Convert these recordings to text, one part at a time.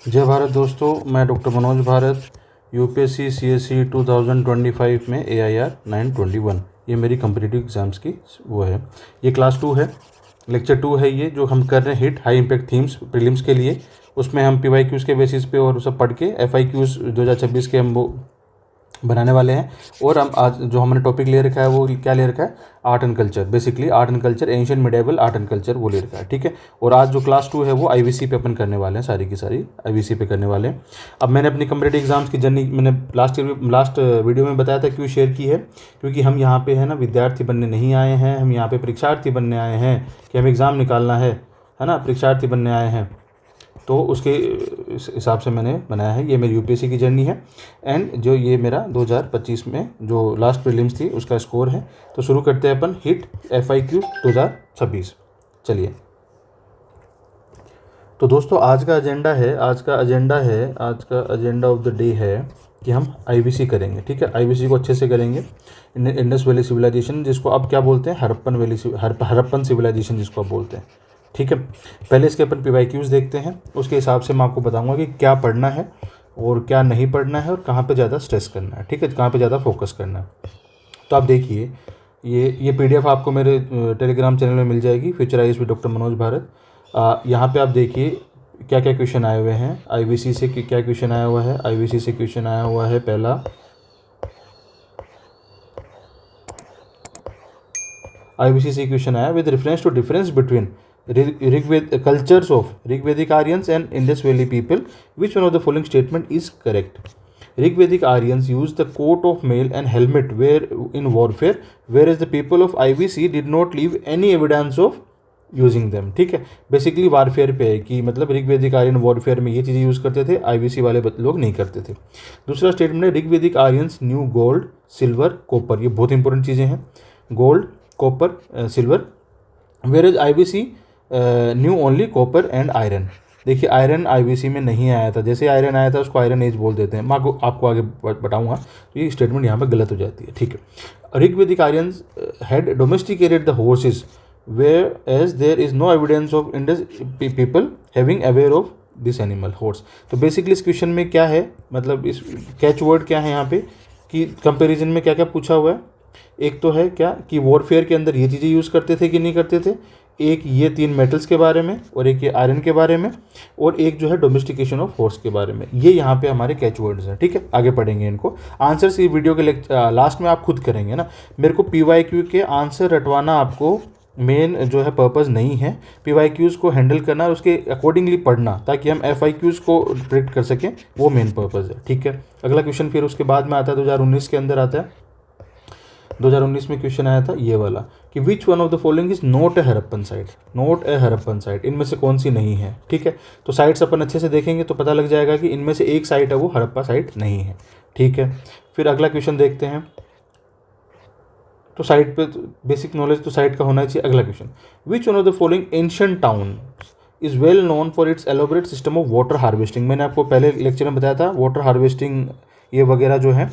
जय भारत दोस्तों, मैं doctor Manoj Bharat, UPSC CSC 2025 में AIR 921, ये मेरी कम्पिटिटिव एग्ज़ाम्स की वो है। ये क्लास 2 है, लेक्चर 2 है ये जो हम कर रहे हैं hit high impact themes prelims के लिए। उसमें हम PYQs के बेसिस पे और सब पढ़ के FIQs 2026 के हम वो बनाने वाले हैं। और हम आज जो हमने टॉपिक ले रखा है वो क्या ले रखा है, art and culture, basically art and culture, ancient medieval art and culture वो ले रखा है, ठीक है। और आज जो क्लास 2 है वो IVC पे अपन करने वाले हैं, सारी की सारी IVC पे करने वाले हैं। अब मैंने अपनी कम्पिटिटिव एग्जाम्स की जर्नी मैंने लास्ट वीडियो में बताया था क्यों शेयर की है, क्योंकि हम यहाँ पे है ना विद्यार्थी बनने नहीं आए हैं, हम यहाँ पे परीक्षार्थी बनने आए हैं कि हमें एग्ज़ाम निकालना है ना, परीक्षार्थी बनने आए हैं। तो उसके हिसाब से मैंने बनाया है। ये मेरी यूपीएससी की जर्नी है एंड जो ये मेरा 2025 में जो लास्ट प्रीलिम्स थी उसका स्कोर है। तो शुरू करते हैं अपन हिट FIQ 2026। चलिए, तो दोस्तों आज का एजेंडा ऑफ द डे है कि हम IVC करेंगे, ठीक है। IVC को अच्छे से करेंगे। इंडस वैली सिविलाइजेशन, जिसको अब क्या बोलते हैं, हड़प्पन सिविलाइजेशन जिसको आप बोलते हैं, ठीक है। पहले इसके अपन PYQs देखते हैं, उसके हिसाब से मैं आपको बताऊंगा कि क्या पढ़ना है और क्या नहीं पढ़ना है और कहाँ पे ज़्यादा स्ट्रेस करना है, ठीक है, कहाँ पे ज़्यादा फोकस करना है। तो आप देखिए, ये PDF आपको मेरे टेलीग्राम चैनल में मिल जाएगी, फ्यूचराइज विद डॉक्टर मनोज भारत। यहाँ पे आप देखिए क्या क्या क्वेश्चन आए हुए हैं IVC से, क्या क्वेश्चन आया हुआ है। IVC से क्वेश्चन आया हुआ है पहला, IVC से क्वेश्चन आया with reference to difference between cultures of Rigvedic Aryans and Indus Valley people. Which one of the following statement is correct? Rigvedic Aryans used the coat of mail and helmet in warfare, whereas the people of IVC did not leave any evidence of using them, ठीक है। Basically warfare पे है कि मतलब ऋग्वेदिक Aryan warfare में ये चीज़ें use करते थे, IVC वाले लोग नहीं करते थे। दूसरा स्टेटमेंट है Rigvedic Aryans knew gold silver copper, ये बहुत इंपॉर्टेंट चीज़ें हैं, gold copper silver, where IVC knew only copper and iron. देखिए आयरन IVC में नहीं आया था, जैसे आयरन आया था उसको आयरन एज बोल देते हैं। मैं आपको आगे बताऊंगा, तो ये स्टेटमेंट यहाँ पे गलत हो जाती है, ठीक है। Rigvedic Aryans had domesticated the horses whereas there is no evidence of Indus people having aware of this animal horse. तो बेसिकली इस क्वेश्चन में क्या है, मतलब इस कैच वर्ड क्या है यहाँ पे कि कंपेरिजन में क्या क्या पूछा हुआ है। एक तो है क्या कि वॉरफेयर के अंदर ये चीज़ें यूज़ करते थे कि नहीं करते थे, एक ये 3 मेटल्स के बारे में, और एक ये आयरन के बारे में, और एक जो है डोमेस्टिकेशन ऑफ हॉर्स के बारे में। ये यहाँ पे हमारे कैच वर्ड्स हैं, ठीक है। आगे पढ़ेंगे इनको। आंसर्स इस वीडियो के लास्ट में आप खुद करेंगे ना। मेरे को PYQ के आंसर रटवाना आपको मेन जो है पर्पज़ नहीं है। PYQs को हैंडल करना और उसके अकॉर्डिंगली पढ़ना ताकि हम FIQs को प्रिडिक्ट कर सकें, वो मेन पर्पज़ है, ठीक है। अगला क्वेश्चन फिर उसके बाद में आता है 2019 के अंदर आता है। 2019 में क्वेश्चन आया था ये वाला कि विच one of the following is not a Harappan site, not a Harappan site, इनमें से कौन सी नहीं है, ठीक है। तो साइट्स अपन अच्छे से देखेंगे तो पता लग जाएगा कि इनमें से एक साइट है वो हड़प्पा साइट नहीं है, ठीक है। फिर अगला क्वेश्चन देखते हैं। तो साइट पे बेसिक नॉलेज तो साइट का होना चाहिए। अगला question, which one of the following ancient town is well known for it's elaborate system of water harvesting. मैंने आपको पहले लेक्चर में बताया था वाटर हार्वेस्टिंग ये वगैरह जो है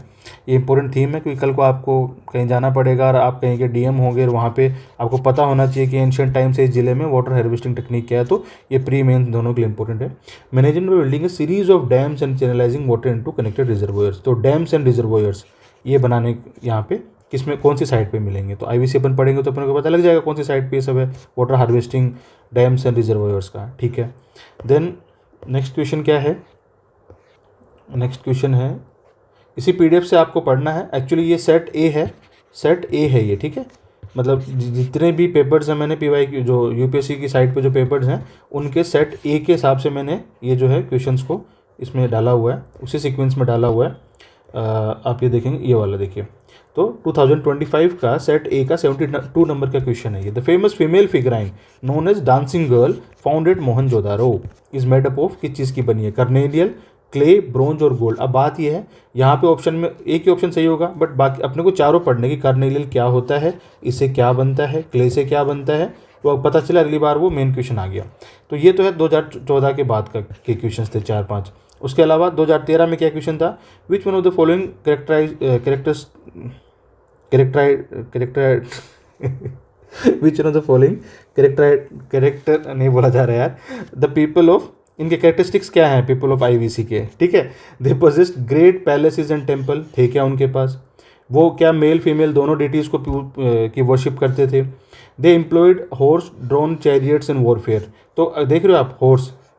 ये इंपॉर्टेंट थीम है, क्योंकि कल को आपको कहीं जाना पड़ेगा और आप कहीं के DM होंगे और वहाँ पे आपको पता होना चाहिए कि एंशिएंट टाइम से इस जिले में वाटर हार्वेस्टिंग टेक्निक क्या है। तो ये प्री मेन दोनों के लिए इंपॉर्टेंट है। मैनेजमेंट में building a series of dams and channelising water into connected reservoirs. तो डैम्स एंड रिजर्वोयर्स ये बनाने यहाँ पे किसमें कौन सी साइड पे मिलेंगे, तो IVC अपन पढ़ेंगे तो अपन को पता लग जाएगा कौन सी साइड पे ये सब है, water harvesting dams and reservoirs का, ठीक है। देन नेक्स्ट क्वेश्चन क्या है, नेक्स्ट क्वेश्चन है इसी PDF से आपको पढ़ना है। एक्चुअली ये सेट A है ये, ठीक है। मतलब जितने भी पेपर्स हैं मैंने PYQ जो UPSC की साइट पे जो पेपर्स हैं उनके सेट A के हिसाब से मैंने ये जो है क्वेश्चंस को इसमें डाला हुआ है, उसी सीक्वेंस में डाला हुआ है। आप ये देखेंगे, ये वाला देखिए। तो 2025 का सेट A का 72 नंबर का क्वेश्चन है ये। The famous female figurine known as dancing girl found at Mohenjodaro is made up of, किस चीज़ की बनी है, कार्नेलियल, क्ले, ब्रोंज और गोल्ड। अब बात यह है यहाँ पे ऑप्शन में एक ही ऑप्शन सही होगा, बट बाकी अपने को चारों पढ़ने की, कार्नेलियल क्या होता है, इससे क्या बनता है, क्ले से क्या बनता है, तो पता चला अगली बार वो मेन क्वेश्चन आ गया। तो ये तो है 2014 के बाद का के क्वेश्चन थे 4-5। उसके अलावा 2013 में क्या क्वेश्चन था, which one of the following which one of the following character नहीं बोला जा रहा है यार, द पीपल ऑफ इनके कैरेक्टरिस्टिक्स क्या हैं पीपल ऑफ आईवीसी के, ठीक है। They possessed great palaces and temple, थे क्या उनके पास, वो क्या मेल फीमेल दोनों डिटीज़ को की वर्शिप करते थे। They employed horse drawn chariots in warfare, तो देख रहे हो आप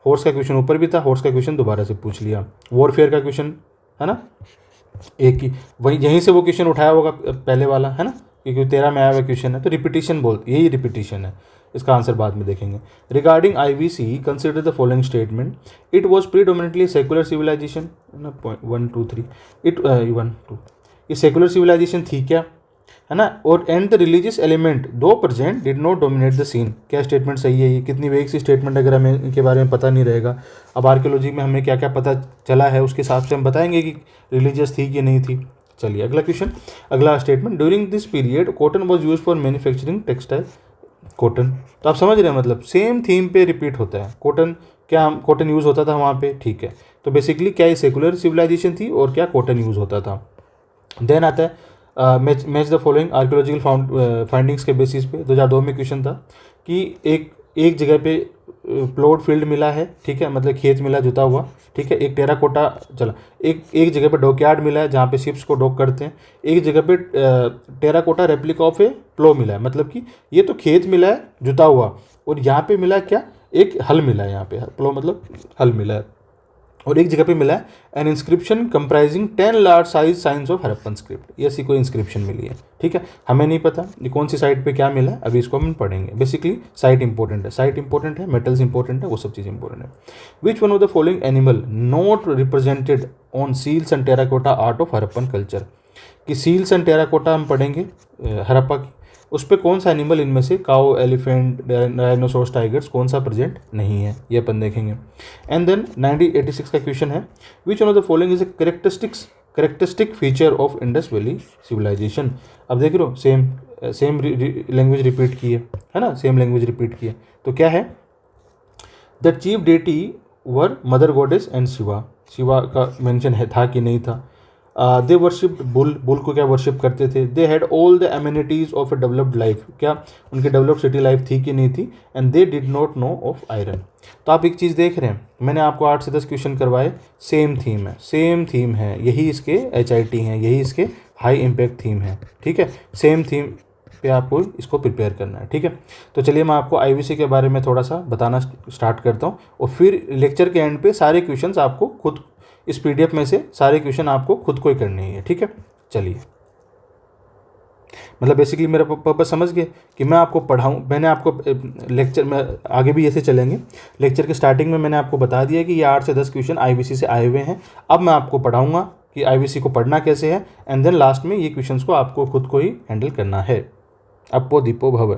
हॉर्स का क्वेश्चन ऊपर भी था, हॉर्स का क्वेश्चन दोबारा से पूछ लिया, वॉरफेयर का क्वेश्चन है ना एक ही, वही यहीं से वो क्वेश्चन उठाया होगा पहले वाला, है ना, क्योंकि 13 में आया हुआ क्वेश्चन है, तो रिपीटिशन यही रिपीटिशन है, इसका आंसर बाद में देखेंगे। Regarding IVC consider the following statement, it was predominantly secular civilization, 1 2 3 it 1 2, ये सेकुलर सिविलाइजेशन थी क्या, है ना, और and the religious element though present did not dominate the scene, क्या स्टेटमेंट सही है, ये कितनी वेग सी स्टेटमेंट, अगर हमें इनके बारे में पता नहीं रहेगा, अब आर्कियोलॉजी में हमें क्या क्या पता चला है उसके हिसाब से हम बताएंगे कि रिलीजियस थी कि नहीं थी। चलिए अगला क्वेश्चन, अगला statement, during this period cotton was use for manufacturing textile, cotton, तो आप समझ रहे हैं मतलब सेम थीम पे रिपीट होता है, कॉटन, क्या कॉटन यूज़ होता था वहाँ पे, ठीक है, तो बेसिकली क्या ये सेकुलर सिविलाइजेशन थी और क्या कॉटन यूज़ होता था। देन आता है match the following archaeological findings के बेसिस पे, 2002 में क्वेश्चन था कि एक जगह पे प्लॉट फील्ड मिला है, ठीक है, मतलब खेत मिला जुता हुआ, ठीक है, एक टेराकोटा, चला एक जगह पे डॉकयार्ड मिला है जहाँ पे शिप्स को डॉक करते हैं, एक जगह पे टेराकोटा रेप्लिका ऑफ ए प्लो मिला है, मतलब कि ये तो खेत मिला है जुता हुआ, और यहाँ पे मिला क्या, एक हल मिला है, यहाँ पे प्लो मतलब हल मिला है, और एक जगह पे मिला है N inscription comprising 10 large size science of Harappan script, ये ऐसी कोई इंस्क्रिप्शन मिली है, ठीक है, हमें नहीं पता ये कौन सी साइट पे क्या मिला है, अभी इसको हम पढ़ेंगे। बेसिकली साइट इंपॉर्टेंट है, मेटल्स इंपॉर्टेंट है, वो सब चीज़ इंपॉर्टेंट है। Which one of the following animal not represented on seals and terracotta art of Harappan culture, कि सील्स एंड टेराकोटा हम पढ़ेंगे हड़प्पा की, उस पर कौन सा एनिमल इनमें से काओ, एलिफेंट, डायनासोर्स, टाइगर्स कौन सा प्रेजेंट नहीं है, ये अपन देखेंगे। एंड देन 1986 का क्वेश्चन है, which one of the following is a characteristic feature of Indus valley civilization. अब देख रहे हो सेम लैंग्वेज रिपीट की है ना, सेम लैंग्वेज रिपीट की है, तो क्या है, the chief deity were mother goddess and Shiva का मेंशन है था कि नहीं था। दे वर्शिप्ड बुल को क्या वर्शिप करते थे। They had all the amenities of A developed life, क्या उनकी डेवलप्ड सिटी लाइफ थी कि नहीं थी। And they did not know of iron. तो आप एक चीज़ देख रहे हैं, मैंने आपको 8 से 10 क्वेश्चन करवाए, सेम थीम है, यही इसके HIT हैं, यही इसके हाई इम्पैक्ट थीम है, ठीक है, सेम थीम पे आपको इसको प्रिपेयर करना है, ठीक है। तो चलिए मैं आपको IVC के बारे में थोड़ा सा बताना स्टार्ट करता हूँ, और फिर लेक्चर के एंड पे सारे क्वेश्चंस आपको खुद इस PDF में से सारे क्वेश्चन आपको खुद को ही करने हैं, ठीक है। चलिए, मतलब बेसिकली मेरा पर्पस समझ गए कि मैं आपको पढ़ाऊँ। मैंने आपको लेक्चर में आगे भी ऐसे चलेंगे, लेक्चर के स्टार्टिंग में मैंने आपको बता दिया कि ये 8 से 10 क्वेश्चन IVC से आए हुए हैं। अब मैं आपको पढ़ाऊँगा कि IVC को पढ़ना कैसे है, एंड देन लास्ट में ये क्वेश्चंस को आपको खुद को ही हैंडल करना है। अपो दीपो भव।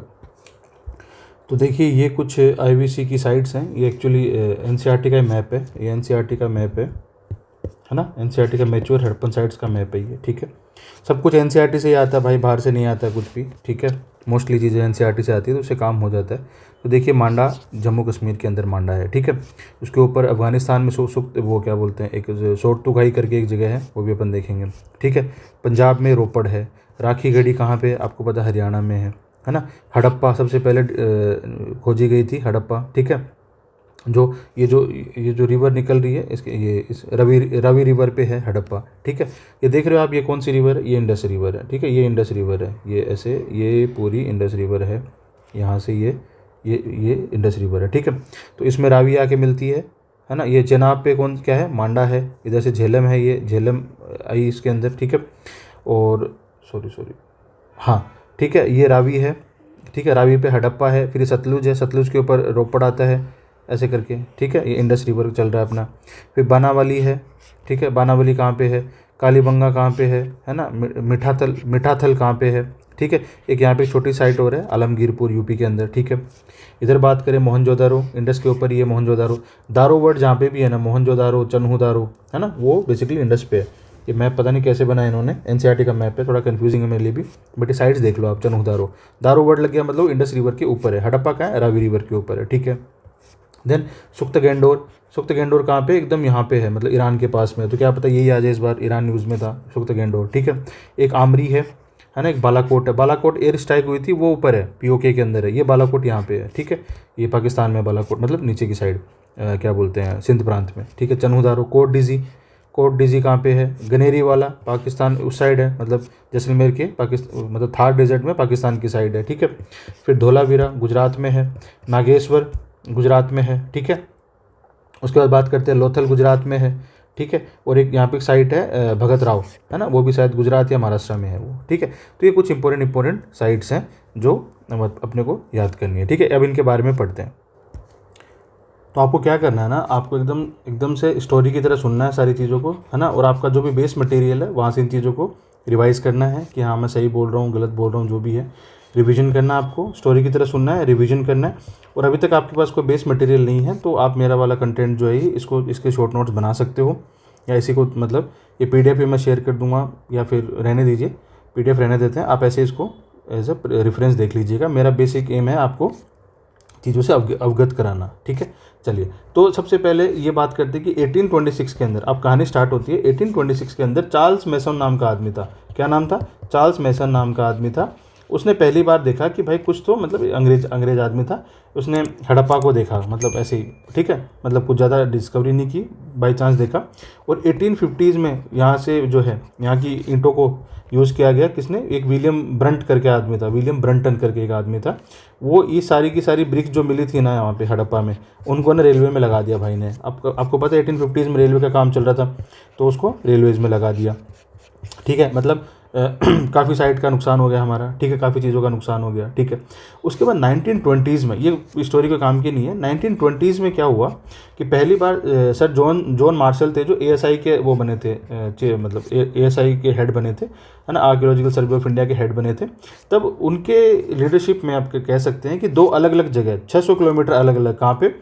तो देखिए ये कुछ IVC की साइट्स हैं, ये एक्चुअली NCERT का मैप है, ये NCERT का मैप है ना, NCERT का मैच्योर हड़प्पन साइट्स का मैप है ये, ठीक है। सब कुछ NCERT से ही आता है भाई, बाहर से नहीं आता कुछ भी, ठीक है। मोस्टली चीज़ें NCERT से आती है, तो उससे काम हो जाता है। तो देखिए मांडा जम्मू कश्मीर के अंदर मांडा है, ठीक है। उसके ऊपर अफगानिस्तान में वो क्या बोलते हैं, एक सोरतुगाई करके एक जगह है, वो भी अपन देखेंगे, ठीक है। पंजाब में रोपड़ है। राखी गढ़ी कहाँ पे, आपको पता हरियाणा में है ना। हड़प्पा सबसे पहले खोजी गई थी हड़प्पा, ठीक है। ये जो रिवर निकल रही है इसके, ये इस रवि रिवर पे है हड़प्पा, ठीक है। ये देख रहे हो आप, ये कौन सी रिवर है, ये इंडस रिवर है, ठीक है, ये इंडस रिवर है, ये ऐसे, ये पूरी इंडस रिवर है, यहाँ से ये इंडस रिवर है, ठीक है। तो इसमें रावी आके मिलती है ना। ये चेनाब पे कौन क्या है, मांडा है। इधर से झेलम है, ये झेलम आई इसके अंदर, ठीक है। और सॉरी हाँ, ठीक है, ये रावी है, ठीक है। रावी पे हड़प्पा है, फिर सतलुज है, सतलुज के ऊपर रोपड़ आता है ऐसे करके, ठीक है। ये इंडस रिवर चल रहा है अपना। फिर बानावाली है, ठीक है। बानावाली कहाँ पे है, कालीबंगा कहाँ पे है ना। मिठाथल कहाँ पे है, ठीक है। एक यहाँ पे छोटी साइट और है आलमगीरपुर UP के अंदर, ठीक है। इधर बात करें मोहनजोदारो, इंडस के ऊपर ये मोहनजोदारो। दारो वर्ड जहाँ पे भी है ना, मोहनजोदारो, चन्हूदारो, है ना, वो बेसिकली इंडस पे है। ये मैप पता नहीं कैसे बनाया इन्होंने, NCERT का मैप है, थोड़ा कंफ्यूजिंग है मेरे लिए भी, बट ये साइड्स देख लो आप। चन्हूदारो, दारो वर्ड लग गया, मतलब इंडस रिवर के ऊपर है। हड़प्पा कहाँ है, रावी रिवर के ऊपर है, ठीक है। देन सुख्तगेंडोर कहाँ पे, एकदम यहाँ पे है, मतलब ईरान के पास में। तो क्या पता यही आ जाए इस बार, ईरान न्यूज़ में था सुख्तगेंडोर, ठीक है। एक आमरी है है ना, एक बालाकोट है, बालाकोट एयर स्ट्राइक हुई थी, वो ऊपर है, पीओके के अंदर है, ये बालाकोट यहाँ पे है, ठीक है, ये पाकिस्तान में बालाकोट मतलब नीचे की साइड, क्या बोलते हैं, सिंध प्रांत में, ठीक है। चन्हू कोट डीजी, कोट डीजी कहाँ पे है, गनेरी वाला पाकिस्तान उस साइड है, मतलब जैसलमेर के पाकिस्तान, मतलब थार डेजर्ट में पाकिस्तान की साइड है, ठीक है। फिर धोलावीरा गुजरात में है, नागेश्वर गुजरात में है, ठीक है। उसके बाद बात करते हैं लोथल गुजरात में है, ठीक है। और एक यहाँ पे एक साइट है भगत राव, है ना, वो भी शायद गुजरात या महाराष्ट्र में है वो, ठीक है। तो ये कुछ इंपॉर्टेंट साइट्स हैं जो अपने को याद करनी है, ठीक है। अब इनके बारे में पढ़ते हैं। तो आपको क्या करना है ना, आपको एकदम से स्टोरी की तरह सुनना है सारी चीज़ों को, है ना, और आपका जो भी बेस मटेरियल है वहाँ से इन चीज़ों को रिवाइज़ करना है कि हाँ मैं सही बोल रहा हूँ, गलत बोल रहा हूँ, जो भी है रिवीजन करना है, आपको स्टोरी की तरह सुनना है, रिवीजन करना है। और अभी तक आपके पास कोई बेस मटेरियल नहीं है तो आप मेरा वाला कंटेंट जो है इसके शॉर्ट नोट्स बना सकते हो, या इसी को मतलब ये पीडीएफ मैं शेयर कर दूंगा, या फिर रहने दीजिए, पीडीएफ रहने देते हैं, आप ऐसे इसको एज अ रेफरेंस देख लीजिएगा। मेरा बेसिक एम है आपको चीज़ों से अवगत कराना, ठीक है। चलिए, तो सबसे पहले ये बात करते हैं कि 1826 के अंदर अब कहानी स्टार्ट होती है। 1826 के अंदर चार्ल्स मैसन नाम का आदमी था। क्या नाम था? चार्ल्स मैसन नाम का आदमी था। उसने पहली बार देखा कि भाई कुछ तो मतलब अंग्रेज आदमी था, उसने हड़प्पा को देखा, मतलब ऐसे ही, ठीक है, मतलब कुछ ज़्यादा डिस्कवरी नहीं की, बाई चांस देखा। और 1850s में यहाँ से जो है यहाँ की ईंटों को यूज़ किया गया। किसने? एक विलियम ब्रंट करके आदमी था, विलियम ब्रंटन करके एक आदमी था। वो ये सारी की सारी ब्रिक्स जो मिली थी ना यहाँ पे हड़प्पा में, उनको ना रेलवे में लगा दिया भाई ने। आपको पता है 1850s में रेलवे का काम चल रहा था, तो उसको रेलवेज़ में लगा दिया, ठीक है। मतलब काफ़ी साइट का नुकसान हो गया हमारा, ठीक है, काफ़ी चीज़ों का नुकसान हो गया, ठीक है। उसके बाद 1920s में, ये स्टोरी के काम की नहीं है, 1920s में क्या हुआ कि पहली बार सर जॉन मार्शल थे, जो एएसआई के वो बने थे, मतलब एएसआई के हेड बने थे, है ना, आर्कियोलॉजिकल सर्वे ऑफ इंडिया के हेड बने थे। तब उनके लीडरशिप में आप कह सकते हैं कि दो अलग अलग जगह 600 किलोमीटर अलग अलग, कहाँ पे?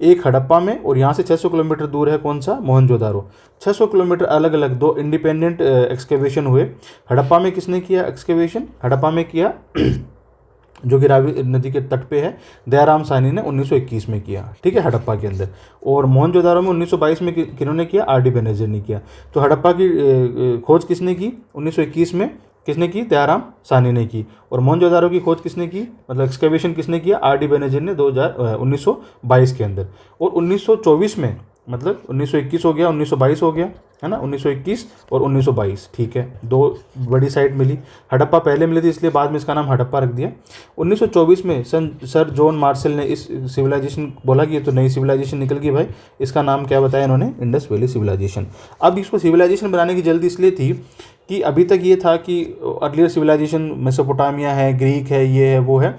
एक हड़प्पा में, और यहाँ से 600 किलोमीटर दूर है कौन सा? मोहनजोदारो। 600 किलोमीटर अलग अलग दो इंडिपेंडेंट एक्सकेवेशन हुए। हड़प्पा में किसने किया एक्सकेवेशन? हड़प्पा में किया जो कि रावी नदी के तट पे है, दयाराम साहनी ने 1921 में किया, ठीक है, हड़प्पा के अंदर। और मोहनजोदारो में 1922 में किन्होंने किया? आर डी बेनर्जी ने किया। तो हड़प्पा की खोज किसने की 1921 में? किसने की? दयाराम साहनी ने की। और मोहनजोदारो की खोज किसने की, मतलब एक्सकेवेशन किसने किया? आर डी बेनर्जी ने 1922 के अंदर। और 1924 में, मतलब 1921 हो गया, 1922 हो गया, है ना, 1921 और 1922, ठीक है, दो बड़ी साइट मिली। हड़प्पा पहले मिली थी इसलिए बाद में इसका नाम हड़प्पा रख दिया। 1924 में सर जॉन मार्शल ने इस सिविलाइजेशन बोला कि ये तो नई सिविलाइजेशन निकल गई भाई, इसका नाम क्या बताया इन्होंने? Indus valley civilization. अब इसको सिविलाइजेशन बनाने की जल्दी इसलिए थी कि अभी तक ये था कि अर्लियर सिविलाइजेशन मेसोपोटामिया है, ग्रीक है, ये है, वो है,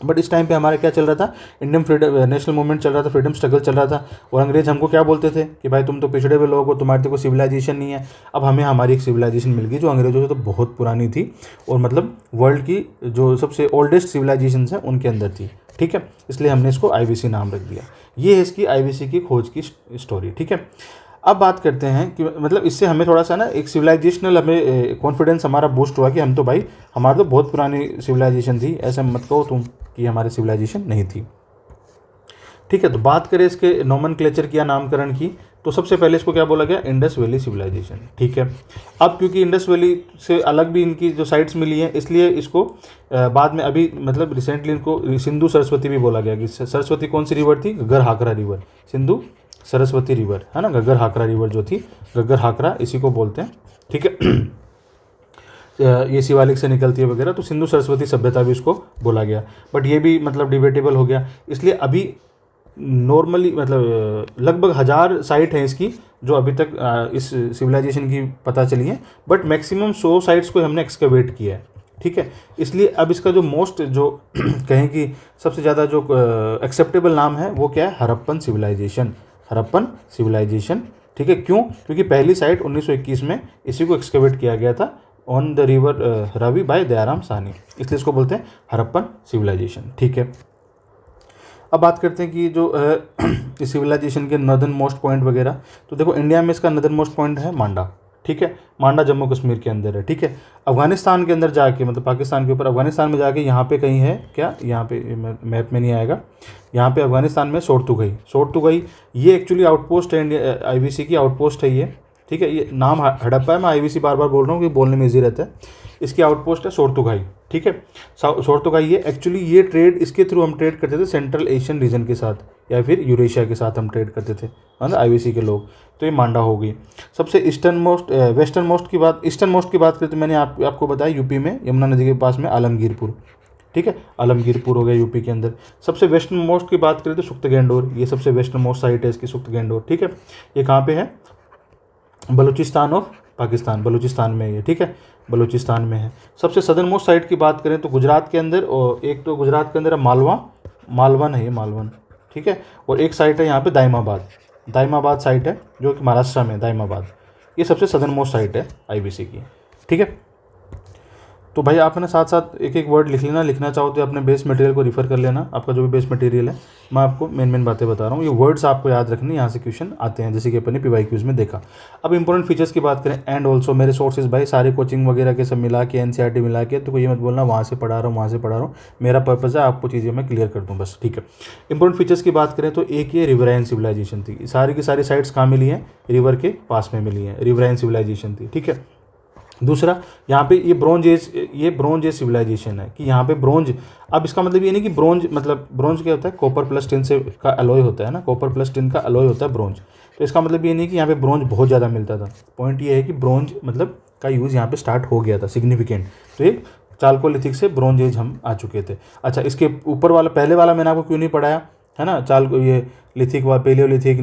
बट इस टाइम पे हमारा क्या चल रहा था? इंडियन फ्रीडम नेशनल मूवमेंट चल रहा था, फ्रीडम स्ट्रगल चल रहा था। और अंग्रेज हमको क्या बोलते थे कि भाई तुम तो पिछड़े हुए लोग हो, तुम्हारे तो कोई सिविलाइजेशन नहीं है। अब हमें हमारी एक सिविलाइजेशन मिल गई जो अंग्रेजों से तो बहुत पुरानी थी, और मतलब वर्ल्ड की जो सबसे ओल्डेस्ट सिविलाइजेशन है उनके अंदर थी, ठीक है। इसलिए हमने इसको IBC नाम रख दिया। ये है इसकी IBC की खोज की स्टोरी, ठीक है। अब बात करते हैं कि मतलब इससे हमें थोड़ा सा ना एक सिविलाइजेशनल हमें कॉन्फिडेंस हमारा बूस्ट हुआ कि हम तो भाई हमारी तो बहुत पुरानी सिविलाइजेशन थी, ऐसा मत कहो तुम कि हमारी सिविलाइजेशन नहीं थी, ठीक है। तो बात करें इसके नोमेनक्लेचर की या नामकरण की, तो सबसे पहले इसको क्या बोला गया? इंडस वैली सिविलाइजेशन, ठीक है। अब क्योंकि इंडस वैली से अलग भी इनकी जो साइट्स मिली हैं, इसलिए इसको बाद में अभी मतलब रिसेंटली इनको सिंधु सरस्वती भी बोला गया कि सरस्वती कौन सी रिवर थी? घग्गर हाकरा रिवर, सिंधु सरस्वती रिवर, है ना, घग्गर हाकरा रिवर जो थी, घग्गर हाकरा इसी को बोलते हैं, ठीक है। ये शिवालिक से निकलती है वगैरह, तो सिंधु सरस्वती सभ्यता भी उसको बोला गया, बट ये भी मतलब डिबेटेबल हो गया। इसलिए अभी नॉर्मली मतलब लगभग 1000 साइट हैं इसकी जो अभी तक इस सिविलाइजेशन की पता चली है, बट मैक्सिमम 100 साइट्स को हमने एक्सकवेट किया है, ठीक है। इसलिए अब इसका जो मोस्ट जो कहें कि सबसे ज़्यादा जो एक्सेप्टेबल नाम है वो क्या है? हड़प्पन सिविलाइजेशन, हड़प्पन सिविलाइजेशन, ठीक है। क्यों? क्योंकि पहली साइट 1921 में इसी को एक्सकवेट किया गया था on the river Ravi by Dayaram Sahni, इसलिए इसको बोलते हैं हड़प्पन सिविलाइजेशन, ठीक है। अब बात करते हैं कि जो इस सिविलाइजेशन के नॉर्दर्न मोस्ट पॉइंट वगैरह, तो देखो इंडिया में इसका नॉर्दर्न मोस्ट पॉइंट है मांडा, ठीक है, मांडा जम्मू कश्मीर के अंदर है, ठीक है। अफगानिस्तान के अंदर जाके मतलब पाकिस्तान के ऊपर अफगानिस्तान में जाके यहाँ पे कहीं है क्या? यहाँ पे मैप में नहीं आएगा, यहाँ पे अफगानिस्तान में सोरतुगई ये एक्चुअली आउटपोस्ट है, IBC की आउटपोस्ट है ये, ठीक है। ये नाम हड़प्पा है, मैं IBC बार बार बोल रहा हूँ कि बोलने में ईजी रहता है। इसकी आउटपोस्ट है सोर्तुगाई, ठीक है। सोर्तुगाई है एक्चुअली, ये ट्रेड इसके थ्रू हम ट्रेड करते थे सेंट्रल एशियन रीजन के साथ या फिर यूरेशिया के साथ हम ट्रेड करते थे, है ना, आईबीसी के लोग। तो ये मांडा हो गई। सबसे ईस्टर्न मोस्ट की बात करें तो मैंने आपको बताया यूपी में यमुना नदी के पास में आलमगीरपुर, ठीक है, आलमगीरपुर हो गया यूपी के अंदर। सबसे वेस्टर्न मोस्ट की बात करें तो सुख्तगेंडोर, ये सबसे वेस्टर्न मोस्ट साइट है इसकी, सुख्तगेंडोर, ठीक है। ये कहाँ पे है? बलूचिस्तान ऑफ पाकिस्तान, बलूचिस्तान में ये, ठीक है, बलूचिस्तान में है। सबसे सदर्न मोस्ट साइट की बात करें तो गुजरात के अंदर, और एक तो गुजरात के अंदर है मालवन है, ये मालवन, ठीक है। और एक साइट है यहाँ पे दाइमाबाद साइट है जो कि महाराष्ट्र में, दाइमाबाद। ये सबसे सदर्न मोस्ट साइट है आईबीसी की, ठीक है। तो भाई आपने साथ साथ एक एक वर्ड लिख लेना, लिखना चाहो तो अपने बेस मटेरियल को रिफर कर लेना, आपका जो भी बेस मटेरियल है। मैं आपको मेन बातें बता रहा हूँ, ये वर्ड्स आपको याद रखने, यहाँ से क्वेश्चन आते हैं, जैसे कि अपने PYQs में देखा। अब इंपॉर्टेंट फीचर्स की बात करें, एंड ऑल्सो मेरे सोर्सेज भाई सारे कोचिंग वगैरह के सब मिला के, NCERT मिला के, तो कोई ये मत बोलना वहाँ से पढ़ा रहा हूँ, मेरा पर्पज़ है आपको चीज़ें मैं क्लियर कर दूँ बस, ठीक है। इंपॉर्टेंट फीचर्स की बात करें तो एक ये रिवराइन सिविलाइजेशन थी, सारी की सारी साइट्स कहाँ मिली हैं? रिवर के पास में मिली हैं, रिवराइन सिविलाइजेशन थी, ठीक है। दूसरा यहाँ पे ये ब्रोंज एज सिविलाइजेशन है कि यहाँ पे ब्रोंज, अब इसका मतलब ये नहीं कि ब्रोंज मतलब ब्रोंज क्या होता है? कॉपर प्लस टिन से का अलॉय होता है ना, कॉपर प्लस टिन का अलॉय होता है ब्रोंज। तो इसका मतलब ये नहीं कि यहाँ पे ब्रोंज बहुत ज़्यादा मिलता था, पॉइंट ये है कि ब्रोंज मतलब का यूज़ यहाँ पे स्टार्ट हो गया था सिग्निफिकेंट। तो ये चालकोलिथिक से ब्रोंज एज हम आ चुके थे। अच्छा, इसके ऊपर वाला पहले वाला मैंने आपको क्यों नहीं पढ़ाया, है ना, ये लिथिक व पेलियोलिथिक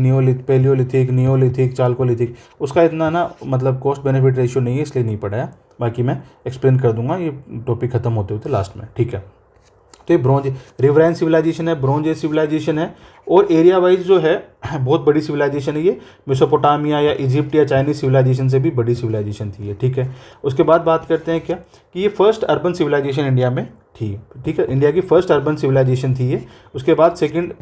नियोलिथिक चालकोलिथिक, उसका इतना ना मतलब कॉस्ट बेनिफिट रेशियो नहीं है, इसलिए नहीं पढ़ाया। बाकी मैं एक्सप्लेन कर दूंगा ये टॉपिक खत्म होते होते लास्ट में, ठीक है। तो ये ब्रोंज रिवराइन सिविलाइजेशन है, ब्रोंज एज सिविलाइजेशन है, और एरिया वाइज जो है बहुत बड़ी सिविलाइजेशन है ये, मेसोपोटामिया या इजिप्ट या चाइनीज सिविलाइजेशन से भी बड़ी सिविलाइजेशन थी ये, ठीक है। उसके बाद बात करते हैं क्या कि ये फर्स्ट अर्बन सिविलाइजेशन इंडिया में थी, ठीक है, इंडिया की फर्स्ट अर्बन सिविलाइजेशन थी ये। उसके बाद सेकंड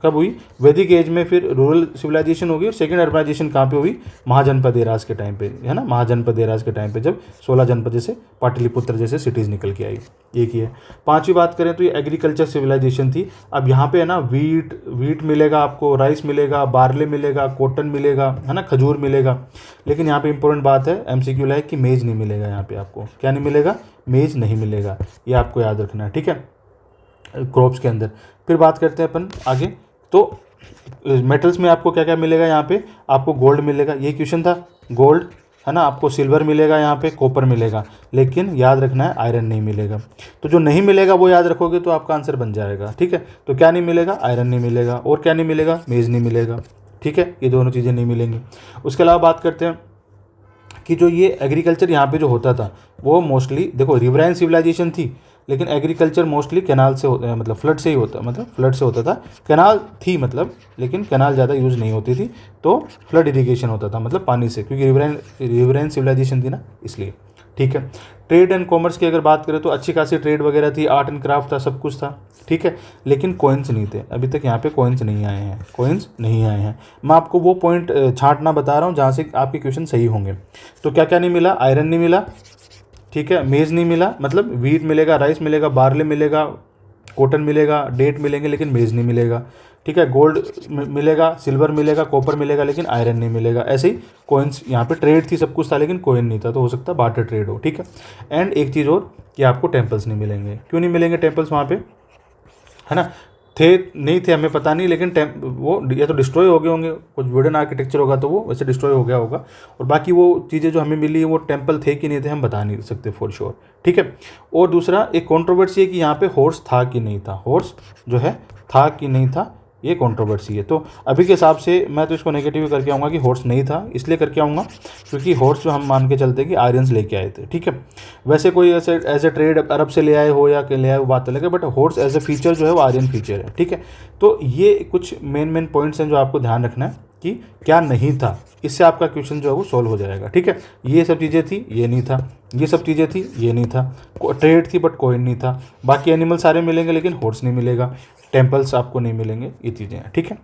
कब हुई? वैदिक एज में फिर रूरल सिविलाइजेशन होगी, और सेकंड अर्बनाइजेशन कहाँ पे हुई? महाजनपद एराज के टाइम पे, है ना, महाजनपद एराज के टाइम पे, जब 16 जनपद जैसे पाटलिपुत्र जैसे सिटीज़ निकल के आई, एक ही है। पांचवी बात करें तो ये एग्रीकल्चर सिविलाइजेशन थी। अब यहाँ पे है ना वीट मिलेगा आपको, राइस मिलेगा, बार्ले मिलेगा, कॉटन मिलेगा, है ना, खजूर मिलेगा, लेकिन यहाँ पे इंपॉर्टेंट बात है MCQ लाइक कि मेज नहीं मिलेगा यहाँ पे आपको। क्या नहीं मिलेगा? मेज नहीं मिलेगा, ये आपको याद रखना है, ठीक है, क्रॉप्स के अंदर। फिर बात करते हैं अपन आगे, तो मेटल्स में आपको क्या क्या मिलेगा? यहाँ पे आपको गोल्ड मिलेगा, ये क्वेश्चन था, गोल्ड, है ना, आपको सिल्वर मिलेगा, यहाँ पे कॉपर मिलेगा, लेकिन याद रखना है आयरन नहीं मिलेगा। तो जो नहीं मिलेगा वो याद रखोगे तो आपका आंसर बन जाएगा, ठीक है। तो क्या नहीं मिलेगा? आयरन नहीं मिलेगा, और क्या नहीं मिलेगा? मेज नहीं मिलेगा, ठीक है, ये दोनों चीज़ें नहीं मिलेंगी। उसके अलावा बात करते हैं कि जो ये एग्रीकल्चर यहाँ पे जो होता था वो मोस्टली, देखो रिवराइन सिविलाइजेशन थी, लेकिन एग्रीकल्चर मोस्टली कैनाल से मतलब फ्लड से ही होता, मतलब फ्लड से होता था। कैनाल थी मतलब, लेकिन कैनाल ज़्यादा यूज़ नहीं होती थी, तो फ्लड इरिगेशन होता था, मतलब पानी से, क्योंकि रिवराइन सिविलाइजेशन थी ना, इसलिए, ठीक है। ट्रेड एंड कॉमर्स की अगर बात करें तो अच्छी खासी ट्रेड वगैरह थी, आर्ट एंड क्राफ्ट था, सब कुछ था, ठीक है, लेकिन कॉइन्स नहीं थे। अभी तक यहाँ पे कॉइन्स नहीं आए हैं। मैं आपको वो पॉइंट छांटना बता रहा हूँ जहाँ से आपके क्वेश्चन सही होंगे। तो क्या क्या नहीं मिला? आयरन नहीं मिला, ठीक है, मेज नहीं मिला, मतलब वीट मिलेगा, राइस मिलेगा, बार्ले मिलेगा, कॉटन मिलेगा, डेट मिलेंगे, लेकिन मेज नहीं मिलेगा, ठीक है, गोल्ड मिलेगा, सिल्वर मिलेगा, कॉपर मिलेगा, लेकिन आयरन नहीं मिलेगा। ऐसे ही कॉइन्स, यहाँ पे ट्रेड थी, सब कुछ था, लेकिन कॉइन नहीं था, तो हो सकता है बार्टर ट्रेड हो, ठीक है। एंड एक चीज़ और कि आपको टेम्पल्स नहीं मिलेंगे। क्यों नहीं मिलेंगे टेम्पल्स वहाँ पे, है ना, थे नहीं थे हमें पता नहीं, लेकिन वो या तो डिस्ट्रॉय हो गए होंगे, कुछ वुडन आर्किटेक्चर होगा तो वो वैसे डिस्ट्रॉय हो गया होगा, और बाकी वो चीज़ें जो हमें मिली वो टेम्पल थे कि नहीं थे हम बता नहीं सकते फॉर श्योर, ठीक है। और दूसरा एक कंट्रोवर्सी है कि यहाँ पे हॉर्स था कि नहीं था, हॉर्स जो है था कि नहीं था, ये कंट्रोवर्सी है। तो अभी के हिसाब से मैं तो इसको नेगेटिव करके आऊँगा कि हॉर्स नहीं था, इसलिए करके आऊँगा क्योंकि हॉर्स जो हम मान के चलते कि आर्यंस लेके आए थे, ठीक है। वैसे कोई ऐसे एज ए ट्रेड अरब से ले आए हो या ले आए वो बात अलग है, but horse as a feature जो है वो आर्यन फीचर है, ठीक है। तो ये कुछ मेन पॉइंट्स हैं जो आपको ध्यान रखना है कि क्या नहीं था, इससे आपका क्वेश्चन जो है वो सॉल्व हो जाएगा, ठीक है। ये सब चीज़ें थी, ये नहीं था, ये सब चीज़ें थी, ये नहीं था, ट्रेड थी बट कॉइन नहीं था, बाकी एनिमल सारे मिलेंगे लेकिन हॉर्स नहीं मिलेगा, टेम्पल्स आपको नहीं मिलेंगे, ये चीज़ें हैं, ठीक है।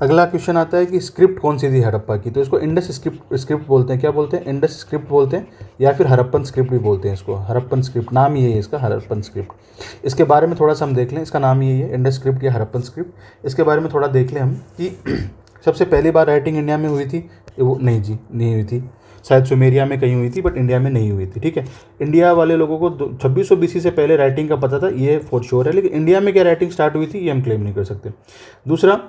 अगला क्वेश्चन आता है कि स्क्रिप्ट कौन सी थी हड़प्पा की? तो इसको इंडस स्क्रिप्ट बोलते हैं। क्या बोलते हैं? इंडस स्क्रिप्ट बोलते हैं, या फिर हड़प्पन स्क्रिप्ट भी बोलते हैं इसको। हड़प्पन स्क्रिप्ट नाम यही है इसका, हड़प्पन स्क्रिप्ट। इसके बारे में थोड़ा सा हम देख लें, इसका नाम यही है इंडस स्क्रिप्ट या हड़प्पन स्क्रिप्ट। इसके बारे में थोड़ा देख लें हम कि सबसे पहली बार राइटिंग इंडिया में हुई थी वो नहीं जी, नहीं हुई थी। शायद सुमेरिया में कहीं हुई थी, बट इंडिया में नहीं हुई थी। ठीक है, इंडिया वाले लोगों को 2600 BC से पहले राइटिंग का पता था, ये फॉर श्योर है, लेकिन इंडिया में क्या राइटिंग स्टार्ट हुई थी ये हम क्लेम नहीं कर सकते। दूसरा,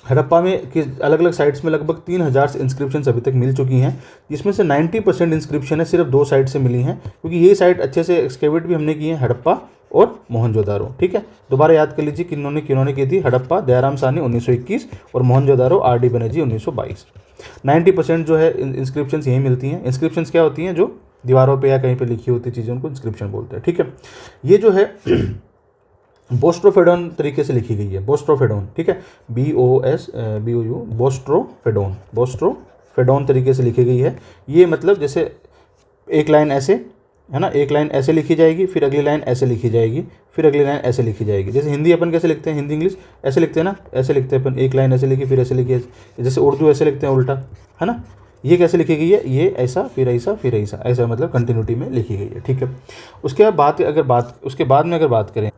हड़प्पा में कि अलग अलग साइट्स में लगभग 3000 इंस्क्रिप्शन अभी तक मिल चुकी हैं, जिसमें से 90% इंस्क्रिप्शन है सिर्फ 2 साइट से मिली हैं, क्योंकि ये साइट अच्छे से एक्सकेवेट भी हमने की है, हड़प्पा और मोहनजोदारो। ठीक है, दोबारा याद कर लीजिए किन्होंने की थी, हड़प्पा दयाराम साहनी 1921 और मोहनजोदारो RD बनर्जी 1922। 90% जो है इंस्क्रिप्शन यहीं मिलती हैं। इंस्क्रिप्शन क्या होती हैं? जो दीवारों पर या कहीं पर लिखी होती चीज़ें, उनको इंस्क्रिप्शन बोलते हैं। ठीक है, ये जो है बोस्ट्रोफेडोन तरीके से लिखी गई है, बोस्ट्रोफेडोन। ठीक है, BOSBOU, बोस्ट्रोफेडोन तरीके से लिखी गई है। ये मतलब जैसे एक लाइन ऐसे है ना, एक लाइन ऐसे लिखी जाएगी, फिर अगली लाइन ऐसे लिखी जाएगी, फिर अगली लाइन ऐसे लिखी जाएगी। जैसे हिंदी अपन कैसे लिखते हैं, हिंदी इंग्लिश ऐसे लिखते हैं ना, ऐसे लिखते हैं अपन, एक लाइन ऐसे लिखी फिर ऐसे लिखी। जैसे उर्दू ऐसे लिखते हैं उल्टा, है ना, ये कैसे लिखी गई है, ये ऐसा फिर ऐसा फिर ऐसा, ऐसा मतलब कंटिन्यूटी में लिखी गई है। ठीक है, उसके बाद में अगर बात करें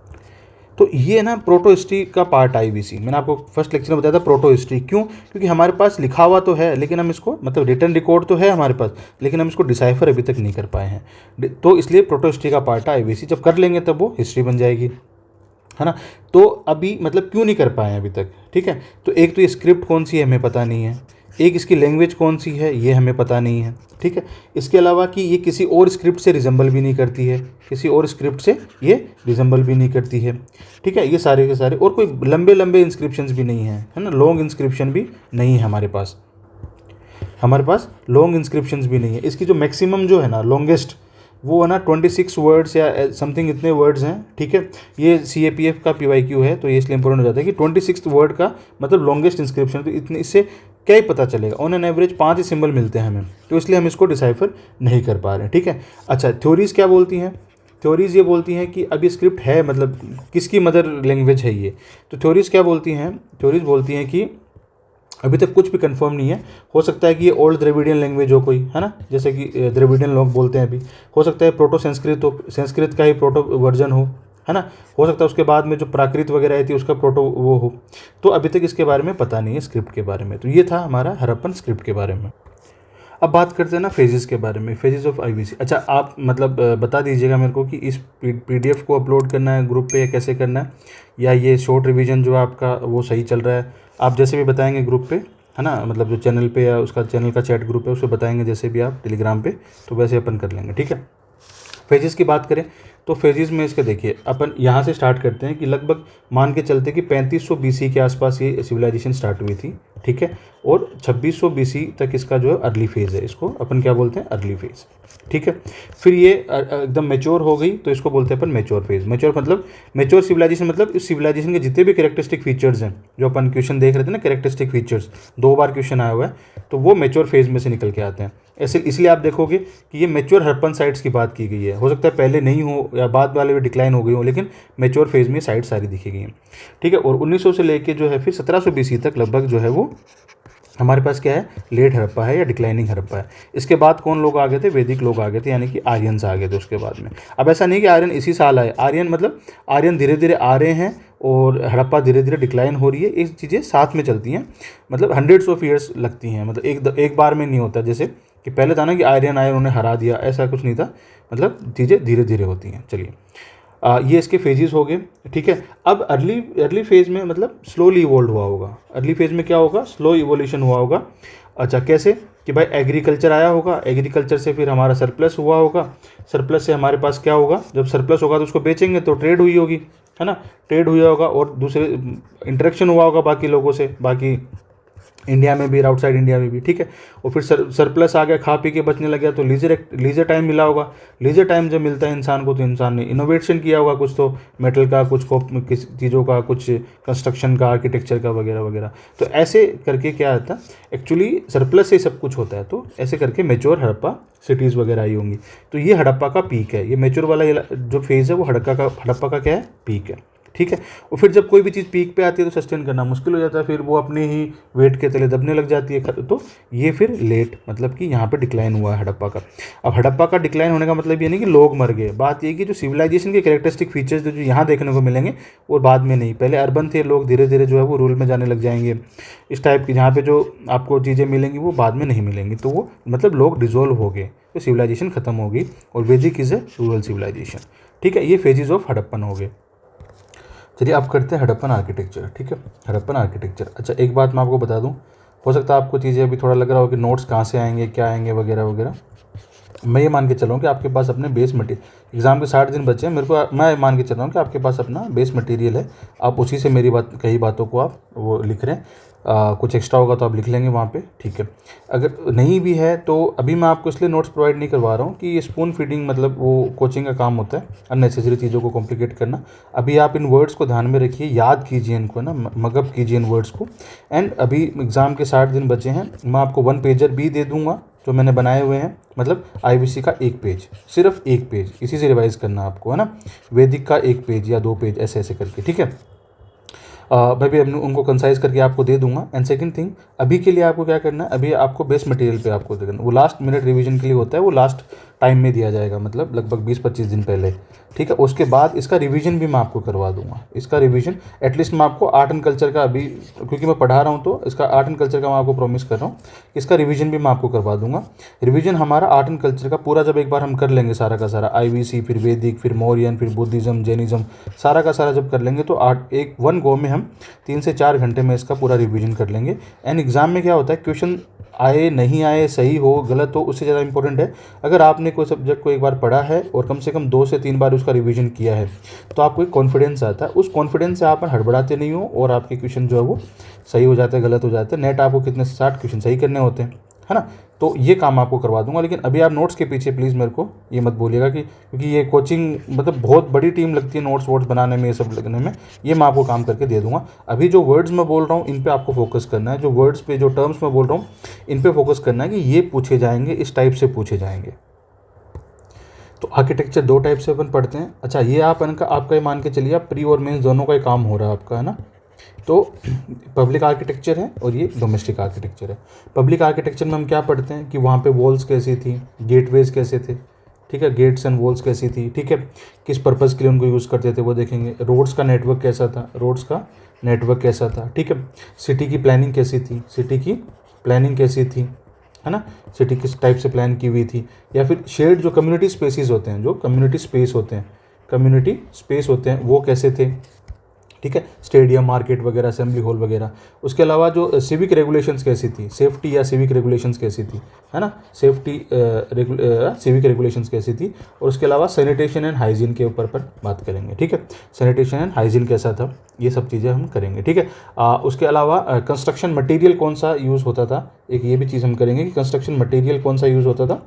तो ये ना प्रोटो हिस्ट्री का पार्ट IBC। मैंने आपको फर्स्ट लेक्चर में बताया था प्रोटो हिस्ट्री क्यों, क्योंकि हमारे पास लिखा हुआ तो है, लेकिन हम इसको मतलब रिटन रिकॉर्ड तो है हमारे पास, लेकिन हम इसको डिसाइफर अभी तक नहीं कर पाए हैं। तो इसलिए प्रोटो हिस्ट्री का पार्ट है IBC। जब कर लेंगे तब वो हिस्ट्री बन जाएगी, है ना। तो अभी मतलब क्यों नहीं कर पाए हैं अभी तक? ठीक है, तो एक तो ये स्क्रिप्ट कौन सी है हमें पता नहीं है, एक इसकी लैंग्वेज कौन सी है ये हमें पता नहीं है। ठीक है, इसके अलावा कि ये किसी और स्क्रिप्ट से रिजेंबल भी नहीं करती है, किसी और स्क्रिप्ट से ये रिजेंबल भी नहीं करती है। ठीक है, ये सारे के सारे, और कोई लंबे लंबे इंस्क्रिप्शंस भी नहीं है, है ना, लॉन्ग इंस्क्रिप्शन भी नहीं है हमारे पास लॉन्ग इंस्क्रिप्शंस भी नहीं है। इसकी जो मैक्सिमम जो है ना लॉन्गेस्ट, वो है ना 26 वर्ड्स या समथिंग इतने वर्ड्स हैं। ठीक है, ये CAPF का PYQ है, तो ये इसलिए इंपॉर्टेंट हो जाता है कि 26 वर्ड का मतलब लॉन्गेस्ट इंस्क्रिप्शन। तो इतने, इससे क्या ही पता चलेगा, on an average 5 he symbol मिलते हैं हमें, तो इसलिए हम इसको डिसाइफर नहीं कर पा रहे हैं। ठीक है, अच्छा, थ्योरीज क्या बोलती हैं? थ्योरीज ये बोलती हैं कि अब ये स्क्रिप्ट है, मतलब किसकी मदर लैंग्वेज है ये। तो थ्योरीज क्या बोलती हैं? थ्योरीज बोलती हैं कि अभी तक कुछ भी कंफर्म नहीं है। हो सकता है कि ये ओल्ड द्रविडियन लैंग्वेज हो कोई, है ना, जैसे कि द्रविडियन लोग बोलते हैं अभी। हो सकता है प्रोटो संस्कृत हो, संस्कृत का ही प्रोटो वर्जन हो, है ना। हो सकता है उसके बाद में जो प्राकृत वगैरह आई थी उसका प्रोटो वो हो। तो अभी तक इसके बारे में पता नहीं है स्क्रिप्ट के बारे में। तो ये था हमारा हड़प्पन स्क्रिप्ट के बारे में। अब बात करते हैं ना फेजेस के बारे में, फेजेस ऑफ IBC। अच्छा, आप मतलब बता दीजिएगा मेरे को कि इस PDF को अपलोड करना है ग्रुप पे या कैसे करना है, या ये शॉर्ट रिवीजन जो आपका वो सही चल रहा है। आप जैसे भी बताएंगे ग्रुप पे, है ना, मतलब जो चैनल पे या उसका चैनल का चैट ग्रुप है उसको बताएंगे जैसे भी आप टेलीग्राम पे, तो वैसे अपन कर लेंगे। ठीक है, फेजेस की बात करें तो फेजेस में इसके देखिए, अपन यहाँ से स्टार्ट करते हैं कि लगभग मान के चलते कि 3500 BC के आसपास ये सिविलाइजेशन स्टार्ट हुई थी। ठीक है, और 2600 BC तक इसका जो है अर्ली फेज़ है, इसको अपन क्या बोलते हैं, अर्ली फेज़। ठीक है, फिर ये एकदम मेच्योर हो गई तो इसको बोलते हैं अपन मेच्योर फेज़। मेच्योर मतलब मेच्योर सिविलाइजेशन, मतलब इस सिविलाइजेशन के जितने भी कैरेक्टरिस्टिक फीचर्स हैं, जो अपन क्वेश्चन देख रहे थे ना, कैरेक्टरिस्टिक फीचर्स 2 बार क्वेश्चन आया हुआ है, तो वो मेच्योर फेज़ में से निकल के आते हैं। ऐसे इसलिए आप देखोगे कि ये मेच्योर हड़प्पन साइट्स की बात की गई है। हो सकता है पहले नहीं हो या बाद वाले में डिक्लाइन हो गई हो, लेकिन मेच्योर फेज़ में साइट सारी दिखी गई हैं। ठीक है, और 1900 से लेके जो है फिर 1700 BC तक लगभग जो है वो हमारे पास क्या है, लेट हड़प्पा है या डिक्लाइनिंग हड़प्पा है। इसके बाद कौन लोग आ गए थे, वैदिक लोग आ गए थे, यानी कि आर्यंस आ गए थे उसके बाद में। अब ऐसा नहीं कि आर्यन इसी साल आए, आर्यन मतलब आर्यन धीरे धीरे आ रहे हैं और हड़प्पा धीरे धीरे डिक्लाइन हो रही है। ये चीज़ें साथ में चलती हैं, मतलब हंड्रेड्स ऑफ ईयर्स लगती हैं, मतलब एक बार में नहीं होता। जैसे कि पहले था ना कि आर्यन आए उन्होंने हरा दिया, ऐसा कुछ नहीं था, मतलब चीज़ें धीरे धीरे होती हैं। चलिए, ये इसके फेजेस हो गए। ठीक है, अब अर्ली फेज़ में मतलब स्लोली इवोल्व हुआ होगा। अर्ली फेज़ में क्या होगा, स्लो इवोल्यूशन हुआ होगा। अच्छा, कैसे कि भाई एग्रीकल्चर आया होगा, एग्रीकल्चर से फिर हमारा सरप्लस हुआ होगा, सरप्लस से हमारे पास क्या होगा, जब सरप्लस होगा तो उसको बेचेंगे तो ट्रेड हुई होगी, है ना, ट्रेड हुआ होगा और दूसरे इंटरेक्शन हुआ होगा बाकी लोगों से, बाकी इंडिया में भी और आउटसाइड इंडिया में भी। ठीक है, और फिर सरप्लस आ गया, खा पी के बचने लग गया, तो लीजर टाइम मिला होगा। लीजर टाइम जब मिलता है इंसान को तो इंसान ने इनोवेशन किया होगा, कुछ तो मेटल का, कुछ किस चीज़ों का, कुछ कंस्ट्रक्शन का, आर्किटेक्चर का वगैरह वगैरह। तो ऐसे करके क्या होता है, एक्चुअली सरप्लस से सब कुछ होता है। तो ऐसे करके मेच्योर हड़प्पा सिटीज़ वगैरह आई होंगी। तो ये हड़प्पा का पीक है, ये मेच्योर वाला जो फेज़ है वो हड़प्पा का क्या है, पीक है। ठीक है। और फिर जब कोई भी चीज़ पीक पे आती है तो सस्टेन करना मुश्किल हो जाता है, फिर वो अपने ही वेट के तले दबने लग जाती है। तो ये फिर लेट, मतलब कि यहाँ पे डिक्लाइन हुआ है हड़प्पा का। अब हड़प्पा का डिक्लाइन होने का मतलब ये नहीं कि लोग मर गए, बात ये कि जो सिविलाइजेशन के कैरेक्टरिस्टिक फीचर्स जो यहाँ देखने को मिलेंगे वो बाद में नहीं, पहले अर्बन थे लोग, धीरे धीरे जो है वो रूरल में जाने लग जाएंगे। इस टाइप की जहाँ पे जो आपको चीज़ें मिलेंगी वो बाद में नहीं मिलेंगी, तो वो मतलब लोग डिजोल्व हो गए, तो सिविलाइजेशन खत्म हो गई, और वैदिक इज़ ए रूरल सिविलाइजेशन। ठीक है, ये फेजेस ऑफ हड़प्पन हो गए। चलिए आप करते हैं हड़प्पन आर्किटेक्चर। ठीक है, हड़प्पन आर्किटेक्चर। अच्छा एक बात मैं आपको बता दूं, हो सकता है आपको चीज़ें अभी थोड़ा लग रहा हो कि नोट्स कहाँ से आएंगे, क्या आएंगे वगैरह वगैरह। मैं ये मान के चल रहा हूँ कि आपके पास अपने बेस मटेरियल, एग्ज़ाम के 60 दिन बचे हैं, मेरे को मैं मान के चल रहा हूँ कि आपके पास अपना बेस मटेरियल है, आप उसी से मेरी बात कई बातों को आप वो लिख रहे हैं। कुछ एक्स्ट्रा होगा तो आप लिख लेंगे वहाँ पे, ठीक है। अगर नहीं भी है तो अभी मैं आपको इसलिए नोट्स प्रोवाइड नहीं करवा रहा हूँ कि ये स्पून फीडिंग मतलब वो कोचिंग का काम होता है, अननेसेसरी चीज़ों को कॉम्प्लिकेट करना। अभी आप इन वर्ड्स को ध्यान में रखिए, याद कीजिए इनको ना, मगअप कीजिए इन वर्ड्स को। एंड अभी एग्ज़ाम के 60 दिन बचे हैं, मैं आपको 1 पेजर भी दे दूँगा जो मैंने बनाए हुए हैं, मतलब आईबीसी का 1 पेज, सिर्फ 1 पेज, इसी से रिवाइज करना आपको, है ना। वैदिक का 1 पेज या 2 पेज, ऐसे ऐसे करके, ठीक है। मैं भी अपने उनको कंसाइज करके आपको दे दूंगा। एंड सेकंड थिंग, अभी के लिए आपको क्या करना है, अभी आपको बेस मटेरियल पे आपको देखना, वो लास्ट मिनट रिवीजन के लिए होता है, वो लास्ट टाइम में दिया जाएगा, मतलब लगभग 20-25 दिन पहले, ठीक है। उसके बाद इसका रिवीजन भी मैं आपको करवा दूंगा, इसका रिवीजन एटलीस्ट मैं आपको आर्ट एंड कल्चर का अभी, क्योंकि मैं पढ़ा रहा हूँ तो इसका आर्ट एंड कल्चर का मैं आपको प्रॉमिस कर रहा हूँ, इसका रिवीजन भी मैं आपको करवा दूंगा। रिवीजन हमारा आर्ट एंड कल्चर का पूरा जब एक बार हम कर लेंगे सारा का सारा, आईवीसी, फिर वैदिक, फिर मौर्यन, फिर बुद्धिज्म, जैनिज्म, सारा का सारा जब कर लेंगे तो आर्ट एक 1 गो में हम 3 से 4 घंटे में इसका पूरा रिवीजन कर लेंगे। एंड एग्जाम में क्या होता है, क्वेश्चन आए नहीं आए, सही हो गलत हो, उससे ज़्यादा इंपॉर्टेंट है अगर आपने कोई सब्जेक्ट को एक बार पढ़ा है और कम से कम 2 से 3 बार उसका रिवीजन किया है, तो आपको एक कॉन्फिडेंस आता है, उस कॉन्फिडेंस से आप हड़बड़ाते नहीं हो और आपके क्वेश्चन जो है वो सही हो जाते हैं, गलत हो जाते हैं। नेट आपको कितने 60 क्वेश्चन सही करने होते हैं, है ना। तो ये काम आपको करवा दूंगा, लेकिन अभी आप नोट्स के पीछे प्लीज़ मेरे को ये मत बोलिएगा कि, क्योंकि ये कोचिंग मतलब बहुत बड़ी टीम लगती है नोट्स वोट्स बनाने में, ये सब लगने में, ये मैं आपको काम करके दे दूंगा। अभी जो वर्ड्स मैं बोल रहा हूँ इन पे आपको फोकस करना है, जो वर्ड्स पे जो टर्म्स मैं बोल रहा हूँ इन पे फोकस करना है कि ये पूछे जाएंगे, इस टाइप से पूछे जाएंगे। तो आर्किटेक्चर 2 टाइप से अपन पढ़ते हैं। अच्छा ये आप इनका आपका ये मान के चलिए, आप प्री और मेंस दोनों का ही काम हो रहा है आपका, है ना। तो पब्लिक आर्किटेक्चर है और ये डोमेस्टिक आर्किटेक्चर है। पब्लिक आर्किटेक्चर में हम क्या पढ़ते हैं कि वहाँ पे वॉल्स कैसी थी, गेटवेज कैसे थे, ठीक है, गेट्स एंड वॉल्स कैसी थी, ठीक है, किस पर्पज़ के लिए उनको यूज़ करते थे वो देखेंगे। रोड्स का नेटवर्क कैसा था, रोड्स का नेटवर्क कैसा था, ठीक है। सिटी की प्लानिंग कैसी थी, सिटी की प्लानिंग कैसी थी, है ना, सिटी किस टाइप से प्लान की हुई थी। या फिर शेड जो कम्युनिटी स्पेसिस होते हैं, जो कम्युनिटी स्पेस होते हैं, कम्युनिटी स्पेस होते हैं वो कैसे थे, ठीक है, स्टेडियम, मार्केट वगैरह, असेंबली हॉल वगैरह। उसके अलावा जो सिविक रेगुलेशंस कैसी थी, सेफ्टी या सिविक रेगुलेशंस कैसी थी, है ना, सेफ्टी सिविक रेगुलेशंस कैसी थी। और उसके अलावा सैनिटेशन एंड हाइजीन के ऊपर पर बात करेंगे, ठीक है, सैनिटेशन एंड हाइजीन कैसा था, ये सब चीज़ें हम करेंगे, ठीक है। उसके अलावा कंस्ट्रक्शन मटेरियल कौन सा यूज़ होता था, एक ये भी चीज़ हम करेंगे कि कंस्ट्रक्शन मटेरियल कौन सा यूज़ होता था।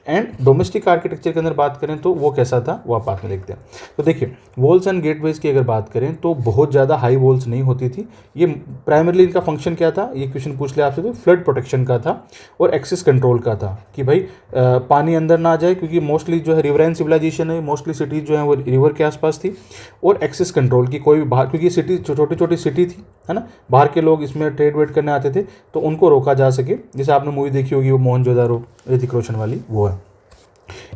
एंड डोमेस्टिक आर्किटेक्चर के अंदर बात करें तो वो कैसा था वो आप बाद में देखते हैं। तो देखिए वॉल्स एंड गेटवेज की अगर बात करें तो बहुत ज़्यादा हाई वॉल्स नहीं होती थी। ये प्राइमरली इनका फंक्शन क्या था, ये क्वेश्चन पूछ लिया आपसे, तो फ्लड प्रोटेक्शन का था और एक्सेस कंट्रोल का था कि भाई पानी अंदर ना जाए, क्योंकि मोस्टली जो है रिवराइन सिविलाइजेशन है, मोस्टली सिटीज़ जो है वो रिवर के आसपास थी। और एक्सेस कंट्रोल की कोई भी बाहर, क्योंकि सिटी छोटी छोटी सिटी थी, है ना, बाहर के लोग इसमें ट्रेड वेड करने आते थे, तो उनको रोका जा सके। जैसे आपने मूवी देखी होगी वो मोहनजोदारो, ऋतिक रोशन वाली, वो है।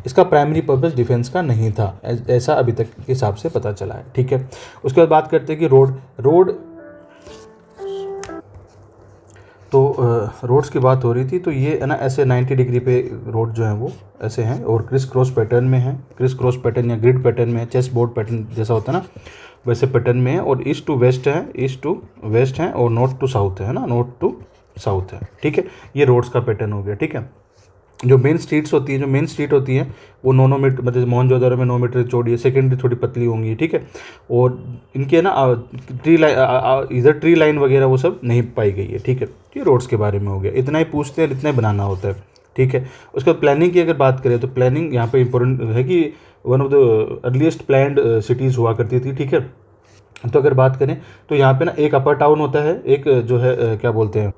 इसका प्राइमरी पर्पस डिफेंस का नहीं था, ऐसा अभी तक के हिसाब से पता चला है, ठीक है। उसके बाद बात करते हैं कि रोड तो रोड्स की बात हो रही थी, तो ये है ना ऐसे 90 डिग्री पे रोड जो है वो ऐसे हैं और क्रिस क्रॉस पैटर्न में है, क्रिस क्रॉस पैटर्न या ग्रिड पैटर्न में है, चेस बोर्ड पैटर्न जैसा होता है ना वैसे पैटर्न में है। और ईस्ट टू वेस्ट है, ईस्ट टू वेस्ट है, और नॉर्थ टू साउथ है ना, नॉर्थ टू साउथ है, ठीक है। ये रोड्स का पैटर्न हो गया, ठीक है। जो मेन स्ट्रीट्स होती है, जो मेन स्ट्रीट होती है वो 9 मीटर, मतलब मोहनजोदड़ो में 9 मीटर चौड़ी है, सेकेंडरी थोड़ी पतली होंगी, ठीक है। और इनके ना ट्री लाइन, इधर ट्री लाइन वगैरह वो सब नहीं पाई गई है, ठीक है। ये रोड्स के बारे में हो गया, इतना ही पूछते हैं, इतना ही बनाना होता है, ठीक है। उसके बाद प्लानिंग की अगर बात करें तो प्लानिंग यहाँ पे इंपॉर्टेंट है कि one of the earliest planned cities हुआ करती थी, ठीक है। तो अगर बात करें तो यहाँ पे ना एक अपर टाउन होता है, एक जो है क्या बोलते हैं,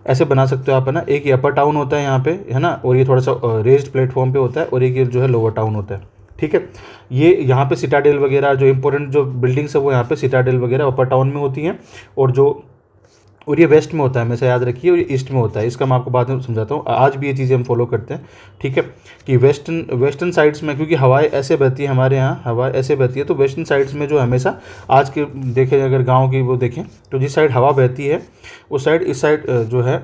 ऐसे बना सकते हो आप, है ना, एक ये अपर टाउन होता है यहाँ पे, है ना, और ये थोड़ा सा रेज्ड प्लेटफॉर्म पे होता है, और एक ये जो है लोअर टाउन होता है, ठीक है। ये यहाँ पे सिटाडेल वगैरह जो इंपॉर्टेंट जो बिल्डिंग्स है वो यहाँ पे सिटाडेल वगैरह अपर टाउन में होती हैं, और ये वेस्ट में होता है, हमेशा याद रखिए, और ये ईस्ट में होता है। इसका मैं आपको बाद में समझाता हूँ, आज भी ये चीज़ें हम फॉलो करते हैं, ठीक है। कि वेस्टर्न साइड्स में क्योंकि हवाएं ऐसे बहती है, हमारे यहाँ हवा ऐसे बहती है, तो वेस्टर्न साइड्स में जो हमेशा आज के देखें, अगर गाँव की वो देखें तो जिस साइड हवा बहती है उस साइड, इस साइड जो है,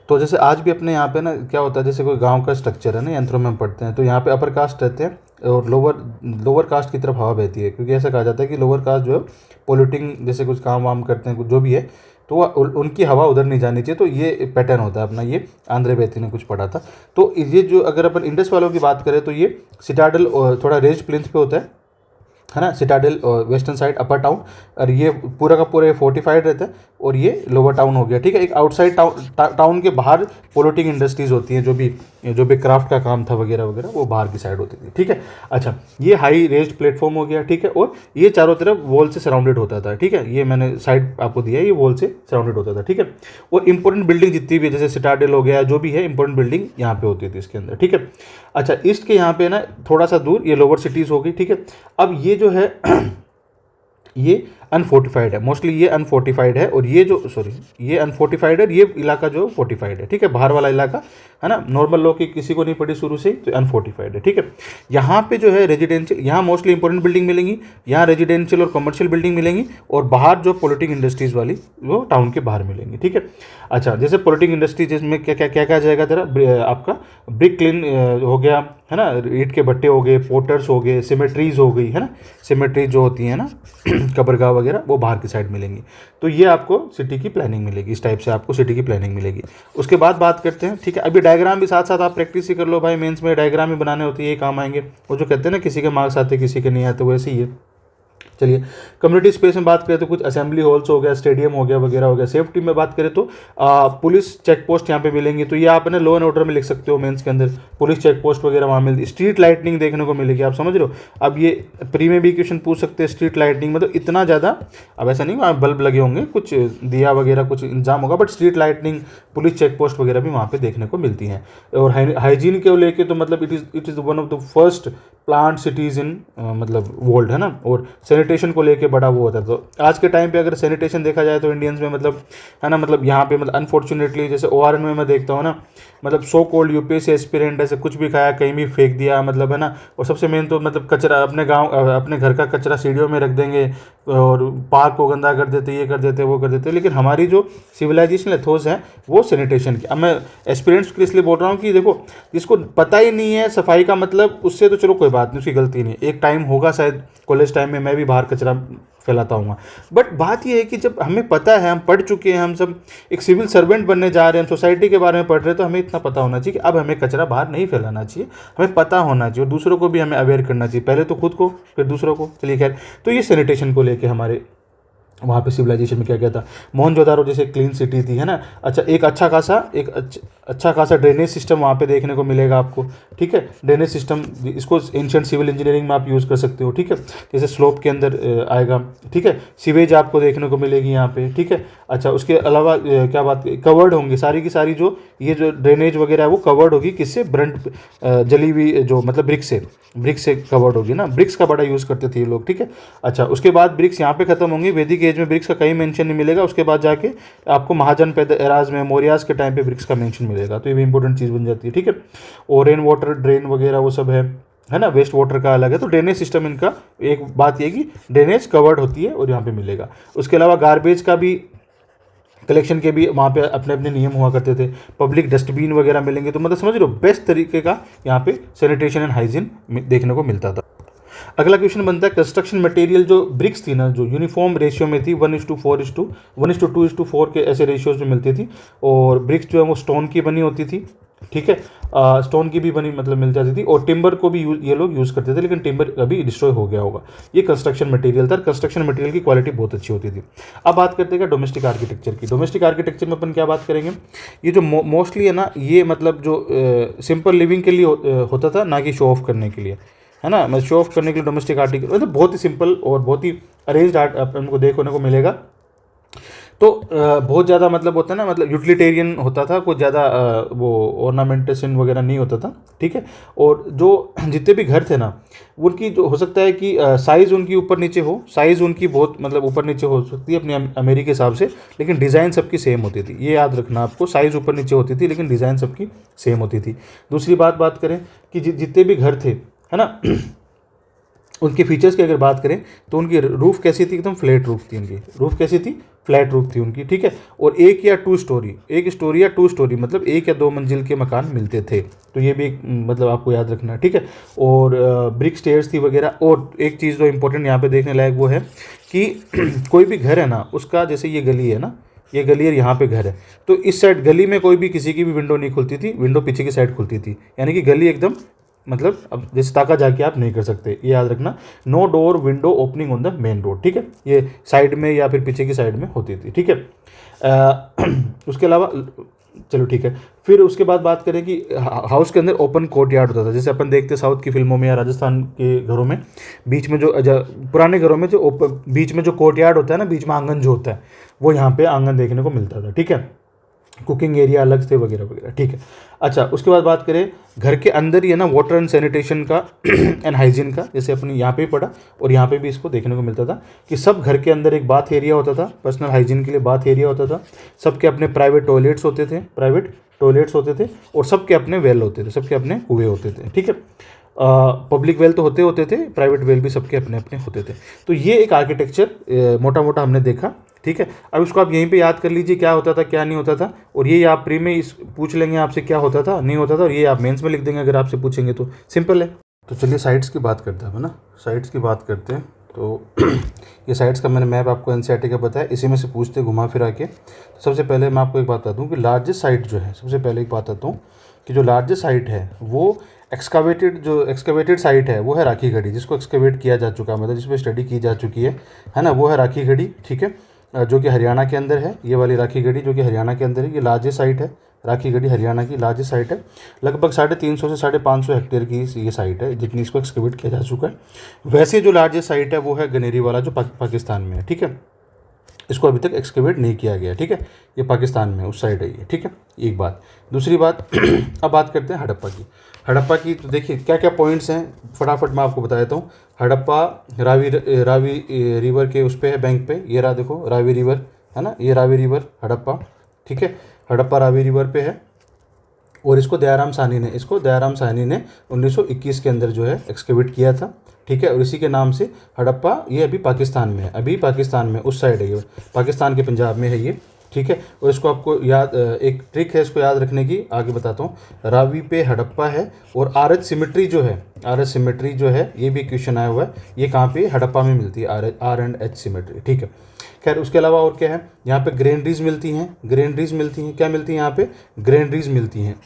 तो जैसे आज भी अपने यहाँ पे ना क्या होता है, जैसे कोई गांव का स्ट्रक्चर है ना, यंत्रों में हम पढ़ते हैं, तो यहाँ पे अपर कास्ट रहते हैं और लोअर कास्ट की तरफ हवा बहती है, क्योंकि ऐसा कहा जाता है कि लोअर कास्ट जो है पोल्यूटिंग, जैसे कुछ काम वाम करते हैं, कुछ जो भी है, तो उनकी हवा उधर नहीं जानी चाहिए। तो ये पैटर्न होता है अपना, ये आंद्रे बेती ने कुछ पढ़ा था। तो ये जो अगर अपन इंडस वालों की बात करें तो ये सिटाडल थोड़ा रेज्ड प्लिंथ पे होता है ना, Citadel western side upper town, और ये पूरा का पूरा फोर्टिफाइड रहता है, और ये लोअर टाउन हो गया, ठीक है। एक आउटसाइड टाउन के बाहर पोल्यूटिंग इंडस्ट्रीज होती हैं, जो भी क्राफ्ट का काम था वगैरह वगैरह, वो बाहर की साइड होती थी, ठीक है। अच्छा, ये हाई रेज्ड प्लेटफॉर्म हो गया, ठीक है, और ये चारों तरफ वॉल से सराउंडेड होता था, ठीक है। ये मैंने साइड आपको दिया है, ये वॉल से सराउंडेड होता था, ठीक है। और इंपॉर्टेंट बिल्डिंग जितनी भी, जैसे सिटाडेल हो गया, जो भी है इंपॉर्टेंट बिल्डिंग यहाँ पे होती थी इसके अंदर, ठीक है। अच्छा, ईस्ट के यहाँ पे ना थोड़ा सा दूर ये लोअर सिटीज़ हो गई, ठीक है। अब ये जो है ये अनफोर्टिफाइड है, मोस्टली ये अनफोर्टिफाइड है, और ये जो ये अनफोर्टिफाइड है, ये इलाका जो फोर्टिफाइड है, ठीक है, बाहर वाला इलाका है ना। नॉर्मल लोग की किसी को नहीं पड़ी शुरू से, तो अनफोर्टिफाइड है, ठीक है। यहाँ पे जो है रेजिडेंशियल, यहाँ मोस्टली इंपॉर्टेंट बिल्डिंग मिलेंगी, यहाँ रेजिडेंशियल और कमर्शियल बिल्डिंग मिलेंगी, और बाहर जो पोल्यूटिंग इंडस्ट्रीज वाली वो टाउन के बाहर मिलेंगी, ठीक है। अच्छा, जैसे पोल्यूटिंग इंडस्ट्री जिसमें क्या क्या क्या क्या जाएगा तेरा, आपका ब्रिक क्लीन हो गया, है ना, ईंट के भट्टे हो गए, पोर्टर्स हो गए, सिमेट्रीज हो गई, है ना, सिमेट्रीज जो होती है ना कब्रगाह वगैरह, वो बाहर की साइड मिलेंगी। तो ये आपको सिटी की प्लानिंग मिलेगी, इस टाइप से आपको सिटी की प्लानिंग मिलेगी। उसके बाद बात करते हैं, ठीक है। अभी डायग्राम भी साथ साथ आप प्रैक्टिस ही कर लो भाई, मेंस में डायग्राम ही बनाने होती है, ये काम आएंगे। वो जो कहते हैं ना किसी के मार्क्स आते किसी के नहीं आते, वैसे ही है। चलिए, कम्युनिटी स्पेस में बात करें तो कुछ असेंबली हॉल्स हो गया, स्टेडियम हो गया वगैरह हो गया। सेफ्टी में बात करें तो पुलिस चेक पोस्ट यहाँ पे मिलेंगी, तो ये आप लॉ एंड ऑर्डर में लिख सकते हो, मेंस के अंदर पुलिस चेक पोस्ट वगैरह वहाँ मिलती। स्ट्रीट लाइटनिंग देखने को मिलेगी, आप समझ रहे हो। अब ये प्री में भी क्वेश्चन पूछ सकते हैं, स्ट्रीट लाइटनिंग मतलब इतना ज़्यादा, अब ऐसा नहीं वहाँ बल्ब लगे होंगे, कुछ दिया वगैरह कुछ इंतजाम होगा, but street lightning, police check post वगैरह भी वहाँ पे देखने को मिलती हैं। और हाइजीन के लेके तो मतलब it is one of the first plant cities in मतलब वर्ल्ड, है ना। और सैनिटेशन को लेके बड़ा वो होता है। तो आज के टाइम पे अगर सैनिटेशन देखा जाए तो इंडियंस में मतलब, है ना, मतलब यहाँ पे मतलब अनफॉर्चुनेटली जैसे ORN में मैं देखता हूँ ना, मतलब सो कोल्ड UPSC एस्पिरेंट ऐसे कुछ भी खाया कहीं भी फेंक दिया, मतलब, है ना। और सबसे मेन तो मतलब कचरा, अपने घर का कचरा सीढ़ियों में रख देंगे, और पार्क को गंदा कर देते, ये कर देते, वो कर देते। लेकिन हमारी जो सिविलाइजेशन एथोस है वो सैनिटेशन की। अब मैं एस्पिरेंट्स के लिए इसलिए बोल रहा हूँ कि देखो, जिसको पता ही नहीं है सफाई का मतलब, उससे तो चलो कोई बात नहीं, उसकी गलती नहीं। एक टाइम होगा शायद कॉलेज टाइम में मैं भी बाहर कचरा फैलाता हूँ, बट बात यह है कि जब हमें पता है, हम पढ़ चुके हैं, हम सब एक सिविल सर्वेंट बनने जा रहे हैं, हम सोसाइटी के बारे में पढ़ रहे हैं, तो हमें इतना पता होना चाहिए कि अब हमें कचरा बाहर नहीं फैलाना चाहिए, हमें पता होना चाहिए, और दूसरों को भी हमें अवेयर करना चाहिए, पहले तो खुद को फिर दूसरों को। चलिए खैर, तो ये सैनिटेशन को लेके हमारे वहाँ पे सिविलाइजेशन में क्या क्या था। मोहनजोदारो जैसे क्लीन सिटी थी, है ना। अच्छा, एक अच्छा खासा ड्रेनेज सिस्टम वहाँ पे देखने को मिलेगा आपको, ठीक है। ड्रेनेज सिस्टम, इसको एंशिएंट सिविल इंजीनियरिंग में आप यूज़ कर सकते हो, ठीक है। जैसे स्लोप के अंदर आएगा, ठीक है। सीवेज आपको देखने को मिलेगी यहाँ पे, ठीक है। अच्छा, उसके अलावा क्या बात, कवर्ड होंगी सारी की सारी जो ये जो ड्रेनेज वगैरह है वो कवर्ड होगी, किससे, ब्रंट जली हुई जो मतलब ब्रिक्स से कवर्ड होगी ना। ब्रिक्स का बड़ा यूज़ करते थे ये लोग, ठीक है। अच्छा, उसके बाद ब्रिक्स यहाँ पे खत्म होंगी, वैदिक एज में ब्रिक्स का कहीं मेंशन नहीं मिलेगा। उसके बाद जाके आपको महाजनपद एराज में, मौर्यास के टाइम पे ब्रिक्स का मेंशन मिलेगा, तो ये भी इंपॉर्टेंट चीज़ बन जाती है, ठीक है। और रेन वाटर ड्रेन वगैरह वो सब है ना। वेस्ट वाटर का अलग है। तो ड्रेनेज सिस्टम इनका, एक बात ये कि ड्रेनेज कवर्ड होती है और यहाँ पे मिलेगा। उसके अलावा गार्बेज का भी, कलेक्शन के भी वहाँ पे अपने अपने नियम हुआ करते थे। पब्लिक डस्टबिन वगैरह मिलेंगे, तो मतलब समझ लो बेस्ट तरीके का यहाँ पे सैनिटेशन एंड हाइजीन देखने को मिलता था। अगला क्वेश्चन बनता है, कंस्ट्रक्शन मटेरियल जो ब्रिक्स थी ना, जो यूनिफॉर्म रेशियो में थी, 1:4 के ऐसे रेशियोज में मिलती थी। और ब्रिक्स जो है वो स्टोन की बनी होती थी, ठीक है। स्टोन की भी बनी मतलब मिल जाती थी, और टिम्बर को भी ये लोग यूज़ करते थे, लेकिन टिम्बर अभी डिस्ट्रॉय हो गया होगा। ये कंस्ट्रक्शन मटेरियल था। कंस्ट्रक्शन मटेरियल की क्वालिटी बहुत अच्छी होती थी। अब बात करते हैं डोमेस्टिक आर्किटेक्चर की। डोमेस्टिक आर्किटेक्चर में अपन क्या बात करेंगे, ये जो मोस्टली है ना, ये मतलब जो सिंपल लिविंग के लिए होता था, ना कि शो ऑफ करने के लिए, है ना। मैं शो ऑफ करने के लिए डोमेस्टिक आर्टिकल मतलब बहुत ही सिंपल और बहुत ही अरेंज्ड आर्ट हमको देखने को मिलेगा। तो बहुत ज़्यादा मतलब होता है ना, मतलब यूटिलिटेरियन होता था, कुछ ज़्यादा वो ऑर्नामेंटेशन वगैरह नहीं होता था, ठीक है। और जो जितने भी घर थे ना, उनकी जो हो सकता है कि साइज़ उनकी ऊपर नीचे हो, साइज़ उनकी बहुत मतलब ऊपर नीचे हो सकती है अपने अमेरिका के हिसाब से, लेकिन डिज़ाइन सबकी सेम होती थी। ये याद रखना आपको, साइज़ ऊपर नीचे होती थी लेकिन डिज़ाइन सबकी सेम होती थी। दूसरी बात करें कि जितने भी घर थे, है ना, उनके फीचर्स की अगर बात करें तो उनकी रूफ़ कैसी थी, एकदम फ्लैट रूफ़ थी उनकी। रूफ़ कैसी थी, फ्लैट रूफ़ थी उनकी, ठीक है। और एक स्टोरी या टू स्टोरी मतलब एक या दो मंजिल के मकान मिलते थे। तो ये भी एक मतलब आपको याद रखना है, ठीक है। और ब्रिक स्टेयर्स थी वगैरह। और एक चीज़ जो इंपॉर्टेंट यहाँ पे देखने लायक वो है कि कोई भी घर है ना उसका, जैसे ये गली है ना, ये गली और यहाँ पे घर है, तो इस साइड गली में कोई भी किसी की भी विंडो नहीं खुलती थी, विंडो पीछे की साइड खुलती थी। यानी कि गली एकदम मतलब अब जैसे ताका जाके आप नहीं कर सकते, ये याद रखना। No door window opening on the main road, ठीक है। ये साइड में या फिर पीछे की साइड में होती थी, ठीक है। उसके अलावा चलो ठीक है। फिर उसके बाद बात करें कि हाउस के अंदर ओपन कोर्टयार्ड होता था, जैसे अपन देखते हैं साउथ की फिल्मों में या राजस्थान के घरों में, बीच में जो पुराने घरों में जो बीच में जो कोर्टयार्ड होता है ना, बीच में आंगन जो होता है, वो यहाँ पे आंगन देखने को मिलता था, ठीक है। कुकिंग एरिया अलग थे वगैरह वगैरह, ठीक है। अच्छा, उसके बाद बात करें घर के अंदर ही है ना वाटर एंड सैनिटेशन का एंड हाइजीन का, जैसे अपने यहाँ पे भी पढ़ा और यहाँ पे भी इसको देखने को मिलता था कि सब घर के अंदर एक बाथ एरिया होता था, पर्सनल हाइजीन के लिए बाथ एरिया होता था। सबके अपने प्राइवेट टॉयलेट्स होते थे और सबके अपने वेल होते थे, सबके अपने कुएँ होते थे, ठीक है। पब्लिक वेल तो होते थे, प्राइवेट वेल भी सबके अपने अपने होते थे। तो ये एक आर्किटेक्चर मोटा मोटा हमने देखा, ठीक है। अब इसको आप यहीं पे याद कर लीजिए क्या होता था क्या नहीं होता था, और ये आप प्री में इस पूछ लेंगे आपसे क्या होता था नहीं होता था, और ये आप मेंस में लिख देंगे अगर आपसे पूछेंगे तो, सिंपल है। तो चलिए साइट्स की बात करते हैं, है ना, साइट्स की बात करते हैं। तो ये साइट्स का मैंने मैप आपको एनसीईआरटी का बताया, इसी में से पूछते घुमा फिरा के। तो सबसे पहले मैं आपको एक बात बता दूँ कि लार्जेस्ट साइट जो है, सबसे पहले एक बात बताता हूँ कि जो लार्जेस्ट साइट है वो एक्सकवेटेड साइट है वो है राखी गढ़ी, जिसको एक्सकवेट किया जा चुका है, मतलब जिस पर स्टडी की जा चुकी है ना, वो है राखी गढ़ी, ठीक है। जो कि हरियाणा के अंदर है, ये वाली राखी गढ़ी जो कि हरियाणा के अंदर है, ये लार्जेस्ट साइट है। राखी गढ़ी हरियाणा की लार्जेस्ट साइट है, लगभग 350 से 550 हेक्टेयर की ये साइट है जितनी इसको एक्सकवेट किया जा चुका है। वैसे जो लार्जेस्ट साइट है वो है गनेरी वाला जो पाकिस्तान में है, ठीक है। इसको अभी तक एक्सकवेट नहीं किया गया, ठीक है। ये पाकिस्तान में उस साइड है ये, ठीक है। एक बात। दूसरी बात अब बात करते हैं हड़प्पा की। तो देखिए क्या क्या पॉइंट्स हैं, फटाफट मैं आपको बता देता हूँ। हड़प्पा रावी रिवर के उस पे है, बैंक पे, ये रहा देखो रावी रिवर, है ना, ये रावी रिवर हड़प्पा, ठीक है। हड़प्पा रावी रिवर पे है और इसको दयाराम साहनी ने 1921 के अंदर जो है एक्सकेवेट किया था, ठीक है। और इसी के नाम से हड़प्पा, ये अभी पाकिस्तान में है, अभी पाकिस्तान में उस साइड है, ये पाकिस्तान के पंजाब में है ये, ठीक है। और इसको आपको याद, एक ट्रिक है इसको याद रखने की, आगे बताता हूँ। रावी पे हड़प्पा है और आरएच सिमेट्री जो है ये भी क्वेश्चन आया हुआ है, ये कहाँ पे, हड़प्पा में मिलती है, आर एंड एच सिमेट्री, ठीक है। खैर उसके अलावा और क्या है, यहाँ पे ग्रेनरीज मिलती हैं, क्या मिलती हैं यहाँ पे, ग्रेनरीज मिलती हैं।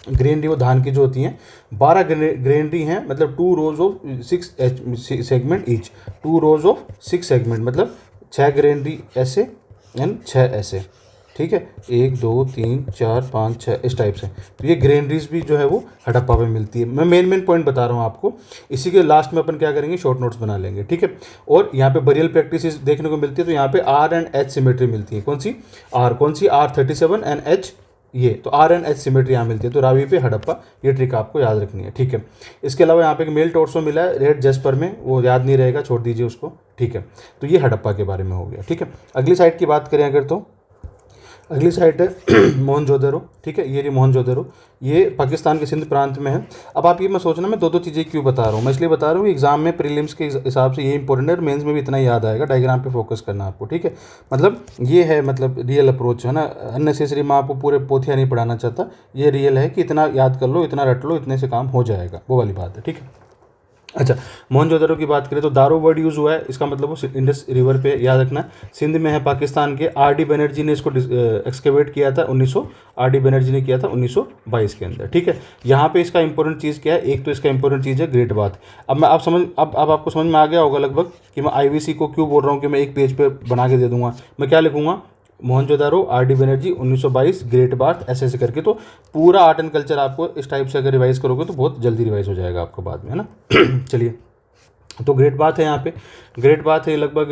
ग्रेनरी वो धान की जो होती हैं, 12 ग्रेनरी हैं, मतलब 2 rows of 6 segment each, 2 rows of 6 segment, मतलब 6 ग्रेनरी ऐसे एंड 6 ऐसे, ठीक है। 1 2 3 4 5 6 इस टाइप से। तो ये ग्रेनरीज भी जो है वो हड़प्पा में मिलती है। मैं मेन पॉइंट बता रहा हूँ आपको, इसी के लास्ट में अपन क्या करेंगे, शॉर्ट नोट्स बना लेंगे, ठीक है। और यहाँ पे बरियल प्रैक्टिस देखने को मिलती है, तो यहाँ पे आर एंड एच सिमेट्री मिलती है, कौन सी R37 एंड एच, ये तो आर एंड एच सिमेट्री यहाँ मिलती है। तो रावी पे हड़प्पा, ये ट्रिक आपको याद रखनी है, ठीक है। इसके अलावा यहाँ पे एक मेल टोर्सो मिला है रेड जस्पर में, वो याद नहीं रहेगा, छोड़ दीजिए उसको, ठीक है। तो ये हड़प्पा के बारे में हो गया, ठीक है। अगली साइड की बात करें अगर, तो अगली साइट है मोहनजोदड़ो, ठीक है। ये रही मोहनजोदड़ो, ये पाकिस्तान के सिंध प्रांत में है। अब आप ये मैं सोचना मैं दो चीज़ें क्यों बता रहा हूँ, मैं इसलिए बता रहा हूँ एग्जाम में प्रीलिम्स के हिसाब से ये इंपॉर्टेंट है और मेंस में भी इतना याद आएगा, डायग्राम पे फोकस करना आपको, ठीक है। मतलब ये है, मतलब रियल अप्रोच है ना, अननेसेसरी मैं आपको पूरे पोथिया नहीं पढ़ाना चाहता, ये रियल है कि इतना याद कर लो, इतना रट लो, इतने से काम हो जाएगा, वो वाली बात है, ठीक है। अच्छा, मोहनजोदड़ो की बात करें तो दारो वर्ड यूज़ हुआ है, इसका मतलब वो इंडस रिवर पे, याद रखना। सिंध में है, पाकिस्तान के, आर.डी. बनर्जी ने इसको एक्सकेवेट किया था 1900, आर.डी. बनर्जी ने किया था 1922 के अंदर, ठीक है। यहाँ पे इसका इंपॉर्टेंट चीज़ क्या है, एक तो इसका इंपॉर्टेंट चीज़ है ग्रेट बाथ। अब मैं अब आपको समझ में आ गया होगा लगभग कि मैं आईवीसी को क्यों बोल रहा हूँ कि मैं एक पेज पे बना के दे दूंगा। मैं क्या लिखूंगा, Mohenjodaro, RD. Banerjee 1922, great bath, ऐसे करके। तो पूरा आर्ट एंड कल्चर आपको इस टाइप से अगर रिवाइज करोगे तो बहुत जल्दी रिवाइज हो जाएगा आपको बाद में, है ना। चलिए, तो ग्रेट बात है यहाँ पे। ग्रेट बाथ है लगभग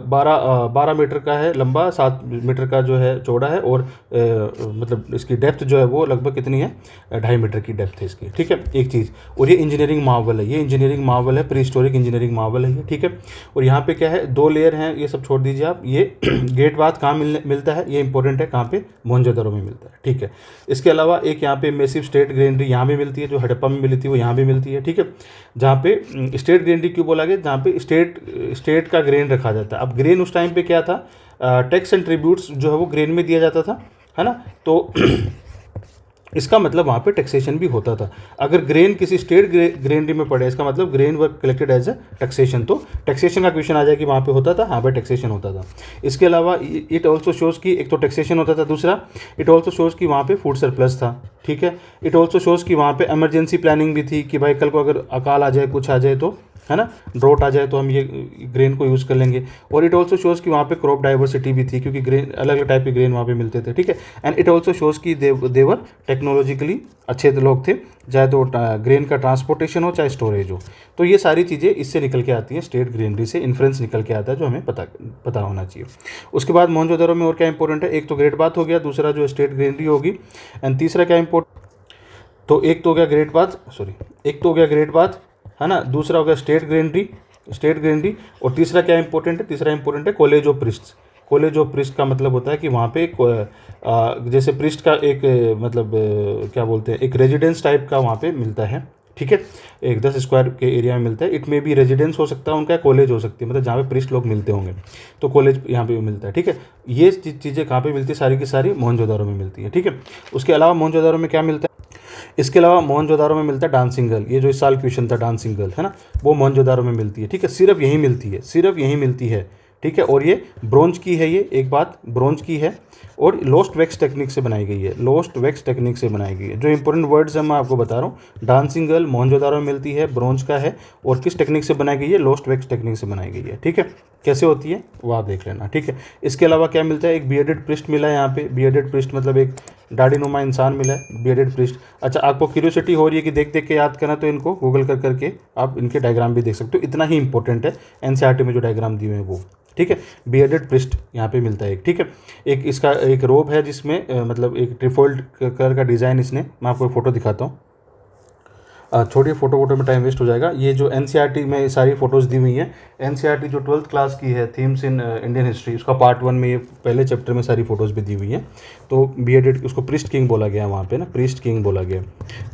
12 मीटर का है लंबा, 7 मीटर का जो है चौड़ा है, और मतलब इसकी डेप्थ जो है वो लगभग कितनी है, 2.5 मीटर की डेप्थ है इसकी, ठीक है, एक चीज़। और ये इंजीनियरिंग मार्वल है, ये इंजीनियरिंग मार्वल है, प्री हिस्टोरिक इंजीनियरिंग मार्वल है ये, ठीक है। और यहाँ पे क्या है, 2 लेयर हैं, ये सब छोड़ दीजिए आप। ये ग्रेट बाथ कहाँ मिलता है, ये इंपॉर्टेंट है, कहाँ पे, मोहनजोदड़ो में मिलता है, ठीक है। इसके अलावा एक यहाँ पे मेसिव स्टेट ग्रेनरी यहाँ भी मिलती है, जो हड़प्पा में मिली थी वो यहाँ भी मिलती है, ठीक है। जहाँ पे स्टेट ग्रेनरी क्यों बोला गया, जहाँ पे स्टेट का ग्रेन रखा जाता है। अब ग्रेन उस टाइम पे क्या था, टैक्स एंड ट्रिब्यूट्स जो है वो ग्रेन में दिया जाता था, है ना। तो इसका मतलब वहाँ पे टैक्सेशन भी होता था। अगर ग्रेन किसी स्टेट ग्रेनरी में पड़े, इसका मतलब grain were collected as a taxation, तो टैक्सेशन का क्वेश्चन आ जाए कि वहाँ पे होता था, हाँ भाई टैक्सेशन होता था। इसके अलावा इट ऑल्सो शोज़ कि एक तो टैक्सेशन होता था, दूसरा इट ऑल्सो शोज़ कि वहाँ पे फूड सरप्लस था, ठीक है। इट ऑल्सो शोज़ कि वहाँ पे इमरजेंसी प्लानिंग भी थी, कि भाई कल को अगर अकाल आ जाए, कुछ आ जाए, तो है ना, ड्रोट आ जाए, तो हम ये ग्रेन को यूज़ कर लेंगे। और इट ऑल्सो शोज़ कि वहाँ पे क्रॉप डाइवर्सिटी भी थी, क्योंकि ग्रेन अलग अलग टाइप के ग्रेन वहाँ पे मिलते थे, ठीक है। एंड इट ऑल्सो शोज़ कि देवर टेक्नोलॉजिकली अच्छे लोग थे, चाहे तो ग्रेन का ट्रांसपोर्टेशन हो, चाहे स्टोरेज हो। तो ये सारी चीज़ें इससे निकल के आती हैं, स्टेट ग्रेनरी से इन्फ्लुएंस निकल के आता है, जो हमें पता होना चाहिए। उसके बाद मोहनजोदड़ो में और क्या इंपॉर्टेंट है, एक तो ग्रेट बाथ हो गया, दूसरा जो स्टेट ग्रेनरी होगी, एंड तीसरा क्या इंपॉर्टेंट, तो एक तो हो गया ग्रेट बाथ, एक तो हो गया ग्रेट बाथ, है ना, दूसरा हो गया स्टेट ग्रेनरी, और तीसरा क्या इंपॉर्टेंट है, तीसरा इंपॉर्टेंट है college of priests. College of priest का मतलब होता है कि वहाँ पे जैसे प्रिस्ट का एक मतलब क्या बोलते हैं, एक रेजिडेंस टाइप का वहाँ पे मिलता है, ठीक है। एक 10 स्क्वायर के एरिया में मिलता है। इट में भी रेजिडेंस हो सकता है उनका, कॉलेज हो सकती है, मतलब जहाँ पे प्रिस्ट लोग मिलते होंगे, तो कॉलेज यहाँ पे मिलता है, ठीक है। ये चीज़ें कहाँ पे मिलती है, सारी की सारी मोहनजोदड़ो में मिलती है, ठीक है। उसके अलावा मोहनजोदड़ो में क्या मिलता है, इसके अलावा मोहनजोदड़ो में मिलता है डांसिंग गर्ल, ये जो इस साल क्वेश्चन था डांसिंग गर्ल, है ना, वो मोहनजोदड़ो में मिलती है, ठीक है। सिर्फ यहीं मिलती है, सिर्फ यहीं मिलती है, ठीक है। और ये ब्रोंज की है, ये एक बात ब्रोंज की है, और लोस्ट वैक्स टेक्निक से बनाई गई है, लोस्ट वैक्स टेक्निक से बनाई गई है। जो इंपॉर्टेंट वर्ड्स हैं मैं आपको बता रहा हूँ, डांसिंग गर्ल मोहनजोदड़ो में मिलती है, ब्रोंज का है, और किस टेक्निक से बनाई गई है, लोस्ट वैक्स टेक्निक से बनाई गई है, ठीक है। कैसे होती है वो आप देख लेना, ठीक है। इसके अलावा क्या मिलता है, एक बियर्डेड प्रिस्ट मिला है यहाँ पे, बियर्डेड प्रिस्ट मतलब एक दाढ़ीनुमा इंसान मिला है, बियर्डेड प्रिस्ट। अच्छा, आपको क्यूरियोसिटी हो रही है कि देख देख के याद करना, तो इनको गूगल कर करके आप इनके डायग्राम भी देख सकते हो, इतना ही इंपॉर्टेंट है एनसीईआरटी में जो डायग्राम दिए हुए हैं वो, ठीक है। बियर्डेड प्रिस्ट यहाँ पे मिलता है एक, ठीक है। एक इसका एक रोब है जिसमें मतलब एक ट्रिफोल्ड कलर का डिज़ाइन, इसने मैं आपको फोटो दिखाता हूँ। छोड़िए फोटो में टाइम वेस्ट हो जाएगा। ये जो एनसीईआरटी में सारी फोटोज़ दी हुई हैं, एनसीईआरटी जो 12th क्लास की है, थीम्स इन इंडियन हिस्ट्री, उसका पार्ट 1 में ये पहले चैप्टर में सारी फोटोज़ भी दी हुई हैं। तो बियर्डेड, उसको प्रिस्ट किंग बोला गया वहाँ पे ना, प्रिस्ट किंग बोला गया।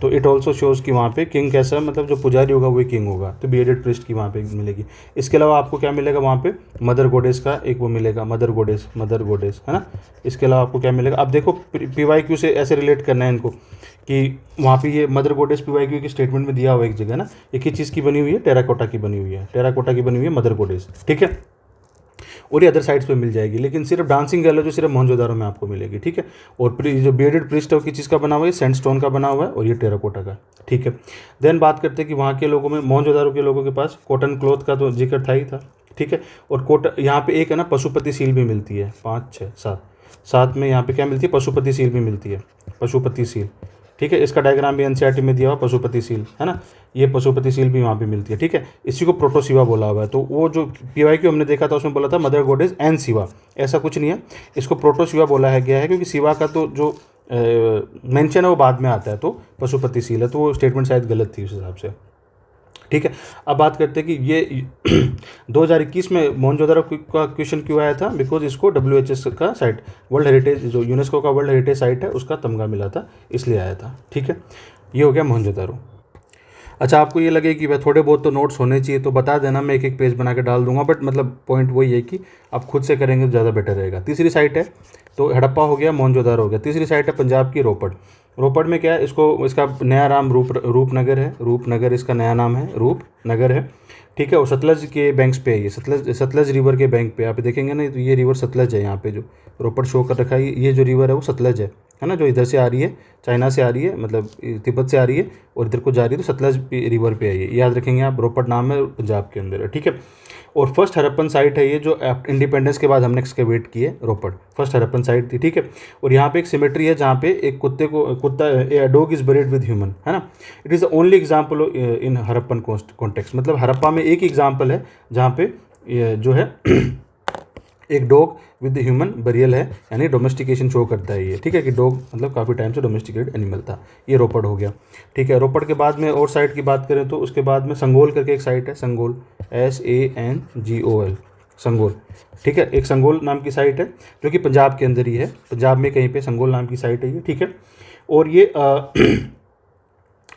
तो इट ऑल्सो शोज़ कि वहाँ पे किंग कैसा है, मतलब जो पुजारी होगा वही किंग होगा, तो बियर्डेड प्रिस्ट की वहाँ पे मिलेगी। इसके अलावा आपको क्या मिलेगा वहाँ पे, मदर गोडेस का एक वो मिलेगा, मदर गोडेस है ना। इसके अलावा आपको क्या मिलेगा, अब देखो PYQ से ऐसे रिलेट करना है इनको, कि वहाँ पे ये मदर गोडेस PYQ की स्टेटमेंट में दिया हुआ एक जगह ना, एक ही चीज़ की बनी हुई है, टेराकोटा की बनी हुई है, टेराकोटा की बनी हुई है मदर गोडेस, ठीक है। और ये अदर साइड्स पे मिल जाएगी, लेकिन सिर्फ डांसिंग गर्ल है जो सिर्फ मोहनजोदड़ो में आपको मिलेगी, ठीक है। और जो बियर्डेड प्रिस्ट है वो किस चीज़ का बना हुआ है, सैंडस्टोन का बना हुआ है, और ये टेराकोटा का, ठीक है। देन बात करते हैं कि वहाँ के लोगों में, मोहनजोदड़ो के लोगों के पास कॉटन क्लॉथ का तो जिक्र था ही था, ठीक है। और यहाँ पे एक है ना पशुपति सील भी मिलती है, 5 6 7 साथ में यहाँ पे क्या मिलती है, पशुपति सील भी मिलती है, पशुपति सील, ठीक है। इसका डायग्राम भी एनसीईआरटी में दिया हुआ, पशुपति सील, है ना, ये पशुपति सील भी वहाँ पे मिलती है, ठीक है। इसी को प्रोटोसिवा बोला हुआ है। तो वो जो PYQ हमने देखा था उसमें बोला था मदर गॉडेस एंड शिवा, ऐसा कुछ नहीं है, इसको प्रोटोसिवा बोला है गया है, क्योंकि शिवा का तो जो मेंशन है वो बाद में आता है, तो पशुपति सील है, तो वो स्टेटमेंट शायद गलत थी उस हिसाब से, ठीक है। अब बात करते हैं कि ये 2021 में मोहनजोदड़ो का क्वेश्चन क्यों आया था, बिकॉज इसको WHS का साइट, वर्ल्ड हेरिटेज, जो यूनेस्को का वर्ल्ड हेरिटेज साइट है, उसका तमगा मिला था, इसलिए आया था, ठीक है। ये हो गया मोहनजोदड़ो। अच्छा, आपको ये लगे कि भाई थोड़े बहुत तो नोट्स होने चाहिए, तो बता देना, मैं एक एक पेज बना के डाल दूंगा, बट मतलब पॉइंट वही है कि आप खुद से करेंगे तो ज़्यादा बेटर रहेगा। तीसरी साइट है, तो हड़प्पा हो गया, मोहनजोदड़ो हो गया। तीसरी साइट है पंजाब की रोपड़। रोपड़ में क्या है, इसका नया नाम रूपनगर है, रूपनगर इसका नया नाम है, रूपनगर है, ठीक है। और सतलज के बैंक्स पे है ये, सतलज रिवर के बैंक पे आप देखेंगे ना, तो ये रिवर सतलज है, यहाँ पे जो रोपड़ शो कर रखा है, ये जो रिवर है वो सतलज है ना, जो इधर से आ रही है, चाइना से आ रही है, मतलब तिब्बत से आ रही है और इधर को जा रही है, तो सतलज रिवर पे है ये, याद रखेंगे आप। रोपड़ नाम है, पंजाब के अंदर है, ठीक है। और फर्स्ट हड़प्पन साइट है ये, जो इंडिपेंडेंस के बाद हमने एक्सकेवेट की है, रोपड़ फर्स्ट हड़प्पन साइट थी, ठीक है। और यहाँ पे एक सिमेट्री है जहाँ पे एक कुत्ता dog is buried with human, है ना। It is the only example in Harappan context, मतलब हड़प्पा में एक एग्जाम्पल है जहाँ पे ये जो है एक डॉग विद ह्यूमन बरियल है, यानी डोमेस्टिकेशन शो करता है ये, ठीक है, कि डॉग मतलब काफ़ी टाइम से डोमेस्टिकेटेड एनिमल था। ये रोपड़ हो गया, ठीक है। रोपड़ के बाद में और साइट की बात करें तो उसके बाद में संगोल करके एक साइट है, संगोल, SANGOL, संगोल, ठीक है। एक संगोल नाम की साइट है जो कि पंजाब के अंदर ही है, पंजाब में कहीं पे संगोल नाम की साइट है ये, ठीक है। और ये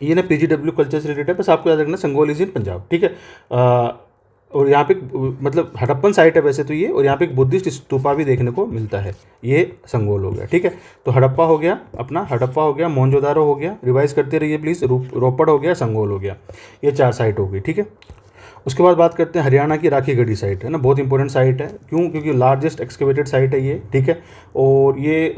ये ना PGW कल्चर से रिलेटेड है, बस आपको याद रखना संगोल इज इन पंजाब, ठीक है। और यहाँ पे मतलब हड़प्पन साइट है वैसे तो ये, और यहाँ पे एक बुद्धिस्ट स्तूपा भी देखने को मिलता है। ये संगोल हो गया, ठीक है। तो हड़प्पा हो गया अपना, हड़प्पा हो गया, मोहनजोदारो हो गया, रिवाइज करते रहिए प्लीज़, रोपड़ हो गया, संगोल हो गया, ये 4 साइट हो गई, ठीक है। उसके बाद बात करते हैं हरियाणा की राखीगढ़ी साइट, है ना, बहुत इंपॉर्टेंट साइट है। क्यों? क्योंकि लार्जेस्ट एक्सकेवेटेड साइट है ये, ठीक है। और ये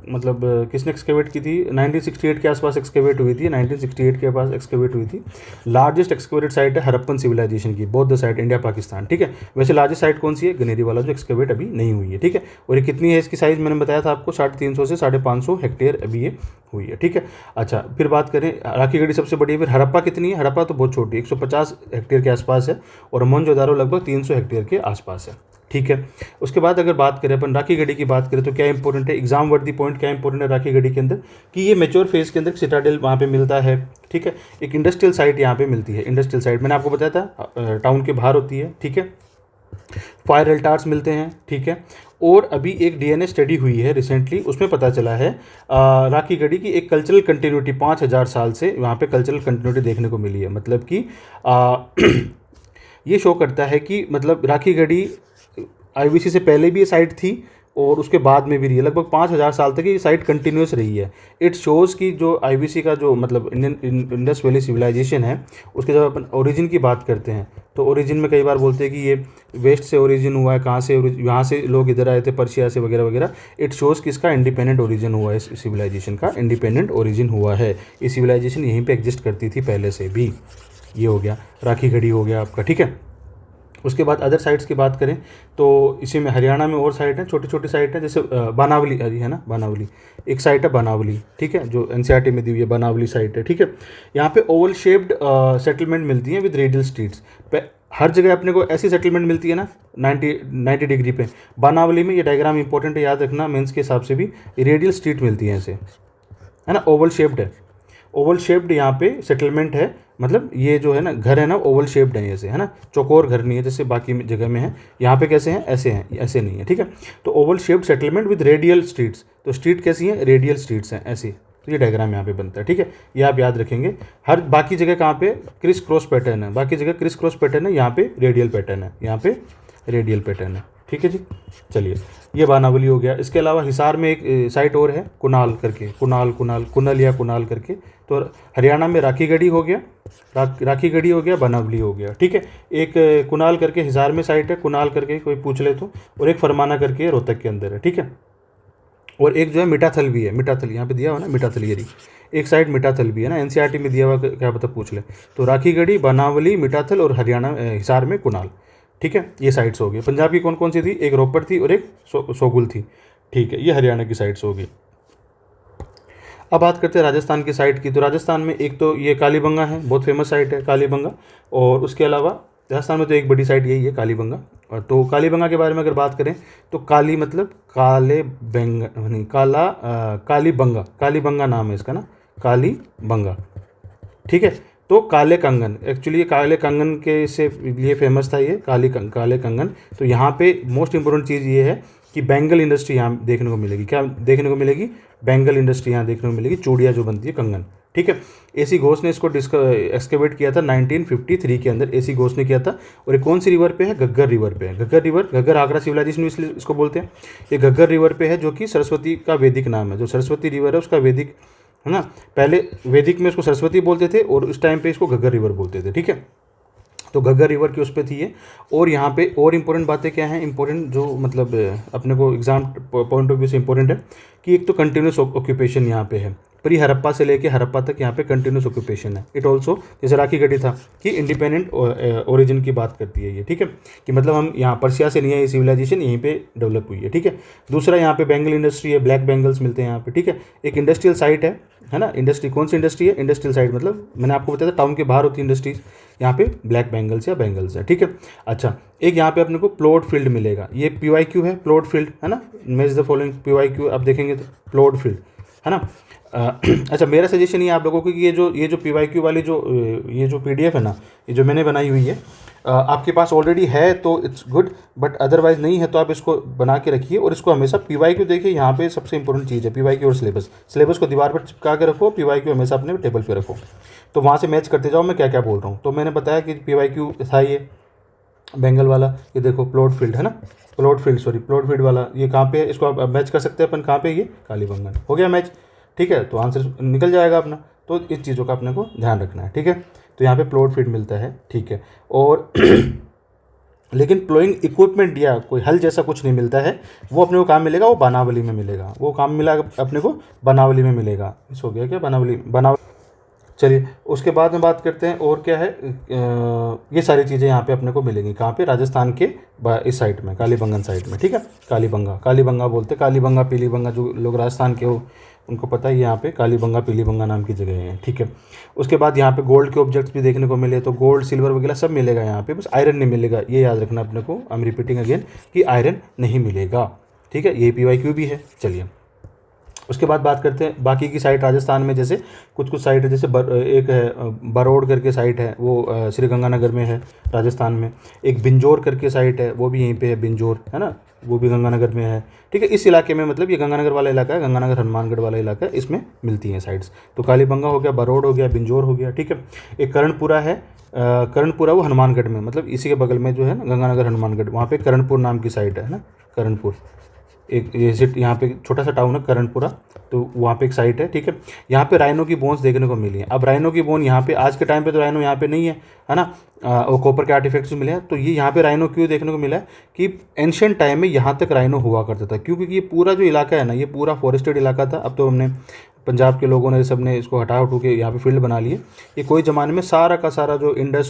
मतलब किसने एक्सकेवेट की थी? 1968 के आसपास एक्सकेवेट हुई थी, 1968 के पास एक्सकेवेट हुई थी। लार्जेस्ट एक्सकेवेटेड साइट है हड़प्पन सिविलाइजेशन की, बौद्ध साइट, इंडिया पाकिस्तान, ठीक है। वैसे लार्जेस्ट साइट कौन सी है? गनेरी वाला, जो एक्सकेवेट अभी नहीं हुई है, ठीक है। और ये कितनी है इसकी साइज़? मैंने बताया था आपको 350 से 550 हेक्टेयर अभी ये हुई है, ठीक है। अच्छा, फिर बात करें राखीगढ़ी सबसे बड़ी है, फिर हड़प्पा कितनी है? हड़प्पा तो बहुत छोटी, 150 हेक्टेयर के आसपास है, और मोहनजोदारो लगभग 300 हेक्टेयर के आसपास है, ठीक है। उसके बाद अगर बात करें अपन राखीगढ़ी की बात करें तो क्या इंपॉर्टेंट है, एग्जाम वर्दी पॉइंट क्या इंपॉर्टेंट है राखीगढ़ी के अंदर, कि ये मेच्योर फेज के अंदर सिटाडेल वहाँ पे मिलता है, ठीक है। एक इंडस्ट्रियल साइट यहाँ पे मिलती है, इंडस्ट्रियल साइट मैंने आपको बताया था टाउन के बाहर होती है, ठीक है। फायर एल्टार्स मिलते हैं, ठीक है। और अभी एक DNA स्टडी हुई है रिसेंटली, उसमें पता चला है राखीगढ़ी की एक कल्चरल कंटिन्यूटी 5000 साल से वहाँ पे कल्चरल कंटिन्यूटी देखने को मिली है। मतलब कि ये शो करता है कि मतलब राखीगढ़ी IBC से पहले भी ये साइट थी और उसके बाद में भी रही है, लगभग 5000 साल तक ये साइट कंटिन्यूस रही है। इट शोज़ कि जो IBC का जो मतलब इंडियन इंडस वैली सिविलाइजेशन है, उसके जब अपन ओरिजिन की बात करते हैं तो ओरिजिन में कई बार बोलते हैं कि ये वेस्ट से ओरिजिन हुआ है, कहाँ से यहाँ से लोग इधर आए थे, पर्शिया से वगैरह वगैरह। इट शोज़ कि इसका इंडिपेंडेंट ओरिजिन हुआ है, इस सिविलाइजेशन का इंडिपेंडेंट ओरिजिन हुआ है, ये सिविलाइजेशन यहीं पर एग्जिस्ट करती थी पहले से भी। ये हो गया राखीगढ़ी हो गया आपका, ठीक है। उसके बाद अदर साइट्स की बात करें तो इसी में हरियाणा में और साइट है, छोटी छोटी साइट है, जैसे बानावली है ना, बानावली एक साइट है, बानावली, ठीक है, जो NCERT में दी हुई है, बानावली साइट है, ठीक है। यहाँ पे ओवल शेप्ड सेटलमेंट मिलती है विद रेडियल स्ट्रीट्स पे, हर जगह अपने को ऐसी सेटलमेंट मिलती है ना 90 डिग्री पे। बानावली में ये डायग्राम इंपॉर्टेंट है, याद रखना मेंस के हिसाब से भी, रेडियल स्ट्रीट मिलती है ऐसे, है ना, ओवल शेप्ड है, ओवल शेप्ड यहाँ पे सेटलमेंट है। मतलब ये जो है ना घर है ना ओवल शेप्ड है ऐसे, है ना, चौकोर घर नहीं है जैसे बाकी जगह में है। यहाँ पे कैसे हैं? ऐसे हैं, ऐसे नहीं है, ठीक है। तो Oval shaped settlement with radial streets, तो स्ट्रीट कैसी है? रेडियल स्ट्रीट्स हैं ऐसी, तो ये डायग्राम यहाँ पे बनता है, ठीक है। ये आप याद रखेंगे। हर बाकी जगह कहाँ पे क्रिस क्रॉस पैटर्न है, बाकी जगह क्रिस क्रॉस पैटर्न है, यहाँ पे रेडियल पैटर्न है, यहाँ पे रेडियल पैटर्न है, ठीक है जी। चलिए, ये बानावली हो गया। इसके अलावा हिसार में एक साइट और है, कुनाल करके, कुनल या कुनाल करके। तो हरियाणा में राखीगढ़ी हो गया, राखीगढ़ी हो गया, बानावली हो गया, ठीक है। एक कुनाल करके हिसार में साइट है, कुनाल करके कोई पूछ ले तो, और एक फरमाना करके रोहतक के अंदर है, ठीक है। और एक जो है मिठाथल भी है, मिठाथल यहाँ पे दिया हुआ ना, मिठाथल ये एक साइड मिठाथल भी है ना, NCERT में दिया हुआ, क्या पता पूछ ले। तो राखीगढ़ी, बानावली, मिठाथल और हरियाणा हिसार में कुनाल, ठीक है। ये साइट्स हो गई। पंजाब की कौन कौन सी थी? एक रोपड़ थी और एक सोगुल थी, ठीक है। ये हरियाणा की साइट्स हो गई। अब बात करते हैं राजस्थान की साइट की। तो राजस्थान में एक तो ये कालीबंगा है, बहुत फेमस साइट है कालीबंगा, और उसके अलावा राजस्थान में तो एक बड़ी साइट यही है कालीबंगा। और तो कालीबंगा के बारे में अगर बात करें तो काली मतलब काले बेंग नहीं, कालीबंगा, कालीबंगा नाम है इसका ना, कालीबंगा, ठीक है। तो काले कंगन, एक्चुअली ये काले कंगन के से लिए फेमस था ये, काले कंगन। तो यहाँ पे मोस्ट इंपॉर्टेंट चीज़ ये है कि बैंगल इंडस्ट्री यहाँ देखने को मिलेगी। क्या देखने को मिलेगी? बैंगल इंडस्ट्री यहाँ देखने को मिलेगी, चूड़ियाँ जो बनती है, कंगन, ठीक है। AC घोष ने इसको एक्सकेवेट किया था 1953 के अंदर, AC घोष ने किया था। और ये कौन सी रिवर पे है? घग्गर रिवर पे है। घग्गर रिवर, घग्गर आगरा सिविलाइजेशन इसलिए इसको बोलते हैं। ये घग्गर रिवर पे है, जो कि सरस्वती का वैदिक नाम है। जो सरस्वती रिवर है उसका वैदिक, है ना, पहले वैदिक में इसको सरस्वती बोलते थे और उस टाइम पे इसको घग्गर रिवर बोलते थे, ठीक है। तो घग्गर रिवर की उस पर थी ये। और यहाँ पे और इम्पोर्टेंट बातें क्या हैं? इंपॉर्टेंट जो मतलब अपने को एग्जाम पॉइंट ऑफ व्यू से इंपॉर्टेंट है कि एक तो कंटिन्यूस ऑक्यूपेशन यहाँ पे है, प्री हड़प्पा से लेके हड़प्पा तक यहाँ पे कंटिन्यूस ऑक्यूपेशन है। इट ऑल्सो, जैसे राखी गढ़ी था कि इंडिपेंडेंट ओरिजिन की बात करती है ये, ठीक है, कि मतलब हम यहाँ पर्सिया से नहीं है, ये सिविलाइजेशन यहीं पे डेवलप हुई है, ठीक है। दूसरा यहाँ पे बैंगल इंडस्ट्री है, ब्लैक बैंगल्स मिलते हैं यहाँ पे, ठीक है। एक इंडस्ट्रियल साइट है ना, इंडस्ट्री, कौन सी इंडस्ट्री है, इंडस्ट्रियल साइट, मतलब मैंने आपको बताया था टाउन के बाहर होती है इंडस्ट्रीज, यहाँ पे ब्लैक बैंगल्स या बैंगल्स है, ठीक है। अच्छा, एक यहाँ पे अपने को प्लॉट फील्ड मिलेगा, ये PYQ है, प्लॉट फील्ड है ना, मैच द फॉलोइंग PYQ आप देखेंगे तो प्लॉट फील्ड है ना। अच्छा, मेरा सजेशन ये आप लोगों को कि ये जो PYQ वाली ये जो PDF है ना, ये जो मैंने बनाई हुई है, आपके पास ऑलरेडी है तो इट्स गुड, बट अदरवाइज नहीं है तो आप इसको बना के रखिए और इसको हमेशा PYQ देखिए, यहाँ पे सबसे इंपॉर्टेंट चीज़ है PYQ और सिलेबस को दीवार पर चिपका के रखो, PYQ हमेशा अपने टेबल पे रखो, तो वहाँ से मैच करते जाओ मैं क्या क्या बोल रहा हूँ। तो मैंने बताया कि PYQ था ये बेंगल वाला, ये देखो प्लॉट फील्ड है ना, प्लॉट फील्ड वाला ये कहाँ पे है, इसको आप मैच कर सकते हैं अपन, कहाँ पे, ये कालीबंगन, हो गया मैच, ठीक है। तो आंसर निकल जाएगा अपना, तो इस चीज़ों का अपने को ध्यान रखना है, ठीक है। तो यहाँ पे प्लॉट फील्ड मिलता है, ठीक है। और लेकिन प्लोइंग इक्विपमेंट या कोई हल जैसा कुछ नहीं मिलता है, वो अपने को कहाँ मिलेगा, वो बनावली में मिलेगा, वो काम मिला अपने को बनावली में मिलेगा। इस हो गया क्या, बनावली। चलिए उसके बाद में बात करते हैं और क्या है, ये सारी चीज़ें यहाँ पे अपने को मिलेंगी कहाँ पे, राजस्थान के इस साइड में, कालीबंगन साइड में, ठीक है। कालीबंगा बोलते, कालीबंगा पीलीबंगा, जो लोग राजस्थान के हो उनको पता है यहाँ पे कालीबंगा पीलीबंगा नाम की जगह है, ठीक है। उसके बाद यहाँ पे गोल्ड के ऑब्जेक्ट्स भी देखने को मिले, तो गोल्ड सिल्वर वगैरह सब मिलेगा यहाँ पे, बस आयरन नहीं मिलेगा, ये याद रखना अपने को, आई एम रिपीटिंग अगेन कि आयरन नहीं मिलेगा, ठीक है। ये PYQ भी है। चलिए उसके बाद बात करते हैं बाकी की साइट राजस्थान में, जैसे कुछ साइट है, जैसे एक है बरोड करके साइट है, वो श्रीगंगानगर में है राजस्थान में। एक बिंजोर करके साइट है, वो भी यहीं पे है, बिंजोर है ना, वो भी गंगानगर में है, ठीक है। इस इलाके में, मतलब ये गंगानगर वाला इलाका है, गंगानगर हनुमानगढ़ वाला इलाका है, इसमें मिलती हैं साइट्स। तो कालीबंगा हो गया, बरोड हो गया, बिंजोर हो गया, ठीक है। एक कर्णपुरा है, कर्णपुरा वो हनुमानगढ़ में, मतलब इसी के बगल में जो है ना गंगानगर हनुमानगढ़, वहाँ पे कर्णपुर नाम की साइट है ना, कर्णपुर एक ये यहाँ पे छोटा सा टाउन है कर्णपुरा, तो वहाँ पे एक साइट है, ठीक है। यहाँ पे राइनो की बोन्स देखने को मिली है। अब राइनो की बोन यहाँ पे आज के टाइम पे तो राइनो यहाँ पे नहीं है ना, और कॉपर के आर्टिफैक्ट्स भी मिले हैं। तो ये यहाँ पे राइनो क्यों देखने को मिला है कि एंशियंट टाइम में यहाँ तक राइनो हुआ करता था, क्योंकि ये पूरा जो इलाका है ना, ये पूरा फॉरेस्टेड इलाका था। अब तो हमने पंजाब के लोगों ने सब ने इसको हटा उठू के यहाँ पे फील्ड बना लिए। ये कोई ज़माने में सारा का सारा जो इंडस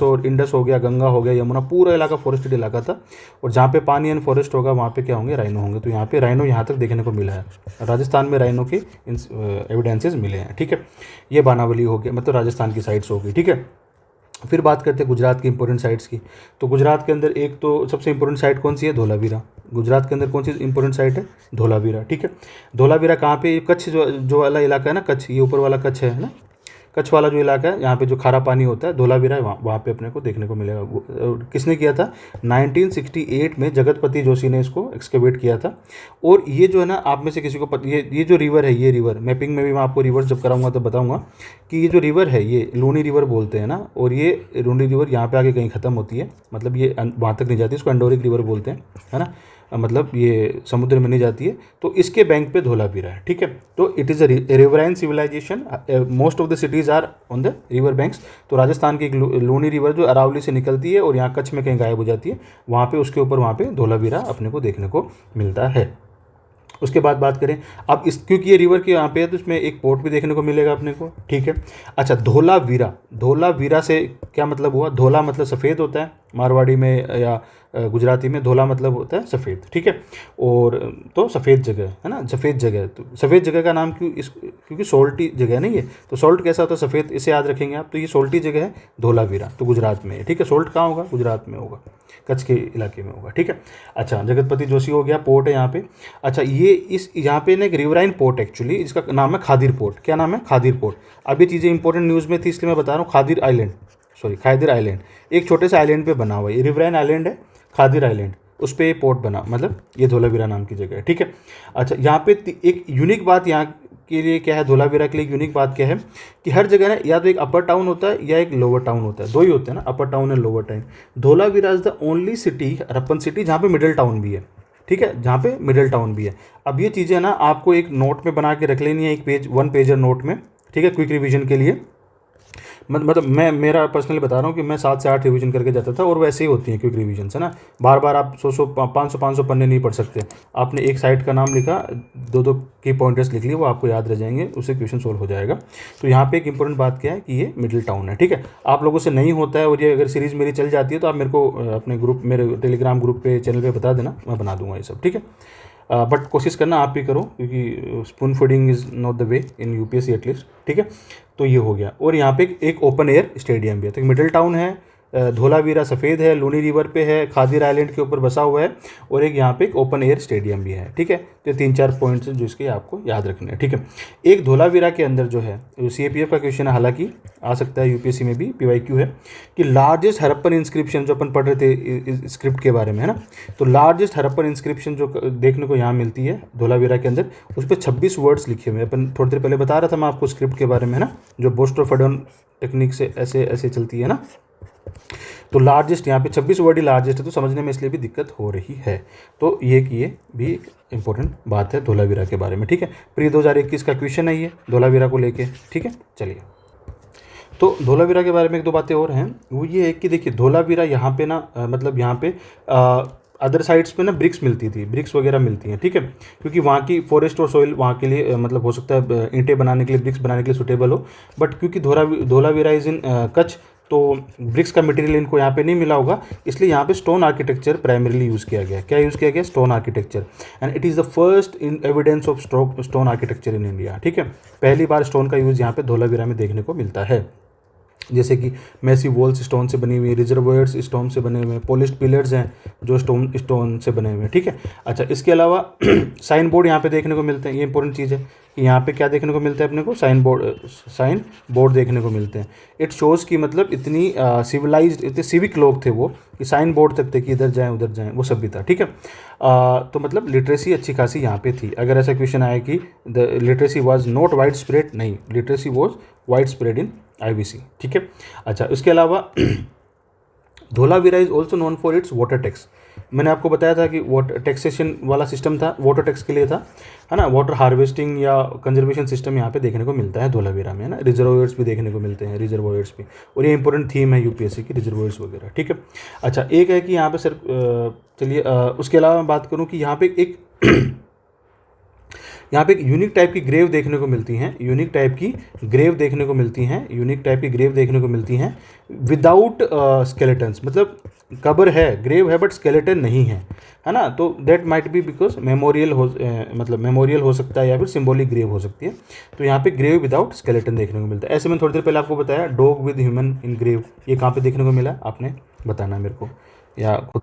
हो गया, गंगा हो गया, यमुना, पूरा इलाका फॉरेस्टेड इलाका था, और जहाँ पे पानी एंड फॉरेस्ट होगा वहाँ पे क्या होंगे, राइनो होंगे। तो यहाँ पे राइनो यहाँ तक देखने को मिला है, राजस्थान में राइनो के एविडेंसेस मिले हैं, ठीक है। ये बानावली हो गया, मतलब राजस्थान की साइट्स होगी, ठीक है। फिर बात करते हैं गुजरात की इंपॉर्टेंट साइट्स की। तो गुजरात के अंदर एक तो सबसे इंपॉर्टेंट साइट कौन सी है, धोलावीरा। गुजरात के अंदर कौन सी इंपॉर्टेंट साइट है, धोलावीरा, ठीक है। धोलावीरा कहाँ पे, कच्छ जो वाला इलाका है ना, कच्छ, ये ऊपर वाला कच्छ है ना, कच्छ वाला जो इलाका है, यहाँ पे जो खारा पानी होता है, धोलावीरा है, वहाँ पे अपने को देखने को मिलेगा। किसने किया था, 1968 में जगतपति जोशी ने इसको एक्सकेवेट किया था। और ये जो है ना, आप में से किसी को ये जो रिवर है, ये रिवर मैपिंग में भी मैं आपको रिवर जब कराऊंगा तो बताऊंगा कि ये जो रिवर है, ये लूनी रिवर बोलते हैं ना, और ये लूनी रिवर यहाँ पे आके कहीं ख़त्म होती है, मतलब ये वहाँ तक नहीं जाती, इसको अंडोरिक रिवर बोलते हैं, है ना, मतलब ये समुद्र में नहीं जाती है। तो इसके बैंक पे धोलावीरा है, ठीक है। तो it is a riverine civilization, most of the cities are on the river banks. तो राजस्थान की एक लूनी रिवर जो अरावली से निकलती है और यहाँ कच्छ में कहीं गायब हो जाती है, वहाँ पे उसके ऊपर वहाँ पे धोलावीरा अपने को देखने को मिलता है। उसके बाद बात करें अब इस, क्योंकि ये रिवर के यहाँ पे है तो इसमें एक पोर्ट भी देखने को मिलेगा अपने को, ठीक है। अच्छा, धोलावीरा से क्या मतलब हुआ, धोला मतलब सफ़ेद होता है मारवाड़ी में या गुजराती में, धोला मतलब होता है सफ़ेद, ठीक है। और तो सफ़ेद जगह है ना, सफ़ेद जगह, तो सफ़ेद जगह का नाम क्योंकि सोल्टी जगह नहीं है, तो सोल्ट कैसा होता है, सफ़ेद, इसे याद रखेंगे आप। तो ये सोल्टी जगह है धोलावीरा, तो गुजरात में है, ठीक है। सोल्ट कहाँ होगा, गुजरात में होगा, कच्छ के इलाके में होगा, ठीक है। अच्छा, जगतपति जोशी हो गया, पोर्ट है यहाँ पे। अच्छा, ये इस यहाँ पे ना एक रिवराइन पोर्ट एक्चुअली, इसका नाम है खादिर पोर्ट। क्या नाम है, खादिर पोर्ट। अब ये चीज़ें इंपॉर्टेंट न्यूज़ में थी इसलिए मैं बता रहा हूँ। खादिर आइलैंड एक छोटे से आइलैंड पे बना हुआ है, ये रिवराइन आइलैंड है, खादिर आइलैंड, उस पर ये पोर्ट बना, मतलब ये धोलावीरा नाम की जगह है, ठीक है। अच्छा, यहाँ पे एक यूनिक बात यहाँ के लिए क्या है, धोलावीरा के लिए एक यूनिक बात क्या है कि हर जगह ना या तो एक अपर टाउन होता है या एक लोअर टाउन होता है, दो ही होते हैं ना, upper town and lower town. Dholavira is the only city, Harappan city, जहाँ पे मिडिल टाउन भी है, ठीक है, जहाँ पे मिडिल टाउन भी है। अब ये चीज़ें ना आपको एक नोट में बना के रख लेनी है, एक पेज, 1 पेजर नोट में, ठीक है, क्विक रिविजन के लिए। मतलब मैं मेरा पर्सनली बता रहा हूँ कि मैं 7 से 8 रिवीजन करके जाता था, और वैसे ही होती हैं क्विक रिवीजन है ना। बार बार आप 500 पन्ने नहीं पढ़ सकते। आपने एक साइड का नाम लिखा, दो की पॉइंटर्स लिख लिए, वो आपको याद रह जाएंगे, उससे क्वेश्चन सोल्व हो जाएगा। तो यहाँ पे एक इंपॉर्टेंट बात क्या है कि ये मिडिल टाउन है, ठीक है। आप लोगों से नहीं होता है, और ये अगर सीरीज़ मेरी चल जाती है तो आप मेरे को अपने ग्रुप, मेरे टेलीग्राम ग्रुप पे, चैनल पे बता देना, मैं बना दूंगा ये सब, ठीक है। बट कोशिश करना आप भी करो, क्योंकि spoon feeding is not the way in UPSC at least, ठीक है। तो ये हो गया। और यहाँ पे एक ओपन एयर स्टेडियम भी है। तो मिडिल टाउन है, धोलावीरा सफ़ेद है, लूनी रिवर पे है, खादिर आइलैंड के ऊपर बसा हुआ है, और एक यहाँ पे एक ओपन एयर स्टेडियम भी है, ठीक है। तो 3-4 पॉइंट्स हैं जो इसके आपको याद रखने हैं, ठीक है। एक धोलावीरा के अंदर जो है, CAPF का क्वेश्चन है, हालांकि आ सकता है यूपीएससी में भी, PYQ है कि लार्जेस्ट हड़प्पन इंस्क्रिप्शन, जो अपन पढ़ रहे थे स्क्रिप्ट के बारे में, है ना। तो लार्जेस्ट हड़प्पन इंस्क्रिप्शन जो देखने को यहाँ मिलती है धोलावीरा के अंदर, उस पर 26 वर्ड्स लिखे हुए हैं। अपन थोड़ी देर पहले बता रहा था मैं आपको स्क्रिप्ट के बारे में, है ना, जो बोस्टोफेडन टेक्निक से ऐसे ऐसे चलती है ना। तो लार्जेस्ट यहाँ पे 26 वर्ड ही लार्जेस्ट है, तो समझने में इसलिए भी दिक्कत हो रही है। तो ये भी एक इंपॉर्टेंट बात है धोलावीरा के बारे में, ठीक है। प्री 2021 का क्वेश्चन है ये धोलावीरा को लेके, ठीक है। चलिए, तो धोलावीरा के बारे में 1-2 बातें और हैं। वो ये है कि देखिए, धोलावीरा यहाँ पे ना मतलब यहाँ पे अदर साइड्स पे ना ब्रिक्स मिलती थी, ब्रिक्स वगैरह मिलती हैं, ठीक है। क्योंकि वहाँ की फॉरेस्ट और सोइल वहाँ के लिए मतलब हो सकता है ईंटें बनाने के लिए, ब्रिक्स बनाने के लिए सूटेबल हो। बट क्योंकि धोलावीरा इज़ इन कच्छ, तो ब्रिक्स का मटेरियल इनको यहाँ पे नहीं मिला होगा, इसलिए यहाँ पे स्टोन आर्किटेक्चर प्राइमरीली यूज़ किया गया। क्या यूज़ किया गया? Stone architecture. And it is the first in evidence of stone architecture in India, ठीक है। पहली बार स्टोन का यूज़ यहाँ पे धोलावीरा में देखने को मिलता है। जैसे कि मैसिव वॉल्स स्टोन से बनी हुई, रिजर्वोयर्स स्टोन से बने हुए हैं, पॉलिश्ड पिलर्स हैं जो स्टोन से बने हुए हैं, ठीक है। अच्छा, इसके अलावा साइन बोर्ड यहाँ पे देखने को मिलते हैं। ये इंपॉर्टेंट चीज़ है कि यहाँ पे क्या देखने को मिलता है अपने को? साइन बोर्ड देखने को मिलते हैं। इट शोज़ कि मतलब इतनी सिविलाइज्ड, इतने सिविक लोग थे वो, कि साइन बोर्ड तक थे कि इधर जाएँ उधर जाएँ, वो सब भी था, ठीक है। तो मतलब लिटरेसी अच्छी खासी यहाँ पे थी। अगर ऐसा क्वेश्चन आए कि the literacy was not widespread, नहीं, literacy was widespread in IBC, ठीक है। अच्छा, इसके अलावा Dholavira is also known for its water tax. मैंने आपको बताया था कि वाटर टैक्सेशन वाला सिस्टम था, वाटर टैक्स के लिए था, है ना। वाटर हार्वेस्टिंग या कंजर्वेशन सिस्टम यहाँ पे देखने को मिलता है धोलावीरा में, है ना। रिजर्वोयर्स भी देखने को मिलते हैं, रिजर्वोयर्स भी, और ये इंपॉर्टेंट थीम है यूपीएससी की, रिजर्वोयर्स वगैरह, ठीक है। अच्छा, एक है कि यहाँ पे सर, चलिए उसके अलावा मैं बात करूँ कि यहाँ पे एक एक यूनिक टाइप की ग्रेव देखने को मिलती हैं, यूनिक टाइप की ग्रेव देखने को मिलती हैं विदाउट स्केलेटन्स। मतलब कब्र है, ग्रेव है, बट स्केलेटन नहीं है ना। तो that might be because memorial हो सकता है, या फिर सिंबॉलिक ग्रेव हो सकती है। तो यहाँ पे ग्रेव विदाउट स्केलेटन देखने को मिलता है। ऐसे में थोड़ी देर पहले आपको बताया dog with human in grave, ये कहाँ पे देखने को मिला आपने बताना मेरे को, या खुद।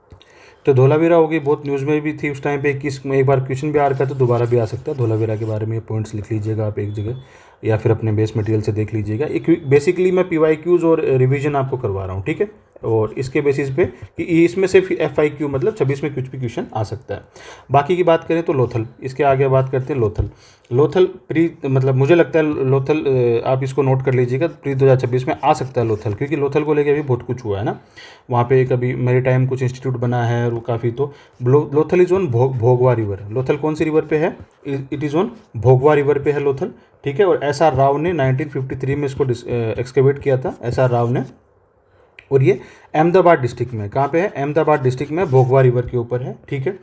तो धोलावीरा होगी, बहुत न्यूज़ में भी थी उस टाइम पे। एक बार क्वेश्चन भी आ रखा है, तो दोबारा भी आ सकता है। धोलावीरा के बारे में पॉइंट्स लिख लीजिएगा आप एक जगह, या फिर अपने बेस मटेरियल से देख लीजिएगा। एक बेसिकली मैं PYQs और रिवीजन आपको करवा रहा हूँ, ठीक है। और इसके बेसिस पे कि इसमें से FIQ मतलब 26 में कुछ भी क्वेश्चन आ सकता है। बाकी की बात करें तो लोथल, इसके आगे बात करते हैं लोथल प्री, मतलब मुझे लगता है लोथल, आप इसको नोट कर लीजिएगा, प्री 2026 में आ सकता है लोथल, क्योंकि लोथल को लेकर भी बहुत कुछ हुआ है ना। वहाँ पे कभी मेरी टाइम कुछ इंस्टीट्यूट बना है, और वो काफ़ी, तो Lothal is on Bhogava river. Lothal कौन सी रिवर पे है? It is on Bhogava river पे है लोथल, ठीक है। और SR राव ने 1953 में इसको एक्सकेवेट किया था, SR राव ने। और ये अहमदाबाद डिस्ट्रिक्ट में, कहाँ पे है? अहमदाबाद डिस्ट्रिक्ट में, भोगवा रिवर के ऊपर है, ठीक है।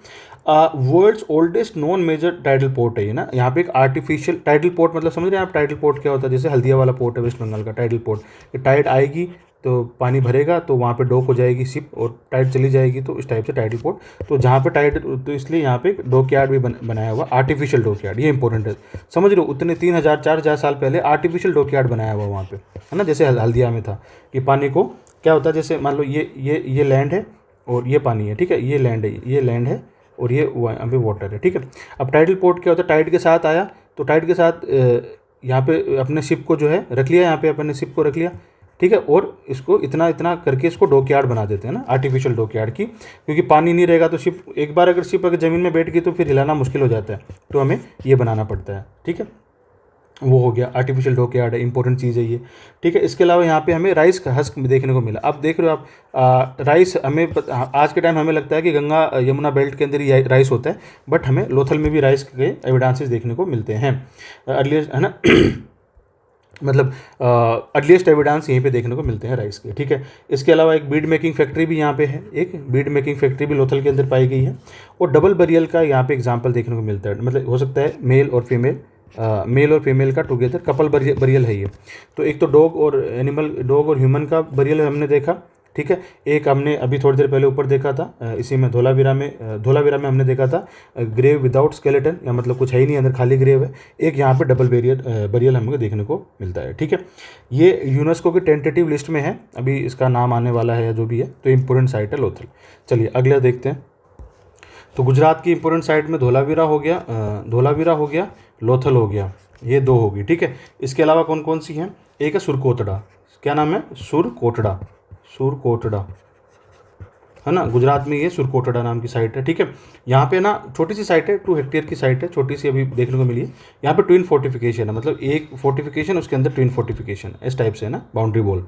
World's oldest non major tidal port है ये ना। यहाँ पे एक आर्टिफिशियल टाइडल पोर्ट, मतलब समझ रहे हैं आप टाइडल पोर्ट क्या होता है? जैसे हल्दिया वाला पोर्ट है वेस्ट बंगाल का, टाइडल पोर्ट। ये टाइड आएगी तो पानी भरेगा, तो वहाँ पे डॉक हो जाएगी शिप, और टाइड चली जाएगी, तो इस टाइप से टाइडल पोर्ट। तो जहाँ पे टाइड, तो इसलिए यहाँ पे डॉक यार्ड भी बनाया हुआ, आर्टिफिशियल डॉक यार्ड, ये इंपॉर्टेंट है, समझ रहे हो। उतने 3000-4000 साल पहले आर्टिफिशियल डॉक यार्ड बनाया हुआ वहाँ पे, है ना। जैसे हल्दिया में था कि पानी को क्या होता है, जैसे मान लो ये लैंड है और ये पानी है, ठीक है। ये लैंड है और ये अभी वाटर है, ठीक है। अब टाइडल पोर्ट क्या होता है? टाइड के साथ आया, तो टाइड के साथ यहाँ पे अपने शिप को जो है रख लिया, यहाँ पे अपने शिप को रख लिया, ठीक है। और इसको इतना इतना करके इसको डॉक यार्ड बना देते हैं ना, आर्टिफिशियल डॉक यार्ड की, क्योंकि पानी नहीं रहेगा तो शिप, एक बार अगर शिप ज़मीन में बैठ गई तो फिर हिलाना मुश्किल हो जाता है, तो हमें ये बनाना पड़ता है, ठीक है। वो हो गया आर्टिफिशियल डॉक यार्ड है, इंपॉर्टेंट चीज़ है ये, ठीक है। इसके अलावा यहाँ पे हमें राइस का हस्क देखने को मिला। अब देख रहे हो आप, राइस हमें आज के टाइम हमें लगता है कि गंगा यमुना बेल्ट के अंदर ही राइस होता है, बट हमें लोथल में भी राइस के एविडेंसेस देखने को मिलते हैं अर्लियर, है ना। मतलब अर्लीस्ट एविडेंस यहीं पे देखने को मिलते हैं राइस के, ठीक है। इसके अलावा एक बीड मेकिंग फैक्ट्री भी यहाँ पे है, एक बीड मेकिंग फैक्ट्री भी लोथल के अंदर पाई गई है। और डबल बरियल का यहाँ पे एग्जांपल देखने को मिलता है, मतलब हो सकता है मेल और फीमेल का टुगेदर कपल बरियल है ये। तो एक तो डॉग और ह्यूमन का बरियल हमने देखा, ठीक है। एक हमने अभी थोड़ी देर पहले ऊपर देखा था, इसी में धोलावीरा में हमने देखा था ग्रेव विदाउट स्केलेटन, या मतलब कुछ है ही नहीं अंदर, खाली ग्रेव है। एक यहाँ पे डबल बरियल हमको देखने को मिलता है, ठीक है। ये यूनेस्को की टेंटेटिव लिस्ट में है, अभी इसका नाम आने वाला है या जो भी है, तो इम्पोर्टेंट साइट है लोथल। चलिए अगला देखते हैं। तो गुजरात की इंपॉर्टेंट साइट में धोलावीरा हो गया, लोथल हो गया, ये दो होगी, ठीक है। इसके अलावा कौन कौन सी हैं? एक है सुरकोटड़ा, क्या नाम है? सुरकोटड़ा, है ना, गुजरात में ये सुरकोटड़ा नाम की साइट है, ठीक है। यहाँ पे ना छोटी सी साइट है, 2 हेक्टेयर की साइट है, छोटी सी अभी देखने को मिली है। यहाँ पे ट्विन फोर्टिफिकेशन है, मतलब एक फोर्टिफिकेशन उसके अंदर ट्विन फोर्टिफिकेशन इस टाइप से है ना, बाउंड्री वॉल,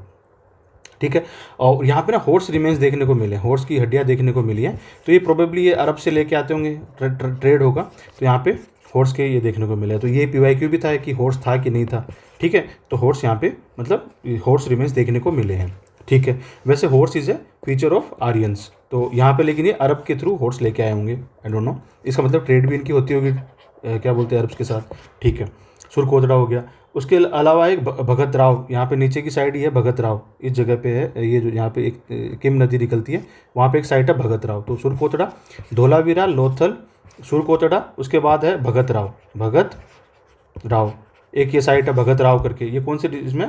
ठीक है। और यहाँ पे ना हॉर्स रिमेन्स देखने को मिले, हॉर्स की हड्डियाँ देखने को मिली है। तो ये प्रोबेबली ये अरब से लेके आते होंगे, ट्रेड होगा, तो यहाँ पे हॉर्स के ये देखने को मिले। तो ये PYQ भी था कि हॉर्स था कि नहीं था, ठीक है। तो हॉर्स यहाँ पे मतलब हॉर्स रिमेन्स देखने को मिले हैं, ठीक है। वैसे horse is a feature of Aryans, तो यहाँ पे लेकिन ये अरब के थ्रू हॉर्स लेके आए होंगे, आई डोंट नो, इसका मतलब ट्रेड भी इनकी होती होगी, क्या बोलते हैं, अरब्स के साथ, ठीक है। सुरकोतड़ा हो गया। उसके अलावा एक भगत राव, यहाँ पे नीचे की साइड ही है भगत राव, इस जगह पे है, ये जो यहाँ पे एक किम नदी निकलती है, वहाँ पे एक साइट है भगत राव। तो सुरकोतड़ा, धोलावीरा, लोथल, सुरकोतड़ा, उसके बाद है भगत राव, एक ये साइट है भगत राव करके। ये कौन से इसमें,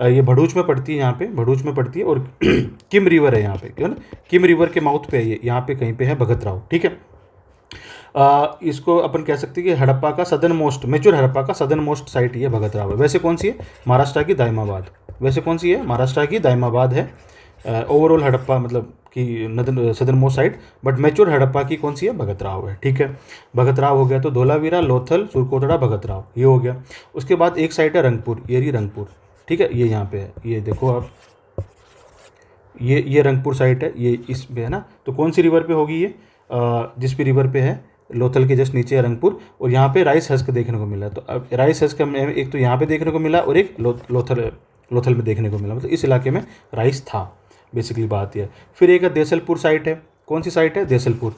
ये भड़ूच में पड़ती है, यहाँ पे भड़ूच में पड़ती है। और किम रिवर है यहाँ पे, क्यों ना, किम रिवर के माउथ पे है ये, यहाँ पे कहीं पे है भगत राव, ठीक है। इसको अपन कह सकते हैं कि हड़प्पा का सदर्न मोस्ट साइट ये भगत राव है। वैसे कौन सी है? महाराष्ट्र की दाइमाबाद है। ओवरऑल हड़प्पा मतलब कि southern most site, but mature Harappa की कौन सी है? भगत राव है, ठीक है। भगत राव हो गया। तो धोलावीरा, लोथल, सुरकोतड़ा, भगत राव, ये हो गया। उसके बाद एक साइट है रंगपुर, ये रही रंगपुर, ठीक है, ये यहाँ पे है, ये देखो आप, ये रंगपुर साइट है, ये इस पे है ना। तो कौन सी रिवर पे होगी ये? जिस भी रिवर पे है, लोथल के जस्ट नीचे है रंगपुर। और यहाँ पे राइस हस्क देखने को मिला। तो अब राइस हस्क एक तो यहाँ पे देखने को मिला और एक लोथल में देखने को मिला, मतलब इस इलाके में राइस था, बेसिकली बात यह है। फिर एक देसलपुर साइट है, कौन सी साइट है? देसलपुर।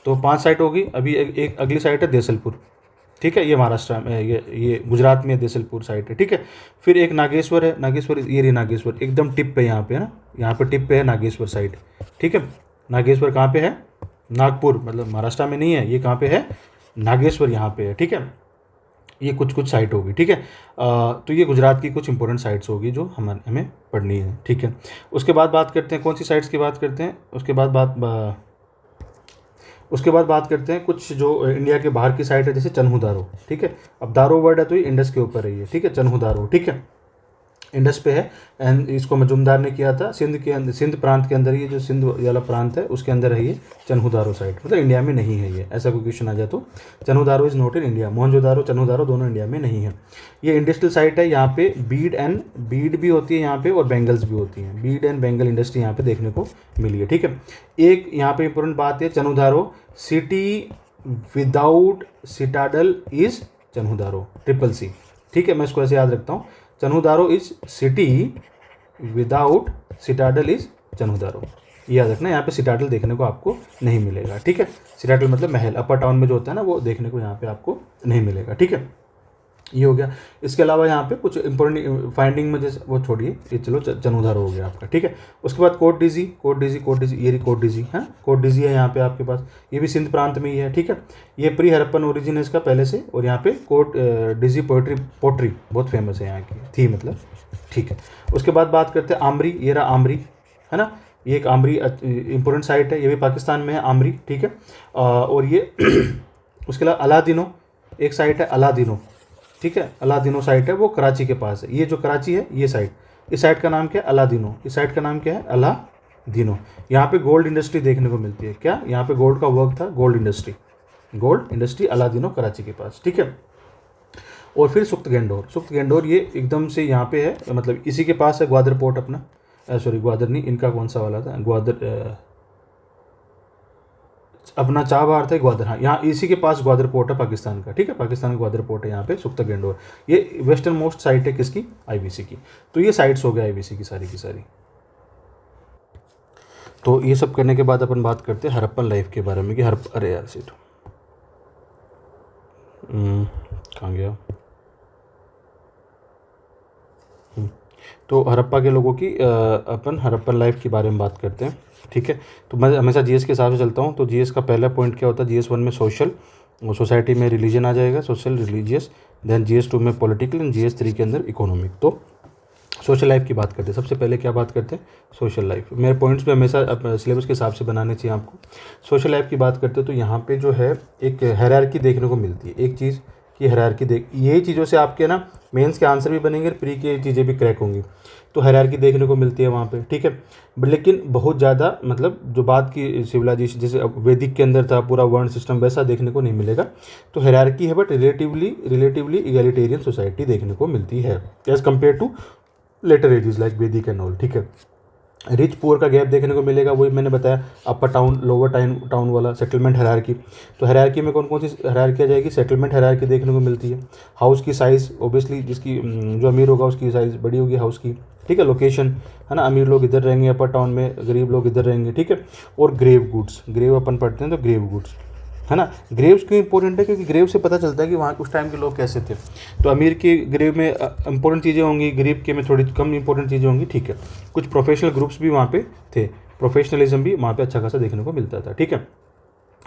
तो 5 साइट होगी। अभी एक अगली साइट है देसलपुर, ठीक है, ये महाराष्ट्र में, ये गुजरात में देसलपुर साइट है, ठीक है। फिर एक नागेश्वर है, ये रही नागेश्वर, एकदम टिप पे यहाँ पे है ना, यहाँ पे टिप पे है नागेश्वर साइट, ठीक है। नागेश्वर कहाँ पे है? नागपुर, मतलब महाराष्ट्र में नहीं है, ये कहाँ पे है? नागेश्वर यहाँ पे है, ठीक है। ये कुछ साइट होगी, ठीक है। तो ये गुजरात की कुछ इंपॉर्टेंट साइट्स होगी जो हमें पढ़नी है, ठीक है। उसके बाद बात करते हैं, कौन सी साइट्स की बात करते हैं? उसके बाद बात करते हैं कुछ जो इंडिया के बाहर की साइट है, जैसे चन्हू दारो, ठीक है। अब दारो वर्ड है तो ये इंडस के ऊपर है ये, ठीक है, चन्हू दारो, ठीक है, इंडस पे है। एंड इसको मजुमदार ने किया था सिंध प्रांत के अंदर, ये जो सिंध वाला प्रांत है उसके अंदर है ये चन्हूदारो साइट, मतलब इंडिया में नहीं है ये, ऐसा कोई क्वेश्चन आ जाए तो Chanhudaro is not in India. Mohenjodaro, Chanhudaro दोनों इंडिया में नहीं है। ये इंडस्ट्रियल साइट है, यहाँ पे बीड भी होती है यहाँ पे, और बेंगल्स भी होती हैं, बीड एंड बेंगल इंडस्ट्री यहाँ पे देखने को मिली है, ठीक है। एक यहाँ पे इंपॉर्टेंट बात है, Chanhudaro city without citadel is Chanhudaro, CCC, ठीक है, मैं इसको ऐसे याद रखता हूँ। Chanhudaro is city without citadel is Chanhudaro, याद रखना। यहाँ पे सिटाडल देखने को आपको नहीं मिलेगा, ठीक है। सिटाडल मतलब महल, अपर टाउन में जो होता है ना, वो देखने को यहाँ पे आपको नहीं मिलेगा, ठीक है। ये हो गया। इसके अलावा यहाँ पे कुछ इंपॉर्टेंट फाइंडिंग में, जैसे वो छोड़िए, ये चलो चन्हूदारो हो गया आपका, ठीक है। उसके बाद कोट डीजी, ये रही कोट डीजी, है कोट डीजी है यहाँ पे आपके पास, ये भी सिंध प्रांत में ही है, ठीक है। ये प्री हरप्पन ओरिजिन है इसका पहले से। और यहाँ पे कोट डीजी पोट्री बहुत फेमस है यहाँ की थी, मतलब, ठीक है। उसके बाद बात करते हैं आमरी, ये रहा आमरी, है ना, ये एक आमरी इंपॉर्टेंट साइट है, ये भी पाकिस्तान में है आमरी, ठीक है। और ये उसके अलावा अलादीनो एक साइट है, अलादीनो, ठीक है, अलादीनो साइट है, वो कराची के पास है। ये जो कराची है ये साइट, इस साइट का नाम क्या है? अलादीनो। इस साइट का नाम क्या है? अलादीनो। यहाँ पे गोल्ड इंडस्ट्री देखने को मिलती है, क्या यहाँ पे गोल्ड का वर्क था? गोल्ड इंडस्ट्री अलादीनो कराची के पास, ठीक है। और फिर सुख्त गेंडोर ये एकदम से यहाँ पे है, मतलब इसी के पास है ग्वादर पोर्ट अपना, सॉरी ग्वादर नहीं, इनका कौन सा वाला था, ग्वादर, अपना चाबहार था ग्वादर, हाँ यहाँ इसी के पास ग्वादर पोर्ट है पाकिस्तान का, ठीक है, पाकिस्तान का ग्वादर पोर्ट है यहाँ पे, सुख्ता गेंडोर, ये वेस्टर्न मोस्ट साइट है किसकी, आईबीसी की। तो ये साइट्स हो गया आईबीसी की सारी की सारी। तो ये सब करने के बाद अपन बात करते हैं हड़प्पन लाइफ के बारे में कि अरे यार सीट कहाँ गया। तो हड़प्पा के लोगों की अपन हड़प्पन लाइफ के बारे में बात करते हैं, ठीक है। तो मैं हमेशा जीएस के हिसाब से चलता हूँ। तो जीएस का पहला पॉइंट क्या होता है, जीएस 1 में सोशल, सोसाइटी में रिलीजन आ जाएगा, सोशल रिलीजियस, देन जीएस 2 में पॉलिटिकल, एंड जीएस 3 के अंदर इकोनॉमिक। तो सोशल लाइफ की बात करते हैं। सबसे पहले क्या बात करते हैं, सोशल लाइफ। मेरे पॉइंट्स भी हमेशा सिलेबस के हिसाब से बनाने चाहिए आपको। सोशल लाइफ की बात करते हैं तो यहाँ पे जो है एक हायरार्की देखने को मिलती है, एक चीज़ की हायरार्की यही चीज़ों से आपके ना मेंस के आंसर भी बनेंगे, प्री की चीज़ें भी क्रैक होंगी। तो हायरार्की देखने को मिलती है वहाँ पे, ठीक है। लेकिन बहुत ज़्यादा मतलब जो बात की सिविलाइजेशन जैसे वैदिक के अंदर था पूरा वर्ण सिस्टम, वैसा देखने को नहीं मिलेगा। तो हायरार्की है बट रिलेटिवली इगैलिटेरियन सोसाइटी देखने को मिलती है as compare to later ages like Vedic and all, ठीक है। रिच पुअर का गैप देखने को मिलेगा, वही मैंने बताया, अपर टाउन लोअर टाउन वाला सेटलमेंट हायरार्की। तो हायरार्की में कौन कौन सी हायरार्की आ जाएगी, सेटलमेंट हायरार्की देखने को मिलती है। हाउस की साइज़ ऑब्वियसली जिसकी जो अमीर होगा उसकी साइज़ बड़ी होगी हाउस की, ठीक है। लोकेशन है ना, अमीर लोग इधर रहेंगे अपर टाउन में, गरीब लोग इधर रहेंगे, ठीक है। और ग्रेव गुड्स, ग्रेव अपन पढ़ते हैं तो ग्रेव गुड्स है ना। ग्रेव्स क्यों इंपॉर्टेंट है, क्योंकि ग्रेव से पता चलता है कि वहाँ उस टाइम के लोग कैसे थे। तो अमीर के ग्रेव में इंपॉर्टेंट चीज़ें होंगी, गरीब के में थोड़ी कम इंपॉर्टेंट चीज़ें होंगी, ठीक है। कुछ प्रोफेशनल ग्रुप्स भी वहाँ पे थे, प्रोफेशनलिज्म भी वहाँ पे अच्छा खासा देखने को मिलता था, ठीक है।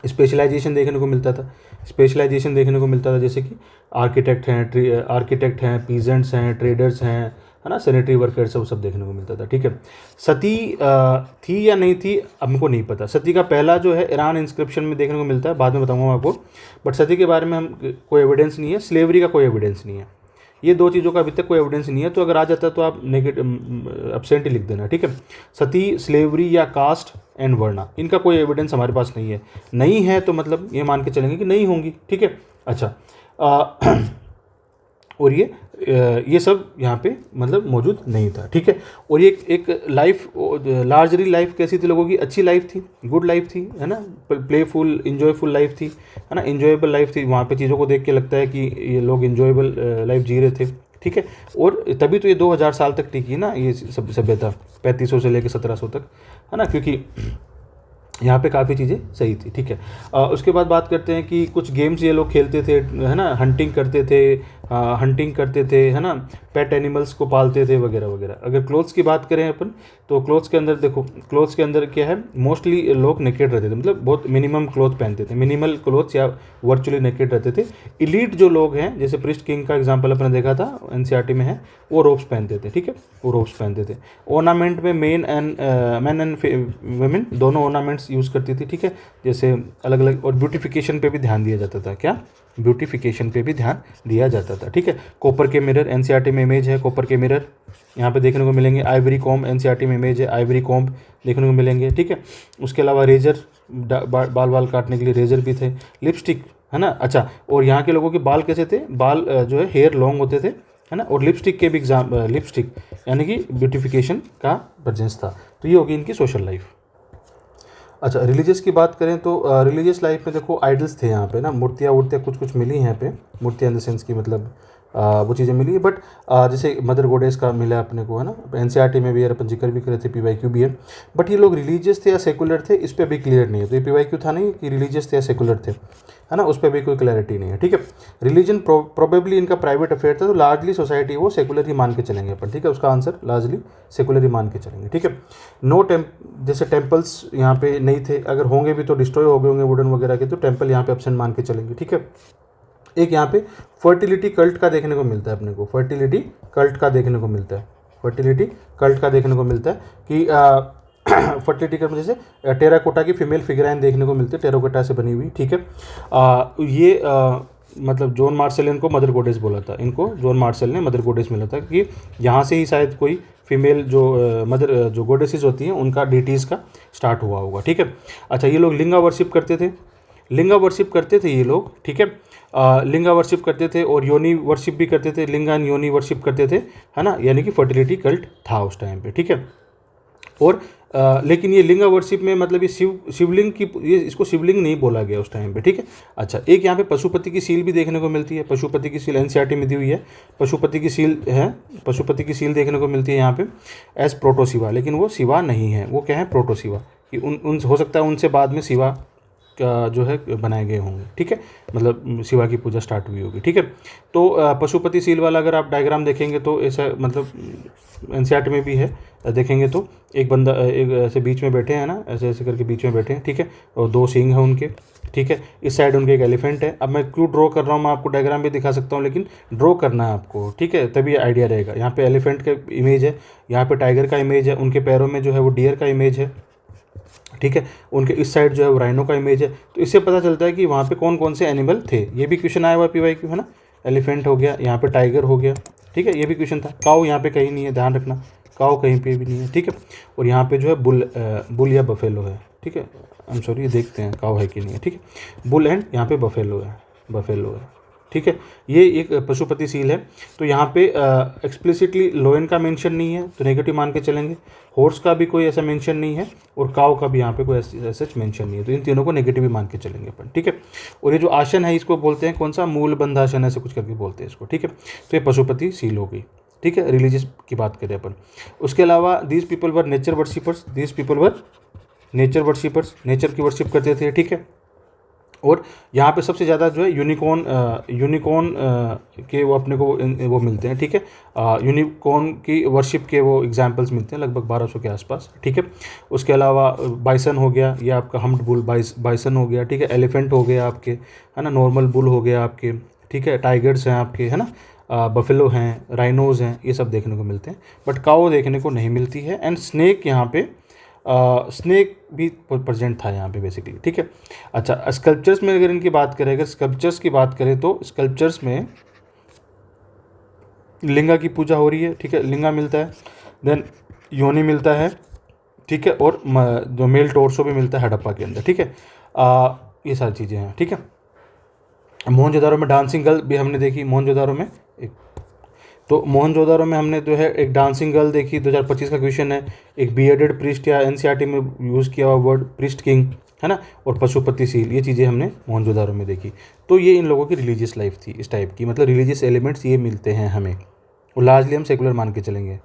स्पेशलाइजेशन देखने को मिलता था, जैसे कि आर्किटेक्ट हैं, पीजेंट्स हैं, ट्रेडर्स हैं, है ना, सैनिटरी वर्कर्स वो सब देखने को मिलता था, ठीक है। सती थी या नहीं थी हमको नहीं पता। सती का पहला जो है ईरान इंस्क्रिप्शन में देखने को मिलता है, बाद में बताऊंगा मैं आपको। बट सती के बारे में हम कोई एविडेंस नहीं है, स्लेवरी का कोई एविडेंस नहीं है, ये दो चीज़ों का अभी तक कोई एविडेंस नहीं है। तो अगर आ जाता है तो आप नेगेटिव एब्सेंट ही लिख देना, ठीक है। सती, स्लेवरी या कास्ट एंड वर्णा, इनका कोई एविडेंस हमारे पास नहीं है। नहीं है तो मतलब ये मान के चलेंगे कि नहीं होंगी, ठीक है। अच्छा और ये सब यहाँ पे मतलब मौजूद नहीं था, ठीक है। और ये एक लाइफ लार्जली लाइफ कैसी थी लोगों की, अच्छी लाइफ थी, गुड लाइफ थी, है ना, प्लेफुल इंजॉयफुल लाइफ थी, है ना, इंजॉयबल लाइफ थी। वहाँ पे चीज़ों को देख के लगता है कि ये लोग इंजॉयबल लाइफ जी रहे थे, ठीक है। और तभी तो ये 2000 साल तक टिकी ना ये सभ्यता, 3500 से लेकर 1700 तक, है ना, क्योंकि यहाँ पे काफ़ी चीज़ें सही थी, ठीक है। उसके बाद बात करते हैं कि कुछ गेम्स ये लोग खेलते थे, है ना, हंटिंग करते थे, है ना, पेट एनिमल्स को पालते थे वगैरह वगैरह। अगर क्लोथ्स की बात करें अपन तो क्लोथ्स के अंदर देखो, क्लोथ्स के अंदर क्या है, मोस्टली लोग नेकेड रहते थे, मतलब बहुत मिनिमम क्लोथ पहनते थे, मिनिमल क्लोथ्स या वर्चुअली नेकेड रहते थे। इलीट जो लोग हैं, जैसे प्रिस्ट किंग का एग्जाम्पल अपने देखा था एनसीईआरटी में है, वो रोब्स पहनते थे, ठीक है, वो रोब्स पहनते थे। ऑर्नामेंट में मैन एंड वेमेन दोनों ऑर्नामेंट्स यूज़ करती थी, ठीक है, जैसे अलग अलग। और ब्यूटिफिकेशन पे भी ध्यान दिया जाता था, क्या, ब्यूटिफिकेशन पे भी ध्यान दिया जाता था, ठीक है। कॉपर के मिरर, एनसीईआरटी में इमेज है कॉपर के मिरर, यहाँ पे देखने को मिलेंगे। आइवरी कॉम्ब, एनसीईआरटी में इमेज है आइवरी कॉम्ब देखने को मिलेंगे, ठीक है। उसके अलावा रेजर, बाल काटने के लिए रेजर भी थे। लिपस्टिक, है ना। अच्छा, और यहाँ के लोगों के बाल कैसे थे, बाल जो है हेयर लॉन्ग होते थे, है ना। और लिपस्टिक के भी लिपस्टिक यानी कि ब्यूटिफिकेशन का प्रेजेंस था। तो ये होगी इनकी सोशल लाइफ। अच्छा, रिलीजियस की बात करें तो रिलीजियस लाइफ में देखो आइडल्स थे यहाँ पे ना, मूर्तियाँ कुछ मिली हैं यहाँ पे, मूर्तियाँ इन द सेंस की मतलब वो चीज़ें मिली है। बट जैसे मदर गोडेस का मिला अपने को, है ना, एनसीईआरटी में भी यार अपन जिक्र भी करे थे, पीवाईक्यू भी है। बट ये लोग रिलीजियस थे या सेकुलर थे, इस पर भी क्लियर नहीं है। तो ये पीवाईक्यू था नहीं कि रिलीजियस थे या सेकुलर थे, है ना, उस पर भी कोई क्लैरिटी नहीं है, ठीक है। रिलीजन प्रोबेबली इनका प्राइवेट अफेयर था, तो लार्जली सोसाइटी वो सेकुलर ही मान के चलेंगे अपन, ठीक है। उसका आंसर लार्जली सेकुलर ही मान के चलेंगे, ठीक है। नो जैसे टेम्पल्स यहाँ पे नहीं थे, अगर होंगे भी तो डिस्ट्रॉय हो गए होंगे वुडन वगैरह के, तो टेम्पल यहाँ पे एब्सेंट मान के चलेंगे, ठीक है। एक यहाँ पे फर्टिलिटी कल्ट का देखने को मिलता है अपने को, फर्टिलिटी कल्ट का देखने को मिलता है कि फर्टिलिटी कल्ट में जैसे टेराकोटा की फीमेल फिगराइन देखने को मिलती है, टेराकोटा से बनी हुई, ठीक है। ये मतलब जॉन मार्शल ने इनको मदर गोडेस बोला था, इनको जॉन मार्शल ने मदर गोडेस मिला था कि यहाँ से ही शायद कोई फीमेल जो मदर जो गोडेसेस होती हैं उनका डिटीज़ का स्टार्ट हुआ होगा, ठीक है। अच्छा, ये लोग लिंगा वर्शिप करते थे ये लोग, ठीक है। लिंगा वर्शिप करते थे और योनि वर्शिप भी करते थे, लिंगा एंड योनि वर्शिप करते थे, है ना, यानी कि फर्टिलिटी कल्ट था उस टाइम पे, ठीक है। और लेकिन ये लिंगा वर्शिप में मतलब ये शिवलिंग की, ये इसको शिवलिंग नहीं बोला गया उस टाइम पे, ठीक है। अच्छा, एक यहाँ पे पशुपति की सील भी देखने को मिलती है। पशुपति की सील एनसीईआरटी में दी हुई है, पशुपति की सील है, पशुपति की सील देखने को मिलती है यहाँ पे एज प्रोटो शिवा, लेकिन वो शिवा नहीं है, वो क्या है, प्रोटो शिवा। कि उन हो सकता है उनसे बाद में शिवा का जो है बनाए गए होंगे, ठीक है, मतलब शिवा की पूजा स्टार्ट हुई होगी, ठीक है। तो पशुपति सील वाला अगर आप डायग्राम देखेंगे तो ऐसा मतलब एनसीईआरटी में भी है, देखेंगे तो एक बंदा एक ऐसे बीच में बैठे हैं ना, ऐसे ऐसे करके बीच में बैठे हैं, ठीक है, और 2 सींग हैं उनके, ठीक है। इस साइड उनके एक एलिफेंट है। अब मैं क्यों ड्रॉ कर रहा हूँ, मैं आपको डायग्राम भी दिखा सकता हूँ, लेकिन ड्रॉ करना है आपको, ठीक है, तभी आइडिया रहेगा। यहाँ पे एलिफेंट का इमेज है, यहाँ पे टाइगर का इमेज है, उनके पैरों में जो है वो डियर का इमेज है, ठीक है, उनके इस साइड जो है वो राइनो का इमेज है। तो इससे पता चलता है कि वहाँ पे कौन कौन से एनिमल थे। ये भी क्वेश्चन आया हुआ PYQ है ना, एलिफेंट हो गया, यहाँ पे टाइगर हो गया, ठीक है, ये भी क्वेश्चन था। काऊ यहाँ पे कहीं नहीं है, ध्यान रखना, काऊ कहीं पे भी नहीं है, ठीक है। और यहाँ पे जो है बुल या बफेलो है, ठीक है, आई एम सॉरी, देखते हैं काऊ है कि नहीं है, ठीक है। बुल एंड यहाँ पे बफेलो है, बफेलो है, ठीक है। ये एक पशुपति सील है। तो यहाँ पे एक्सप्लिसिटली लोयन का मेंशन नहीं है, तो नेगेटिव मान के चलेंगे। हॉर्स का भी कोई ऐसा मेंशन नहीं है, और काऊ का भी यहाँ पे कोई ऐसा मेंशन नहीं है, तो इन तीनों को नेगेटिव ही मान के चलेंगे अपन, ठीक है। और ये जो आसन है इसको बोलते हैं कौन सा, मूल बंध आसन, ऐसे कुछ करके बोलते हैं इसको, ठीक है। तो ये पशुपति सील हो गई, ठीक है, रिलीजियस की बात करें अपन। उसके अलावा these people were nature worshippers, these people were nature worshippers, nature की वर्शिप करते थे, ठीक है। और यहाँ पे सबसे ज़्यादा जो है यूनिकॉर्न के वो अपने को वो मिलते हैं, ठीक है। यूनिकॉर्न की वर्शिप के वो एग्जांपल्स मिलते हैं लगभग 1200 के आसपास, ठीक है। उसके अलावा बाइसन हो गया, ये आपका हम्प्ड बुल बाइसन हो गया, ठीक है। एलिफेंट हो गया आपके, है ना, नॉर्मल बुल हो गया आपके, ठीक है। टाइगर्स हैं आपके, है ना, बफेलो हैं, राइनोज हैं, ये सब देखने को मिलते हैं, बट काऊ देखने को नहीं मिलती है। एंड स्नेक यहाँ पे स्नेक भी प्रेजेंट था यहाँ पे बेसिकली, ठीक है। अच्छा, स्कल्पचर्स में अगर इनकी बात करें, अगर स्कल्पचर्स की बात करें तो स्कल्पचर्स में लिंगा की पूजा हो रही है, ठीक है, लिंगा मिलता है, देन योनि मिलता है, ठीक है, और जो मेल टोर्सो भी मिलता है हड़प्पा के अंदर, ठीक है। ये सारी चीज़ें हैं, ठीक है। मोहनजोदारो में डांसिंग गर्ल भी हमने देखी, मोहनजोदारो में एक, तो मोहनजोदारो में हमने जो है एक डांसिंग गर्ल देखी, 2025 का क्वेश्चन है। एक बियर्डेड प्रीस्ट, या एनसीईआरटी में यूज़ किया हुआ वर्ड प्रीस्ट किंग, है ना, और पशुपति सील, ये चीज़ें हमने मोहनजोदारो में देखी। तो ये इन लोगों की रिलीजियस लाइफ थी इस टाइप की, मतलब रिलीजियस एलिमेंट्स ये मिलते हैं हमें, और लार्जली हम सेकुलर मान के चलेंगे।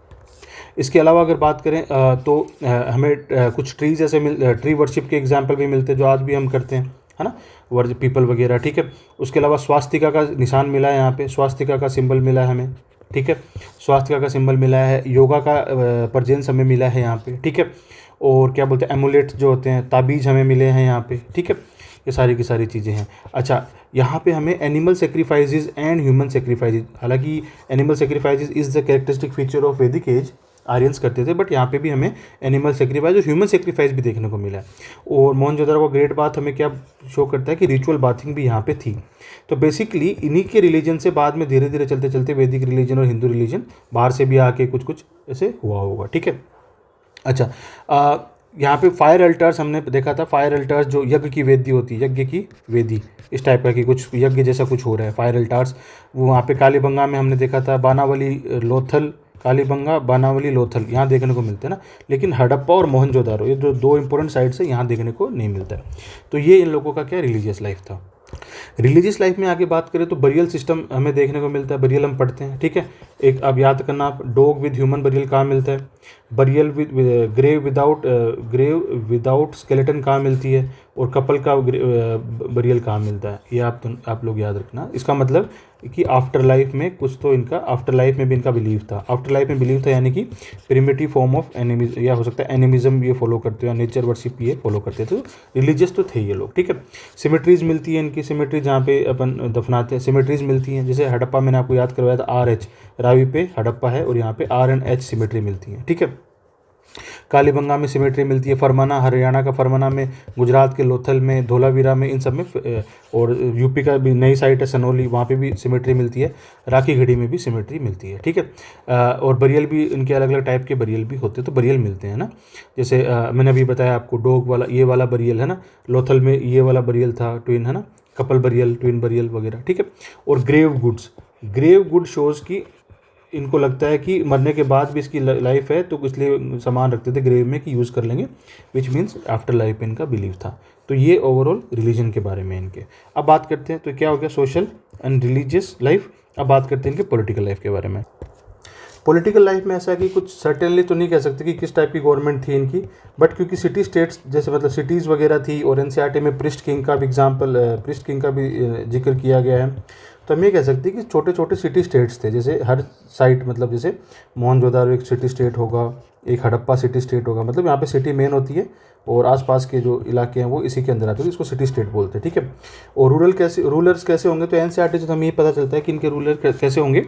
इसके अलावा अगर बात करें तो हमें कुछ ट्रीज ऐसे ट्री वर्शिप के एग्जाम्पल भी मिलते हैं, जो आज भी हम करते हैं, है ना, वर्ज पीपल वगैरह, ठीक है। उसके अलावा स्वास्तिका का निशान मिला है यहाँ पे, स्वास्तिका का सिंबल मिला है हमें, ठीक है, स्वास्तिका का सिंबल मिला है, योगा का परजेंस हमें मिला है यहाँ पे, ठीक है। और क्या बोलते हैं, एमुलेट जो होते हैं, ताबीज हमें मिले हैं यहाँ पे, ठीक है। ये सारी की सारी चीज़ें हैं। अच्छा, यहाँ पे हमें animal sacrifices and human sacrifices, हालांकि animal sacrifices is the characteristic feature of Vedic age, Aryans करते थे, बट यहाँ पे भी हमें एनिमल सेक्रीफाइस और ह्यूमन सेक्रीफाइस भी देखने को मिला है। और मोहनजोदारो का ग्रेट बात हमें क्या शो करता है कि रिचुअल बाथिंग भी यहाँ पे थी। तो बेसिकली इन्हीं के रिलीजन से बाद में धीरे धीरे चलते चलते वैदिक रिलीजन और हिंदू रिलीजन बाहर से भी आके कुछ कुछ ऐसे हुआ होगा, ठीक है। अच्छा, यहाँ पे फायर अल्टर्स हमने देखा था, फायर अल्टर्स जो यज्ञ की वेदी होती है, यज्ञ की वेदी, इस टाइप का कि कुछ यज्ञ जैसा कुछ हो रहा है, फायर अल्टर्स, वो वहाँ पे कालीबंगा में हमने देखा था, बानावली लोथल, कालीबंगा बानावली लोथल यहाँ देखने को मिलते हैं ना, लेकिन हड़प्पा और मोहनजोदारो ये जो 2 इंपॉर्टेंट साइट्स है यहाँ देखने को नहीं मिलता है। तो ये इन लोगों का क्या रिलीजियस लाइफ था। रिलीजियस लाइफ में आगे बात करें तो बरियल सिस्टम हमें देखने को मिलता है, बरियल हम पढ़ते हैं, ठीक है। एक अब याद करना आप, डॉग विद ह्यूमन बरियल कहाँ मिलता है, burial with grave without skeleton कहाँ मिलती है, और कपल का बरियल कहाँ मिलता है, ये आप लोग याद रखना। इसका मतलब कि आफ्टर लाइफ में कुछ तो इनका आफ्टर लाइफ में भी इनका बिलीव था, आफ्टर लाइफ में बिलीव था, यानी कि प्रिमिटिव फॉर्म ऑफ एनिमिज्म, या हो सकता है एनिमिज्म ये फॉलो करते हो, नेचर वर्शिप ये फॉलो करते थे, तो रिलीजियस तो थे ये लोग, ठीक है। सिमेट्रीज मिलती है इनकी, सिमेट्री जहाँ पे अपन दफनाते हैं, सिमेट्रीज मिलती हैं, जैसे हड़प्पा मैंने आपको याद करवाया था, RH रावी पे हड़प्पा है, और यहाँ पे R and H सिमेट्री मिलती है, ठीक है। कालीबंगा में सिमेट्री मिलती है, फरमाना हरियाणा का फरमाना में, गुजरात के लोथल में, धोलावीरा में, इन सब में, और यूपी का भी नई साइट है सनोली, वहाँ पे भी सिमेट्री मिलती है, राखी घड़ी में भी सिमेट्री मिलती है, ठीक है। और बरियल भी इनके अलग अलग टाइप के बरियल भी होते हैं, तो बरियल मिलते हैं ना, जैसे मैंने अभी बताया आपको, डॉग वाला ये वाला बरियल है ना, लोथल में ये वाला बरियल था ट्विन, है ना, कपल बरियल, ट्विन बरियल वगैरह, ठीक है। और ग्रेव गुड्स शोज़ की इनको लगता है कि मरने के बाद भी इसकी लाइफ है, तो इसलिए सामान रखते थे ग्रेव में कि यूज़ कर लेंगे, विच मीन्स आफ्टर लाइफ इनका बिलीव था। तो ये ओवरऑल रिलीजन के बारे में इनके। अब बात करते हैं, तो क्या हो गया सोशल एंड रिलीजियस लाइफ। अब बात करते हैं इनके पॉलिटिकल लाइफ के बारे में। पॉलिटिकल लाइफ में ऐसा है कि कुछ सर्टेनली तो नहीं कह सकते कि किस टाइप की गवर्नमेंट थी इनकी, बट क्योंकि सिटी स्टेट्स जैसे मतलब सिटीज़ वगैरह थी, और एनसीईआरटी में प्रिस्ट किंग का भी प्रिस्ट किंग का भी जिक्र किया गया है, तो हम ये कह सकते हैं कि छोटे छोटे सिटी स्टेट्स थे। जैसे हर साइट, मतलब जैसे मोहनजोदारो एक सिटी स्टेट होगा, एक हड़प्पा सिटी स्टेट होगा, मतलब यहाँ पे सिटी मेन होती है और आसपास के जो इलाके हैं वो इसी के अंदर आते हैं, इसको सिटी स्टेट बोलते हैं, ठीक है। और रूलर्स कैसे होंगे, तो एनसीईआरटी से हमें ये पता चलता है कि इनके रूलर कैसे होंगे।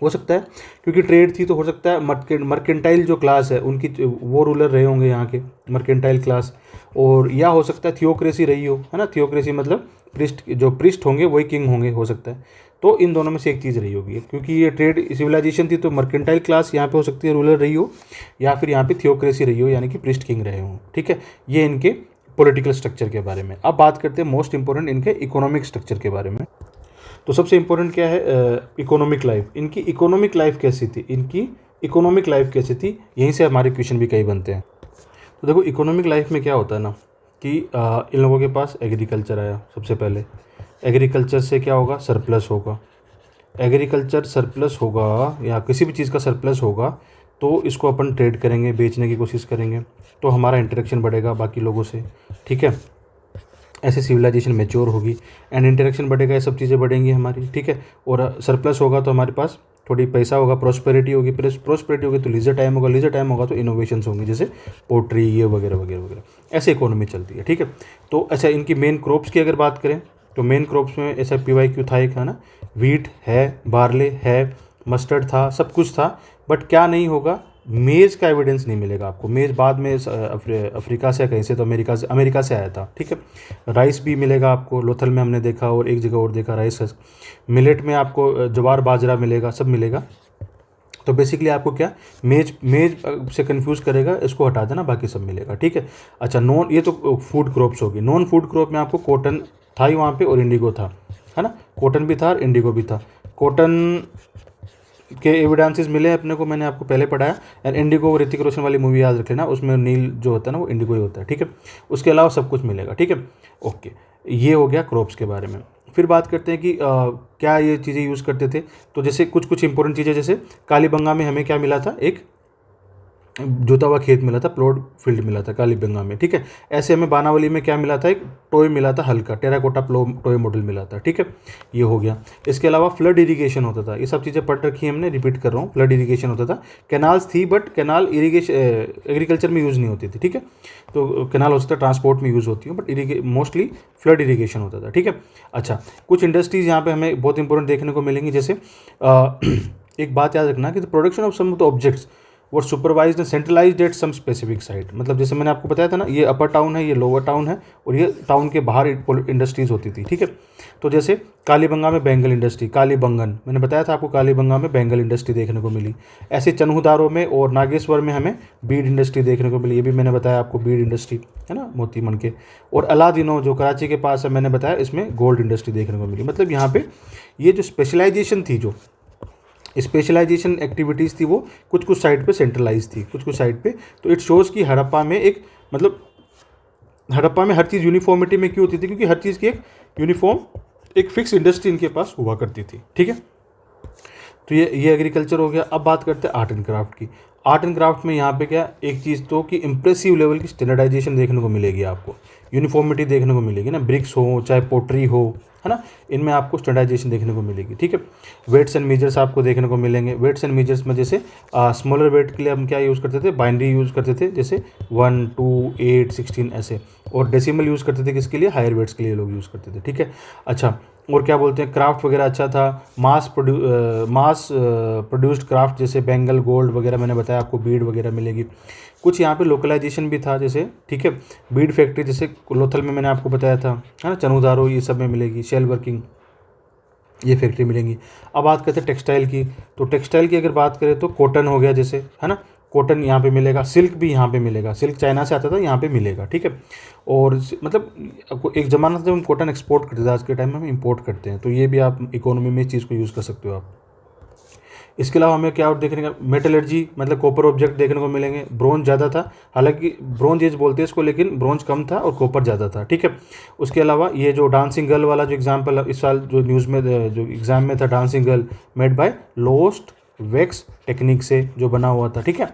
हो सकता है क्योंकि ट्रेड थी, तो हो सकता है मर्केंटाइल जो क्लास है उनकी वो रूलर रहे होंगे यहाँ के, मर्केंटाइल क्लास। और या हो सकता है थियोक्रेसी रही हो, है ना, थियोक्रेसी मतलब प्रिस्ट होंगे वही किंग होंगे, हो सकता है। तो इन दोनों में से एक चीज़ रही होगी, क्योंकि ये ट्रेड सिविलाइजेशन थी, तो मर्केंटाइल क्लास यहाँ पे हो सकती है रूलर रही हो, या फिर यहाँ पे थियोक्रेसी रही हो, यानी कि प्रिस्ट किंग रहे हों, ठीक है। ये इनके पॉलिटिकल स्ट्रक्चर के बारे में। अब बात करते हैं मोस्ट इंपॉर्टेंट इनके इकोनॉमिक स्ट्रक्चर के बारे में। तो सबसे इम्पोर्टेंट क्या है, इकोनॉमिक लाइफ। इनकी इकोनॉमिक लाइफ कैसी थी, इनकी इकोनॉमिक लाइफ कैसी थी, यहीं से हमारे क्वेश्चन भी कई बनते हैं। तो देखो इकोनॉमिक लाइफ में क्या होता है ना कि इन लोगों के पास एग्रीकल्चर आया सबसे पहले। एग्रीकल्चर से क्या होगा, सरप्लस होगा। एग्रीकल्चर सरप्लस होगा या किसी भी चीज़ का सरप्लस होगा, तो इसको अपन ट्रेड करेंगे, बेचने की कोशिश करेंगे, तो हमारा इंटरेक्शन बढ़ेगा बाकी लोगों से, ठीक है। ऐसे सिविलाइजेशन मैच्योर होगी एंड इंटरेक्शन बढ़ेगा, ये सब चीज़ें बढ़ेंगी हमारी, ठीक है। और सरप्लस होगा तो हमारे पास थोड़ी पैसा होगा, प्रोस्पेरिटी होगी, प्रोस्पेरिटी होगी तो लीजर टाइम होगा, लीजर टाइम होगा तो इनोवेशंस होंगी, जैसे पोट्री ये वगैरह वगैरह वगैरह। ऐसे इकोनॉमी चलती है, ठीक है। तो ऐसा इनकी मेन क्रॉप्स की अगर बात करें, तो मेन क्रॉप्स में ऐसा PYQ था एक, है ना, वीट है, बार्ले है, मस्टर्ड था, सब कुछ था। बट क्या नहीं होगा, मेज़ का एविडेंस नहीं मिलेगा आपको। मेज़ बाद में अफ्रीका से कहीं से, तो अमेरिका से आया था, ठीक है। राइस भी मिलेगा आपको, लोथल में हमने देखा और एक जगह और देखा राइस। मिलेट में आपको ज्वार बाजरा मिलेगा, सब मिलेगा। तो बेसिकली आपको क्या, मेज से कंफ्यूज करेगा, इसको हटा देना, बाकी सब मिलेगा, ठीक है। अच्छा, नॉन, ये तो फूड क्रॉप्स होगी। नॉन फूड क्रॉप में आपको कॉटन था ही वहाँ पे, और इंडिगो था, है ना। कॉटन भी था और इंडिगो भी था। कॉटन के एविडेंसेस मिले अपने को, मैंने आपको पहले पढ़ाया। एंड इंडिगो, ऋतिक रोशन वाली मूवी याद रख लेना, उसमें नील जो होता है ना वो इंडिगो ही होता है, ठीक है। उसके अलावा सब कुछ मिलेगा, ठीक है। ओके, ये हो गया क्रॉप्स के बारे में। फिर बात करते हैं कि क्या ये चीज़ें यूज़ करते थे। तो जैसे कुछ इंपॉर्टेंट चीज़ें, जैसे कालीबंगा में हमें क्या मिला था, एक जोता हुआ खेत मिला था, प्लॉट फील्ड मिला था कालीबंगा में, ठीक है। ऐसे हमें बानावली में क्या मिला था, एक टॉय मिला था हल्का, टेराकोटा टॉय मॉडल मिला था, ठीक है। ये हो गया। इसके अलावा फ्लड इरिगेशन होता था, ये सब चीज़ें पढ़ रखी है हमने, रिपीट कर रहा हूँ। फ्लड इरिगेशन होता था। कैनाल्स थी, बट कैनाल इरीगेशन एग्रीकल्चर में यूज़ नहीं होती थी, ठीक है। तो कैनाल हो सकता है ट्रांसपोर्ट में यूज़ होती है, बट मोस्टली फ्लड इरीगेशन होता था, ठीक है। अच्छा, कुछ इंडस्ट्रीज़ यहाँ पे हमें बहुत इंपॉर्टेंट देखने को मिलेंगी। जैसे एक बात याद रखना कि the production of some of the objects वो supervised and centralised at some specific site. मतलब जैसे मैंने आपको बताया था ना, ये अपर टाउन है, ये लोअर टाउन है, और ये टाउन के बाहर इंडस्ट्रीज होती थी, ठीक है। तो जैसे कालीबंगा में बैंगल इंडस्ट्री, कालीबंगन, मैंने बताया था आपको, कालीबंगा में बैंगल इंडस्ट्री देखने को मिली। ऐसे चन्हुदारो में और नागेश्वर में हमें बीड इंडस्ट्री देखने को मिली, ये भी मैंने बताया आपको, बीड इंडस्ट्री, है ना, मोती मन के। और अलादीनो जो कराची के पास है, मैंने बताया, इसमें गोल्ड इंडस्ट्री देखने को मिली। मतलब यहाँ पे ये जो स्पेशलाइजेशन थी, जो स्पेशलाइजेशन एक्टिविटीज़ थी, वो कुछ साइड पे सेंट्रलाइज थी, कुछ साइड पे। तो इट शोज़ कि हड़प्पा में एक, मतलब हड़प्पा में हर चीज़ यूनिफॉर्मिटी में क्यों होती थी, क्योंकि हर चीज़ की एक यूनिफॉर्म, एक फिक्स इंडस्ट्री इनके पास हुआ करती थी, ठीक है। तो ये एग्रीकल्चर हो गया। अब बात करते हैं आर्ट एंड क्राफ्ट की। आर्ट एंड क्राफ्ट में यहाँ पे क्या, एक चीज़ तो कि इम्प्रेसिव लेवल की स्टैंडर्डाइजेशन देखने को मिलेगी आपको, यूनिफॉर्मिटी देखने को मिलेगी ना, ब्रिक्स हो चाहे पोट्री हो, है ना, इनमें आपको स्टैंडर्डाइजेशन देखने को मिलेगी, ठीक है। वेट्स एंड मेजर्स आपको देखने को मिलेंगे। वेट्स एंड मेजर्स में जैसे स्मॉलर वेट के लिए हम क्या यूज़ करते थे, बाइनरी यूज़ करते थे, जैसे 1, 2, 8, 16 ऐसे। और डेसिमल यूज़ करते थे किसके लिए, हायर वेट्स के लिए लोग यूज़ करते थे, ठीक है। अच्छा, और क्या बोलते हैं, क्राफ्ट वगैरह अच्छा था। मास प्रोड्यूस्ड क्राफ्ट, जैसे बेंगल गोल्ड वगैरह मैंने बताया आपको, बीड वगैरह मिलेगी। कुछ यहाँ पे लोकलाइजेशन भी था, जैसे, ठीक है, बीड फैक्ट्री जैसे लोथल में मैंने आपको बताया था, है ना, चनुदारो, ये सब में मिलेगी। शेल वर्किंग, ये फैक्ट्री मिलेंगी। अब बात करते हैं टेक्सटाइल की। तो टेक्सटाइल की अगर बात करें तो कॉटन हो गया, जैसे, है ना, कॉटन यहाँ पे मिलेगा। सिल्क भी यहाँ पे मिलेगा, सिल्क चाइना से आता था, यहाँ पे मिलेगा, ठीक है। और मतलब एक ज़माना था जब हम कॉटन एक्सपोर्ट करते थे, आज के टाइम में हम इंपोर्ट करते हैं। तो ये भी आप इकोनॉमी में इस चीज़ को यूज़ कर सकते हो आप। इसके अलावा हमें क्या और देखने का, मेटलर्जी मतलब कॉपर ऑब्जेक्ट देखने को मिलेंगे। ब्रोंज ज़्यादा था, हालांकि ब्रोंज एज बोलते हैं इसको, लेकिन ब्रोंज कम था और कॉपर ज़्यादा था, ठीक है। उसके अलावा ये जो डांसिंग गर्ल वाला जो एग्जाम्पल इस साल जो न्यूज़ में जो एग्जाम में था, dancing girl made by lost wax technique से जो बना हुआ था, ठीक है।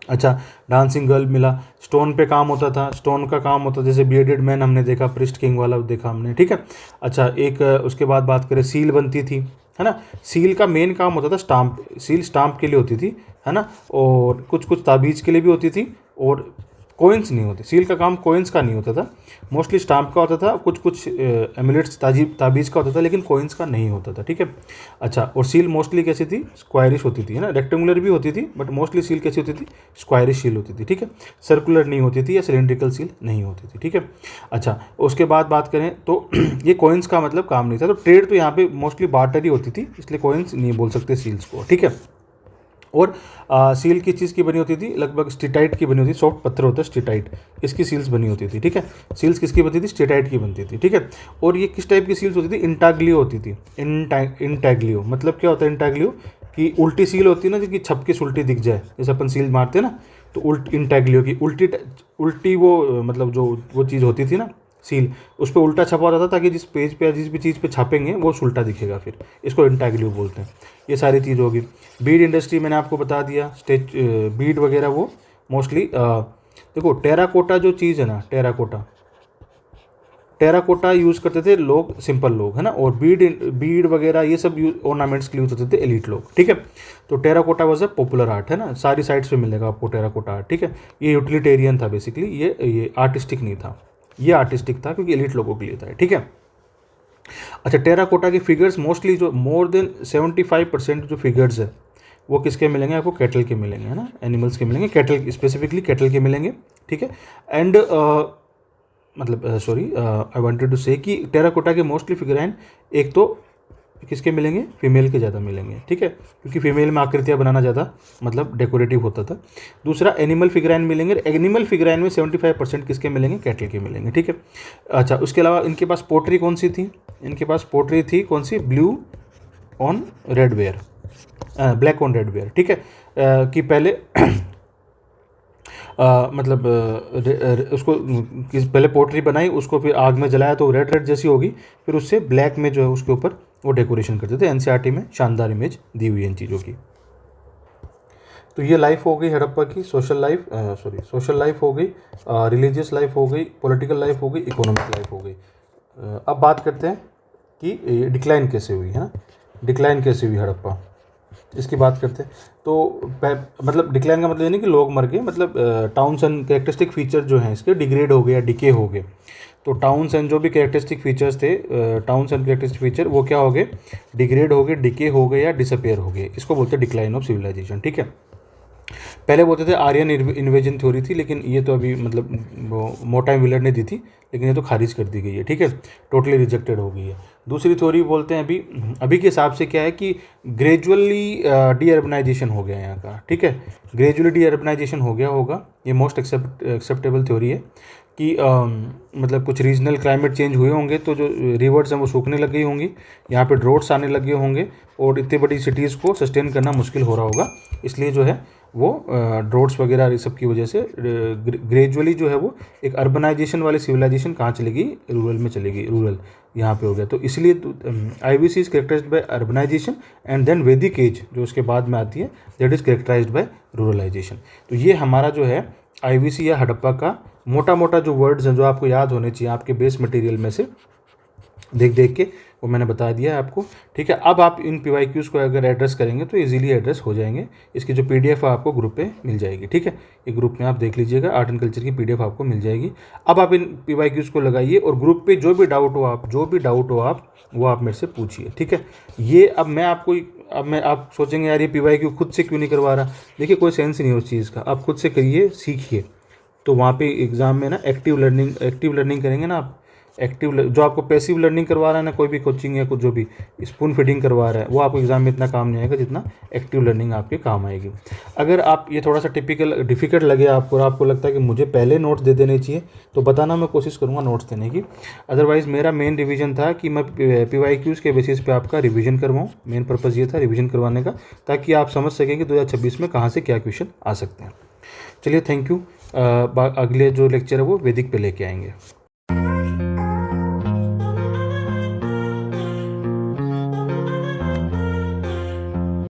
अच्छा, डांसिंग गर्ल मिला। स्टोन पे काम होता था, स्टोन का काम होता था, जैसे बियर्डेड मैन हमने देखा, प्रिस्ट किंग वाला देखा हमने, ठीक है। अच्छा, एक उसके बाद बात करें, सील बनती थी, है ना। सील का मेन काम होता था स्टाम्प, सील स्टाम्प के लिए होती थी, है ना, और कुछ कुछ ताबीज़ के लिए भी होती थी, और कोइंस नहीं होते। सील का काम कोइंस का नहीं होता था, मोस्टली स्टाम्प का होता था, कुछ कुछ एमुलेट्स ताबीज़ का होता था, लेकिन कोइंस का नहीं होता था, ठीक है। अच्छा, और सील मोस्टली कैसी थी, स्क्वायरिश होती थी, है ना, रेक्टेंगुलर भी होती थी, बट मोस्टली सील कैसी होती थी, स्क्वायरिश सील होती थी, ठीक है। सर्कुलर नहीं होती थी या सिलेंड्रिकल सील नहीं होती थी, ठीक है। अच्छा, उसके बाद बात करें तो ये कोइंस का मतलब काम नहीं था, तो ट्रेड तो यहाँ पे मोस्टली बार्टर ही होती थी, इसलिए कोइंस नहीं बोल सकते सील्स को, ठीक है। और सील किस चीज़ की बनी होती थी, लगभग स्टीटाइट की बनी होती थी, सॉफ्ट पत्थर होता है स्टीटाइट, इसकी सील्स बनी होती थी, ठीक है। सील्स किसकी बनती थी, स्टीटाइट की बनती थी, ठीक है। और ये किस टाइप की सील्स होती थी, इंटाग्लियो होती थी। इंटैग्लियो मतलब क्या होता है, इंटाग्लियो की उल्टी सील होती है ना, जिसकी छपकी से उल्टी दिख जाए, जैसे अपन सील मारते हैं ना, तो इंटैग्लियो की उल्टी उल्टी वो मतलब जो वो चीज़ होती थी ना सील, उस पर उल्टा छपा रहता था, ताकि जिस पेज पे या जिस भी चीज़ पे छापेंगे वो उल्टा दिखेगा, फिर इसको इंटैग्लियो बोलते हैं। ये सारी चीज़ होगी। बीड इंडस्ट्री मैंने आपको बता दिया, बीड वगैरह वो मोस्टली देखो, टेराकोटा जो चीज़ है ना, टेराकोटा यूज़ करते थे लोग, सिंपल लोग, है ना, और बीड वगैरह ये सब ऑर्नामेंट्स के लिए यूज़ होते थे एलिट लोग, ठीक है। तो terracotta was a popular art, है ना, सारी साइट्स पे मिलेगा आपको टेराकोटा आर्ट, ठीक है। ये यूटिलिटेरियन था बेसिकली, ये आर्टिस्टिक नहीं था, ये आर्टिस्टिक था क्योंकि एलिट लोगों के लिए था, ठीक है। अच्छा, टेराकोटा के फिगर्स मोस्टली जो मोर देन 75% जो फिगर्स है वो किसके मिलेंगे आपको, कैटल के मिलेंगे, है ना, एनिमल्स के मिलेंगे, कैटल स्पेसिफिकली कैटल के मिलेंगे, ठीक है। एंड मतलब सॉरी, आई वांटेड टू से कि टेराकोटा के मोस्टली फिगराइन एक तो किसके मिलेंगे, फीमेल के ज़्यादा मिलेंगे, ठीक है, क्योंकि फीमेल में आकृतियाँ बनाना ज़्यादा मतलब डेकोरेटिव होता था। दूसरा, एनिमल फिगराइन मिलेंगे, एनिमल फिगराइन में 75% किसके मिलेंगे, कैटल के मिलेंगे, ठीक है। अच्छा, उसके अलावा इनके पास पोट्री कौन सी थी, इनके पास पोट्री थी कौन सी, blue on red ware, black on red ware, ठीक है। कि पहले मतलब उसको पहले पोट्री बनाई, उसको फिर आग में जलाया तो रेड रेड जैसी होगी, फिर उससे ब्लैक में जो है उसके ऊपर वो डेकोरेशन करते थे। एनसीईआरटी में शानदार इमेज दी हुई है इन चीज़ों की। तो ये लाइफ हो गई हड़प्पा की, सोशल लाइफ हो गई, रिलीजियस लाइफ हो गई, पॉलिटिकल लाइफ हो गई, इकोनॉमिक लाइफ हो गई। अब बात करते हैं कि डिक्लाइन कैसे हुई, है ना, डिक्लाइन कैसे हुई हड़प्पा, इसकी बात करते हैं। तो मतलब डिक्लाइन का मतलब ये नहीं कि लोग मर गए, मतलब टाउन्स एंड कैरेक्टरिस्टिक फीचर जो हैं इसके डिग्रेड हो गए या डिके हो गए। तो टाउन्स एंड जो भी कैरेक्टरिस्टिक फीचर्स थे, टाउन्स एंड कैरेक्टरिस्टिक फीचर वो क्या हो गए, डिग्रेड हो गए, डिके हो गए या डिसअपेयर हो गए, इसको बोलते हैं डिक्लाइन ऑफ सिविलाइजेशन, ठीक है। पहले बोलते थे आर्यन इन्वेजन थ्योरी थी, लेकिन ये तो अभी मतलब वो मोटाइम विलर ने दी थी, लेकिन ये तो खारिज कर दी गई है, ठीक है, टोटली रिजेक्टेड हो गई है। दूसरी थ्योरी बोलते हैं अभी के हिसाब से क्या है कि ग्रेजुअली डी अर्बनाइजेशन हो गया यहाँ का, ठीक है, ग्रेजुअली डी अर्बनाइजेशन हो गया होगा, ये मोस्ट एक्सेप्टेबल थ्योरी है कि मतलब कुछ रीजनल क्लाइमेट चेंज हुए होंगे, तो जो रिवर्स हैं वो सूखने लग गई होंगी, यहाँ पे ड्रोट्स आने लगे होंगे, और इतनी बड़ी सिटीज़ को सस्टेन करना मुश्किल हो रहा होगा, इसलिए जो है वो ड्रोट्स वगैरह इस सब की वजह से ग्रेजुअली जो है वो एक अर्बनाइजेशन वाली सिविलाइजेशन कहाँ चलेगी, रूरल में चलेगी, रूरल यहाँ पे हो गया। तो इसलिए IBC is characterized by urbanization and then Vedic age जो उसके बाद में आती है, that is characterized by ruralization. तो ये हमारा जो है IBC या हड़प्पा का मोटा मोटा जो वर्ड्स हैं जो आपको याद होने चाहिए आपके बेस मटेरियल में से देख के, वो मैंने बता दिया है आपको, ठीक है। अब आप इन PYQs को अगर एड्रेस करेंगे तो इजीली एड्रेस हो जाएंगे। इसकी जो PDF आपको ग्रुप पे मिल जाएगी, ठीक है, ये ग्रुप में आप देख लीजिएगा, आर्ट एंड कल्चर की PDF आपको मिल जाएगी। अब आप इन PYQs को लगाइए और ग्रुप पे जो भी डाउट हो आप वो आप मेरे से पूछिए, ठीक है। ये अब आप सोचेंगे यार ये PYQ खुद से क्यों नहीं करवा रहा, देखिए कोई सेंस नहीं है उस चीज़ का, आप खुद से करिए, सीखिए। तो वहाँ पे एग्ज़ाम में ना एक्टिव लर्निंग करेंगे ना आप, एक्टिव जो आपको पैसिव लर्निंग करवा रहा है ना, कोई भी कोचिंग या कुछ जो भी स्पून फीडिंग करवा रहा है, वो आपको एग्जाम में इतना काम नहीं आएगा जितना एक्टिव लर्निंग आपके काम आएगी। अगर आप ये थोड़ा सा डिफिकल्ट लगे आपको और आपको लगता है कि मुझे पहले नोट्स दे देने चाहिए, तो बताना, मैं कोशिश करूँगा नोट्स देने की। अदरवाइज़ मेरा मेन रिवीजन था कि मैं PYQs के बेसिस पे आपका रिवीजन करवाऊँ। मेन पर्पज़ ये था रिवीजन करवाने का, ताकि आप समझ सकें कि 2026 में कहाँ से क्या क्वेश्चन आ सकते हैं। चलिए, थैंक यू। अगले जो लेक्चर है वो वैदिक पे लेके आएंगे।